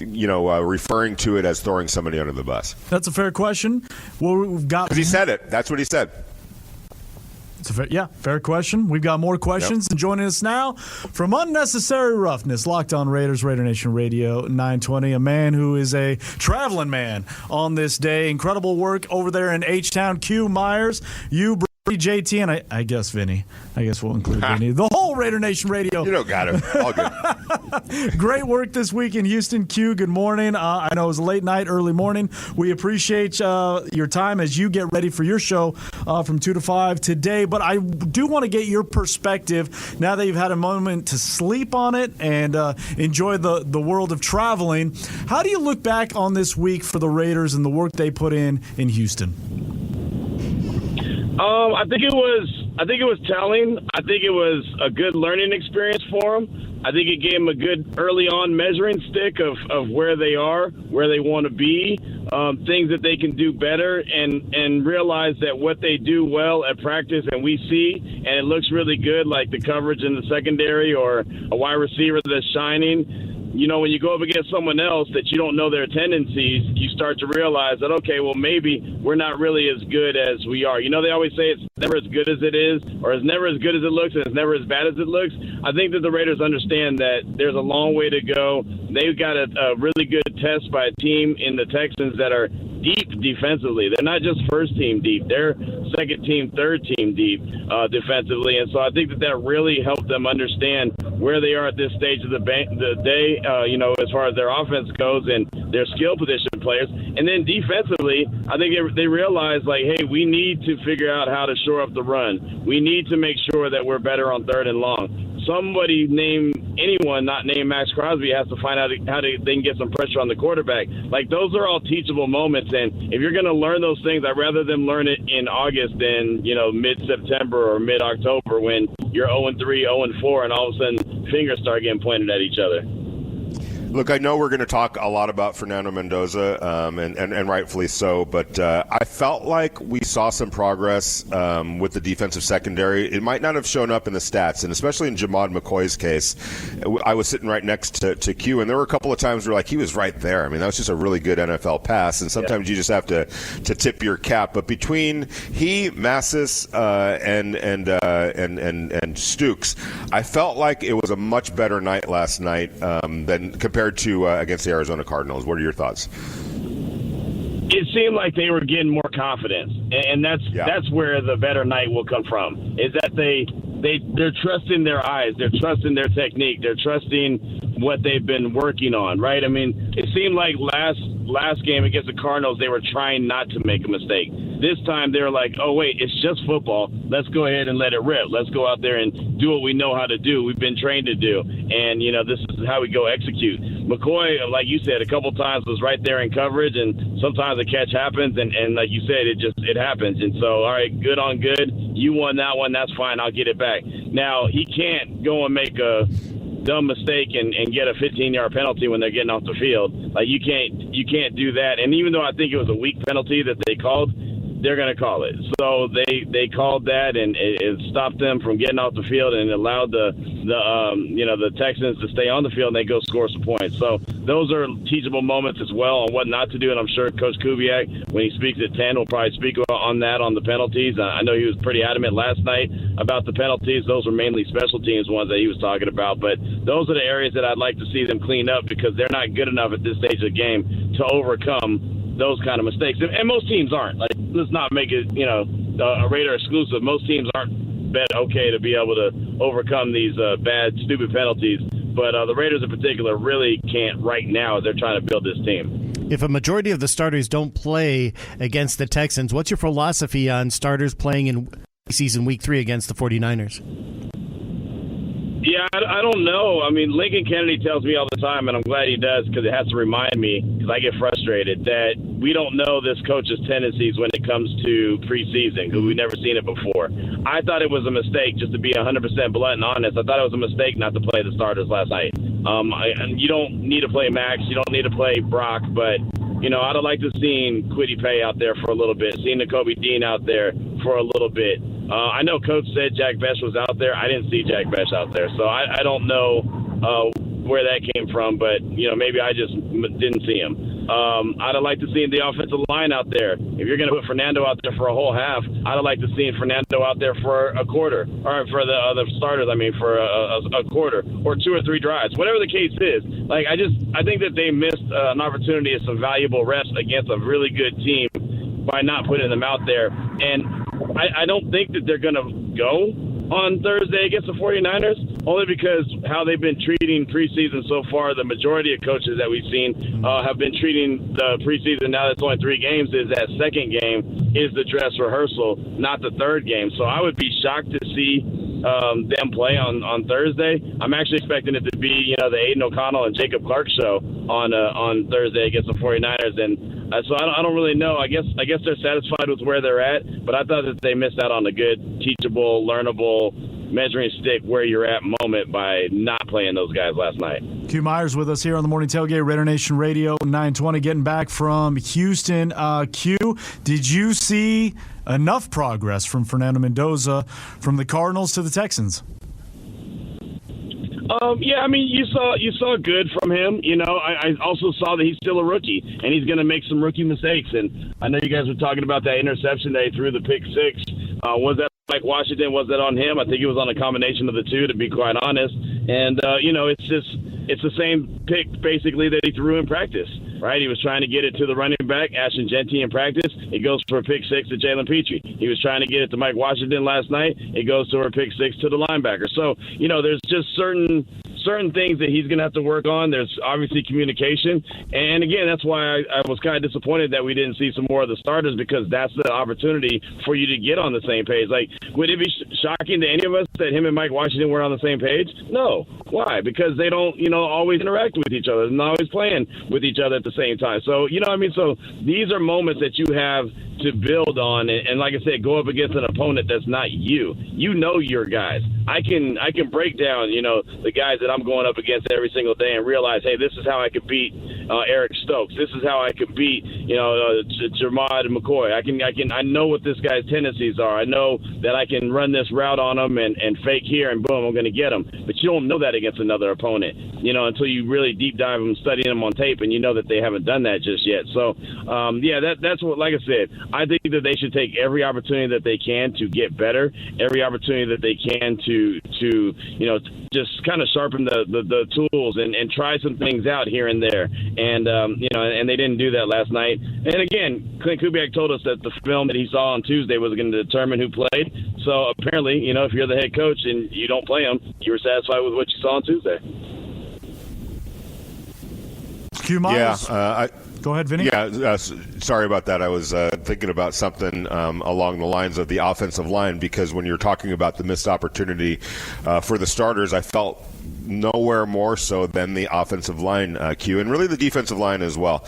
referring to it as throwing somebody under the bus? That's a fair question. Well, we've got, because he said it. That's what he said. It's a fair question. We've got more questions. And joining us now from Unnecessary Roughness, Locked On Raiders, Raider Nation Radio 920, a man who is a traveling man on this day. Incredible work over there in H-Town. Q Myers, you, JT, and I guess Vinny. I guess we'll include Vinny. The whole Raider Nation Radio. You don't got it. All good. Great work this week in Houston. Q, good morning. I know it was a late night, early morning. We appreciate your time as you get ready for your show from 2 to 5 today. But I do want to get your perspective now that you've had a moment to sleep on it and enjoy the world of traveling. How do you look back on this week for the Raiders and the work they put in Houston? I think it was telling. I think it was a good learning experience for them. I think it gave them a good early on measuring stick of where they are, where they want to be, things that they can do better, and realize that what they do well at practice and we see, and it looks really good, like the coverage in the secondary or a wide receiver that's shining. You know, when you go up against someone else that you don't know their tendencies, you start to realize that, okay, well, maybe we're not really as good as we are. You know, they always say it's never as good as it is, or it's never as good as it looks, and it's never as bad as it looks. I think that the Raiders understand that there's a long way to go. They've got a really good test by a team in the Texans that are deep defensively. They're not just first team deep. They're second team, third team deep defensively. And so I think that really helped them understand where they are at this stage of the day, as far as their offense goes and their skill position players. And then defensively, I think they realize, like, hey, we need to figure out how to shore up the run. We need to make sure that we're better on third and long. Somebody not named Max Crosby has to find out how they can get some pressure on the quarterback. Like, those are all teachable moments, and if you're going to learn those things, I'd rather them learn it in August than, mid-September or mid-October when you're 0-3, 0-4, and all of a sudden fingers start getting pointed at each other. Look, I know we're going to talk a lot about Fernando Mendoza, and rightfully so, but I felt like we saw some progress with the defensive secondary. It might not have shown up in the stats, and especially in Jamad McCoy's case. I was sitting right next to Q, and there were a couple of times where, like, he was right there. I mean, that was just a really good NFL pass, and sometimes you just have to tip your cap. But between he, Massis, and Stukes, I felt like it was a much better night last night than compared to against the Arizona Cardinals. What are your thoughts? It seemed like they were getting more confidence, and that's where the better night will come from. Is that they're trusting their eyes, they're trusting their technique, they're trusting what they've been working on, right? I mean, it seemed like last game against the Cardinals, they were trying not to make a mistake. This time, they're like, oh, wait, it's just football. Let's go ahead and let it rip. Let's go out there and do what we know how to do. We've been trained to do. And, this is how we go execute. McCoy, like you said, a couple times was right there in coverage, and sometimes the catch happens, and like you said, it happens. And so, all right, good on good. You won that one. That's fine. I'll get it back. Now, he can't go and make a dumb mistake and get a 15-yard penalty when they're getting off the field. Like, you can't do that. And even though I think it was a weak penalty that they called, they're going to call it. So they called that, and it stopped them from getting off the field, and it allowed the Texans to stay on the field, and they go score some points. So those are teachable moments as well on what not to do, and I'm sure Coach Kubiak, when he speaks at 10, will probably speak on that, on the penalties. I know he was pretty adamant last night about the penalties. Those were mainly special teams ones that he was talking about, but those are the areas that I'd like to see them clean up, because they're not good enough at this stage of the game to overcome those kind of mistakes. And most teams aren't. Like, let's not make it, a Raider exclusive. Most teams aren't okay to be able to overcome these bad, stupid penalties. But the Raiders in particular really can't right now as they're trying to build this team. If a majority of the starters don't play against the Texans, what's your philosophy on starters playing in season week 3 against the 49ers? Yeah, I don't know. I mean, Lincoln Kennedy tells me all the time, and I'm glad he does, because it has to remind me, because I get frustrated, that we don't know this coach's tendencies when it comes to preseason, because we've never seen it before. I thought it was a mistake, just to be 100% blunt and honest. I thought it was a mistake not to play the starters last night. You don't need to play Max. You don't need to play Brock, but I'd have liked to have seen Kwity Paye out there for a little bit, seen Nakobe Dean out there for a little bit. I know Coach said Jack Bech was out there. I didn't see Jack Bech out there, so I don't know where that came from, but maybe I just didn't see him. I'd have liked to see the offensive line out there. If you're going to put Fernando out there for a whole half, I'd have liked to see Fernando out there for a quarter, or for the other starters, for a quarter or 2 or 3 drives, whatever the case is. Like, I think that they missed an opportunity of some valuable reps against a really good team by not putting them out there. And I don't think that they're going to go on Thursday against the 49ers, only because how they've been treating preseason so far. The majority of coaches that we've seen have been treating the preseason, now that it's only 3 games, is that second game is the dress rehearsal, not the third game. So I would be shocked to see them play on Thursday. I'm actually expecting it to be, the Aiden O'Connell and Jacob Clark show on Thursday against the 49ers. And so I don't really know. I guess they're satisfied with where they're at, but I thought that they missed out on a good, teachable, learnable, measuring stick where you're at moment by not playing those guys last night. Q Myers with us here on the Morning Tailgate, Raider Nation Radio 920, getting back from Houston. Q, did you see enough progress from Fernando Mendoza from the Cardinals to the Texans? Yeah, you saw good from him. I also saw that he's still a rookie, and he's going to make some rookie mistakes. And I know you guys were talking about that interception that he threw, the pick 6. Was that Mike Washington? Was that on him? I think it was on a combination of the two, to be quite honest. And, it's the same pick, basically, that he threw in practice, right? He was trying to get it to the running back, Ashton Genty, in practice. It goes for a pick 6 to Jalen Petrie. He was trying to get it to Mike Washington last night. It goes to a pick 6 to the linebacker. So, there's just certain things that he's going to have to work on. There's obviously communication. And, again, that's why I was kind of disappointed that we didn't see some more of the starters, because that's the opportunity for you to get on the same page. Like, would it be shocking to any of us that him and Mike Washington were on the same page? No. Why? Because they don't, always interact with each other and always playing with each other at the same time. So, So these are moments that you have to build on, and like I said, go up against an opponent that's not you. You know your guys. I can break down, the guys that I'm going up against every single day and realize, hey, this is how I could beat Eric Stokes. This is how I could beat, Jermad McCoy. I know what this guy's tendencies are. I know that I can run this route on him and fake here, and boom, I'm going to get him. But you don't know that against another opponent, until you really deep dive them, studying them on tape, and you know that they haven't done that just yet. So, that's what, like I said, I think that they should take every opportunity that they can to get better, every opportunity that they can to just kind of sharpen the tools and try some things out here and there. And, and they didn't do that last night. And again, Clint Kubiak told us that the film that he saw on Tuesday was going to determine who played. So apparently, if you're the head coach and you don't play him, you were satisfied with what you saw on Tuesday. Q Myers. Yeah, go ahead, Vinny. Yeah, sorry about that. I was thinking about something along the lines of the offensive line, because when you're talking about the missed opportunity for the starters, I felt nowhere more so than the offensive line, Q, and really the defensive line as well.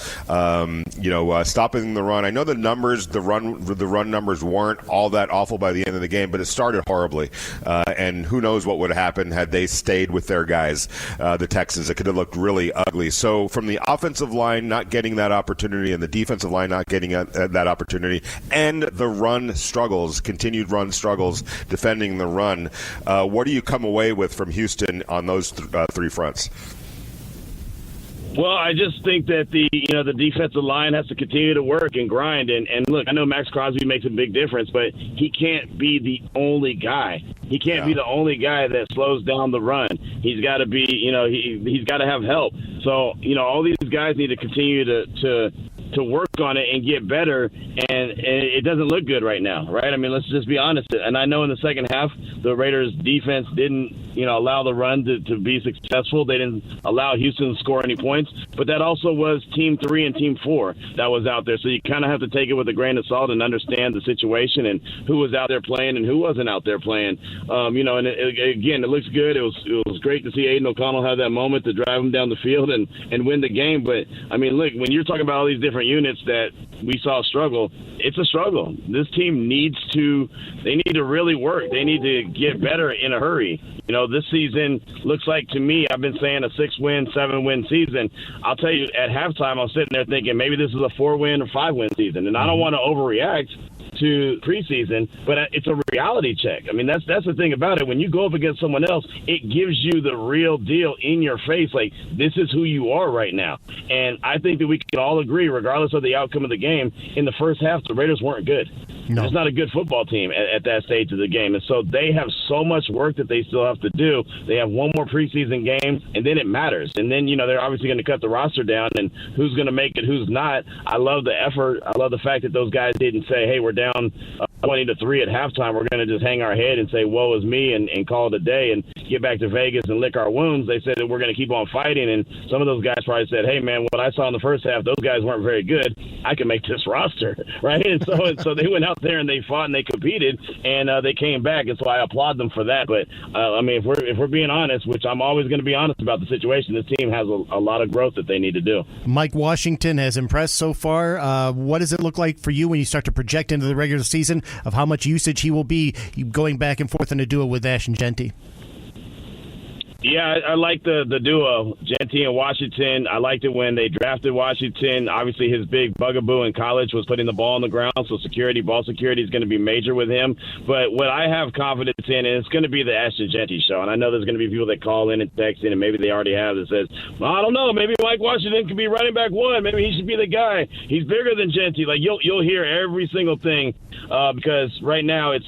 Stopping the run. I know the numbers, the run numbers weren't all that awful by the end of the game, but it started horribly. And who knows what would have happened had they stayed with their guys, the Texans. It could have looked really ugly. So from the offensive line not getting that opportunity and the defensive line not getting that opportunity, and the continued run struggles defending the run, what do you come away with from Houston on those three fronts? Well, I just think that the defensive line has to continue to work and grind. And look, I know Max Crosby makes a big difference, but he can't be the only guy. He can't be the only guy that slows down the run. He's got to be, he's got to have help. So, all these guys need to continue to work on it and get better, and it doesn't look good right now, right? Let's just be honest. And I know in the second half, the Raiders' defense didn't, allow the run to be successful. They didn't allow Houston to score any points, but that also was Team 3 and Team 4 that was out there. So you kind of have to take it with a grain of salt and understand the situation and who was out there playing and who wasn't out there playing. And again, it looks good. It was great to see Aiden O'Connell have that moment to drive him down the field and win the game. But, look, when you're talking about all these different units that we saw a struggle. It's a struggle. This team they need to really work. They need to get better in a hurry. This season looks like, to me, I've been saying a 6-win, 7-win season. I'll tell you, at halftime, I was sitting there thinking maybe this is a 4-win or 5-win season. And I don't want to overreact to preseason, but it's a reality check. I mean, that's the thing about it. When you go up against someone else, it gives you the real deal in your face. Like, this is who you are right now. And I think that we can all agree, regardless of the outcome of the game, in the first half, the Raiders weren't good. No. It's not a good football team at that stage of the game. And so they have so much work that they still have to do. They have one more preseason game, and then it matters. And then, they're obviously going to cut the roster down, and who's going to make it, who's not. I love the effort. I love the fact that those guys didn't say, hey, we're down 20-3 at halftime. We're going to just hang our head and say, woe is me, and call it a day and get back to Vegas and lick our wounds. They said that we're going to keep on fighting. And some of those guys probably said, hey, man, what I saw in the first half, those guys weren't very good. I can make this roster, right? And so they went out there and they fought and they competed, and they came back. And so I applaud them for that. But, if we're being honest, which I'm always going to be honest about the situation, this team has a lot of growth that they need to do. Mike Washington has impressed so far. What does it look like for you when you start to project into the regular season of how much usage he will be going back and forth in a duo with Ash and Genty? Yeah, I like the duo, Genty and Washington. I liked it when they drafted Washington. Obviously, his big bugaboo in college was putting the ball on the ground, so ball security is going to be major with him. But what I have confidence in, and it's going to be the Ashton Genty show. And I know there's going to be people that call in and text in, and maybe they already have, that says, well, I don't know, maybe Mike Washington could be running back one. Maybe he should be the guy. He's bigger than Genty. Like, you'll hear every single thing because right now it's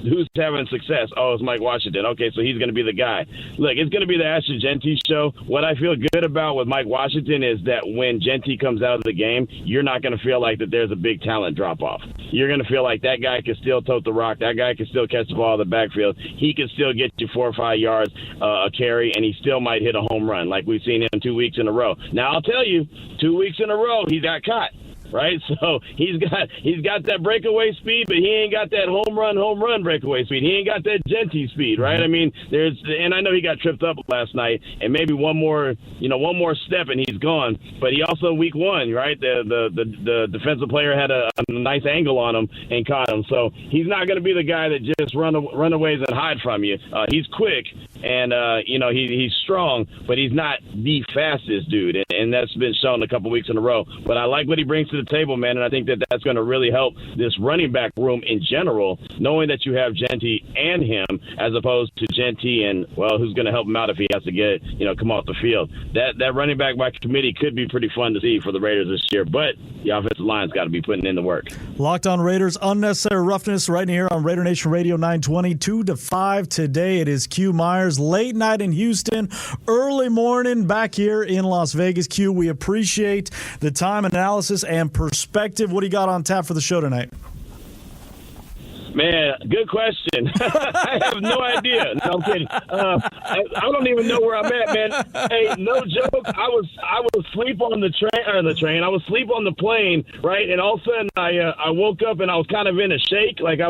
who's having success. Oh, it's Mike Washington. Okay, so he's going to be the guy. Look, it's going to be the Ashton Genty show. What I feel good about with Mike Washington is that when Genty comes out of the game, you're not going to feel like that there's a big talent drop-off. You're going to feel like that guy can still tote the rock. That guy can still catch the ball in the backfield. He can still get you 4 or 5 yards a carry, and he still might hit a home run like we've seen him 2 weeks in a row. Now, I'll tell you, 2 weeks in a row, he got caught. Right, so he's got that breakaway speed, but he ain't got that home run breakaway speed. He ain't got that Genty speed, right? I mean, and I know he got tripped up last night, and maybe one more step and he's gone. But he also week one, right? The defensive player had a nice angle on him and caught him. So he's not going to be the guy that just runaways and hide from you. He's quick and he's strong, but he's not the fastest dude, and that's been shown a couple weeks in a row. But I like what he brings to the table, man, and I think that that's going to really help this running back room in general, knowing that you have Genty and him as opposed to Genty and, well, who's going to help him out if he has to come off the field. That running back by committee could be pretty fun to see for the Raiders this year, but the offensive line's got to be putting in the work. Locked On Raiders, Unnecessary Roughness right here on Raider Nation Radio 920, 2 to 5 today. It is Q Myers, late night in Houston, early morning back here in Las Vegas. Q, we appreciate the time, analysis, and perspective. What do you got on tap for the show tonight? Man, good question. I have no idea. No, I'm kidding. I don't even know where I'm at, man. Hey, no joke. I was asleep on the train. I was asleep on the plane, right? And all of a sudden, I woke up and I was kind of in a shake. Like I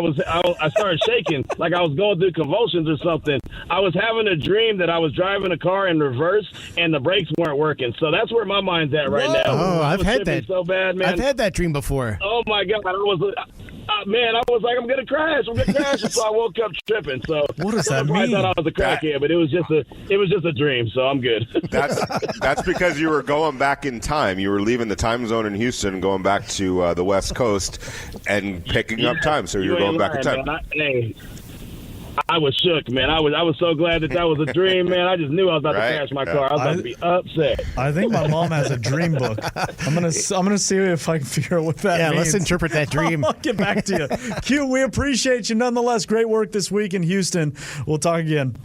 started shaking, like I was going through convulsions or something. I was having a dream that I was driving a car in reverse and the brakes weren't working. So that's where my mind's at right now. Oh, I've had that. So bad, man. I've had that dream before. Oh my God, I was like, I'm gonna crash. And so I woke up tripping. So what does that mean? I thought I was a crackhead, but it was just a dream. So I'm good. That's because you were going back in time. You were leaving the time zone in Houston and going back to the West Coast and picking up time. So you were going back in time. Man, I was shook, man. I was so glad that was a dream, man. I just knew I was about to crash my car. I was about to be upset. I think my mom has a dream book. I'm gonna see if I can figure out what that means. Yeah, let's interpret that dream. I'll get back to you. Q, we appreciate you nonetheless. Great work this week in Houston. We'll talk again.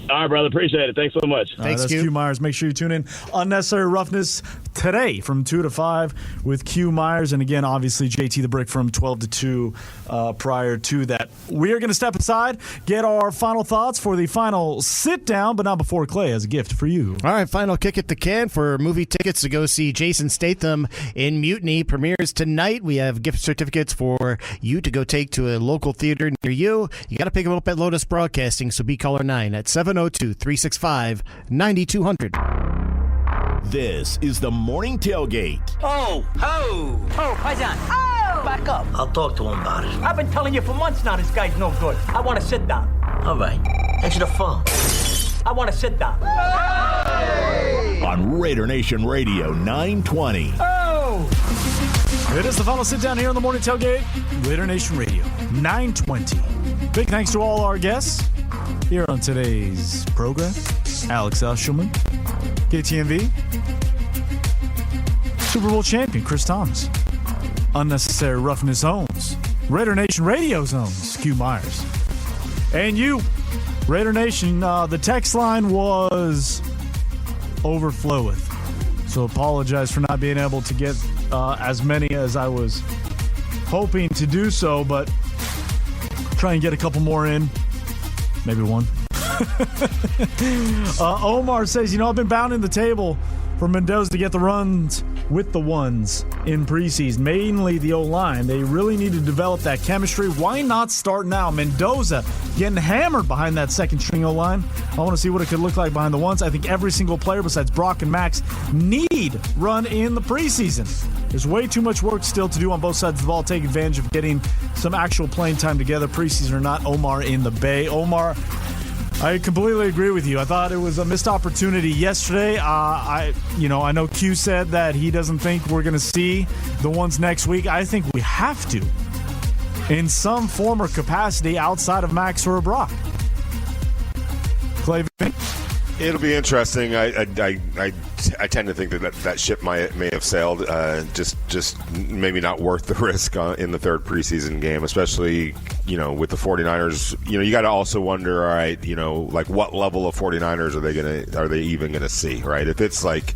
All right, brother. Appreciate it. Thanks so much. Thanks, that's Q Myers. Make sure you tune in. Unnecessary Roughness today from 2 to 5 with Q Myers. And again, obviously, JT the Brick from 12 to 2 prior to that. We are going to step aside, get our final thoughts for the final sit-down, but not before Clay has a gift for you. All right, final kick at the can for movie tickets to go see Jason Statham in Mutiny. Premieres tonight. We have gift certificates for you to go take to a local theater near you. You got to pick them up at Lotus Broadcasting, so be caller 9 at 702-365-9200. This is the Morning Tailgate. Oh, Paisan. Oh! Back up. I'll talk to him about it. I've been telling you for months now this guy's no good. I want to sit down. All right. Answer the phone. I want to sit down. On Raider Nation Radio 920. It is the final sit down here on the Morning Tailgate, Raider Nation Radio 920. Big thanks to all our guests here on today's program. Alex Eschelman, KTNV, Super Bowl champion Chris Thomas, Unnecessary Roughness owns, Raider Nation Radio's owns Q Myers, and you, Raider Nation. The text line was overflowing, so apologize for not being able to get as many as I was hoping to do so, but try and get a couple more in, maybe one. Omar says, I've been pounding the table for Mendoza to get the runs with the ones in preseason, mainly the O-line. They really need to develop that chemistry. Why not start now? Mendoza getting hammered behind that second-string O-line. I want to see what it could look like behind the ones. I think every single player besides Brock and Max need run in the preseason. There's way too much work still to do on both sides of the ball. Take advantage of getting some actual playing time together, preseason or not. Omar in the Bay. Omar, I completely agree with you. I thought it was a missed opportunity yesterday. I know Q said that he doesn't think we're going to see the ones next week. I think we have to, in some form or capacity outside of Max or Brock. Clay, it'll be interesting. I tend to think that ship may have sailed. Just maybe not worth the risk in the third preseason game, especially with the 49ers. You got to also wonder, all right, like what level of 49ers are they even gonna see, right? If it's like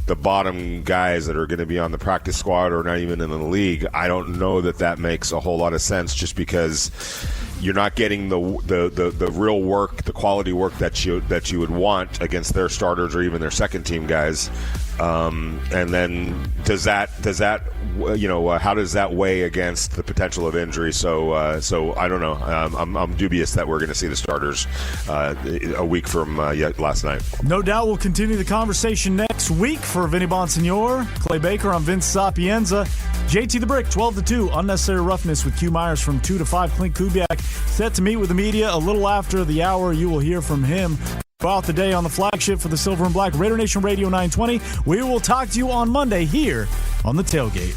the bottom guys that are going to be on the practice squad or not even in the league, I don't know that makes a whole lot of sense, just because you're not getting the real work, the quality work that you would want against their starters or even their second team guys. And then does that how does that weigh against the potential of injury? So I don't know. I'm dubious that we're going to see the starters a week from last night. No doubt we'll continue the conversation next week. For Vinny Bonsignor, Clay Baker, I'm Vince Sapienza. JT the Brick, 12-2, Unnecessary Roughness with Q Myers from 2 to 5. Clint Kubiak set to meet with the media a little after the hour. You will hear from him throughout the day on the flagship for the Silver and Black, Raider Nation Radio 920. We will talk to you on Monday here on the Tailgate.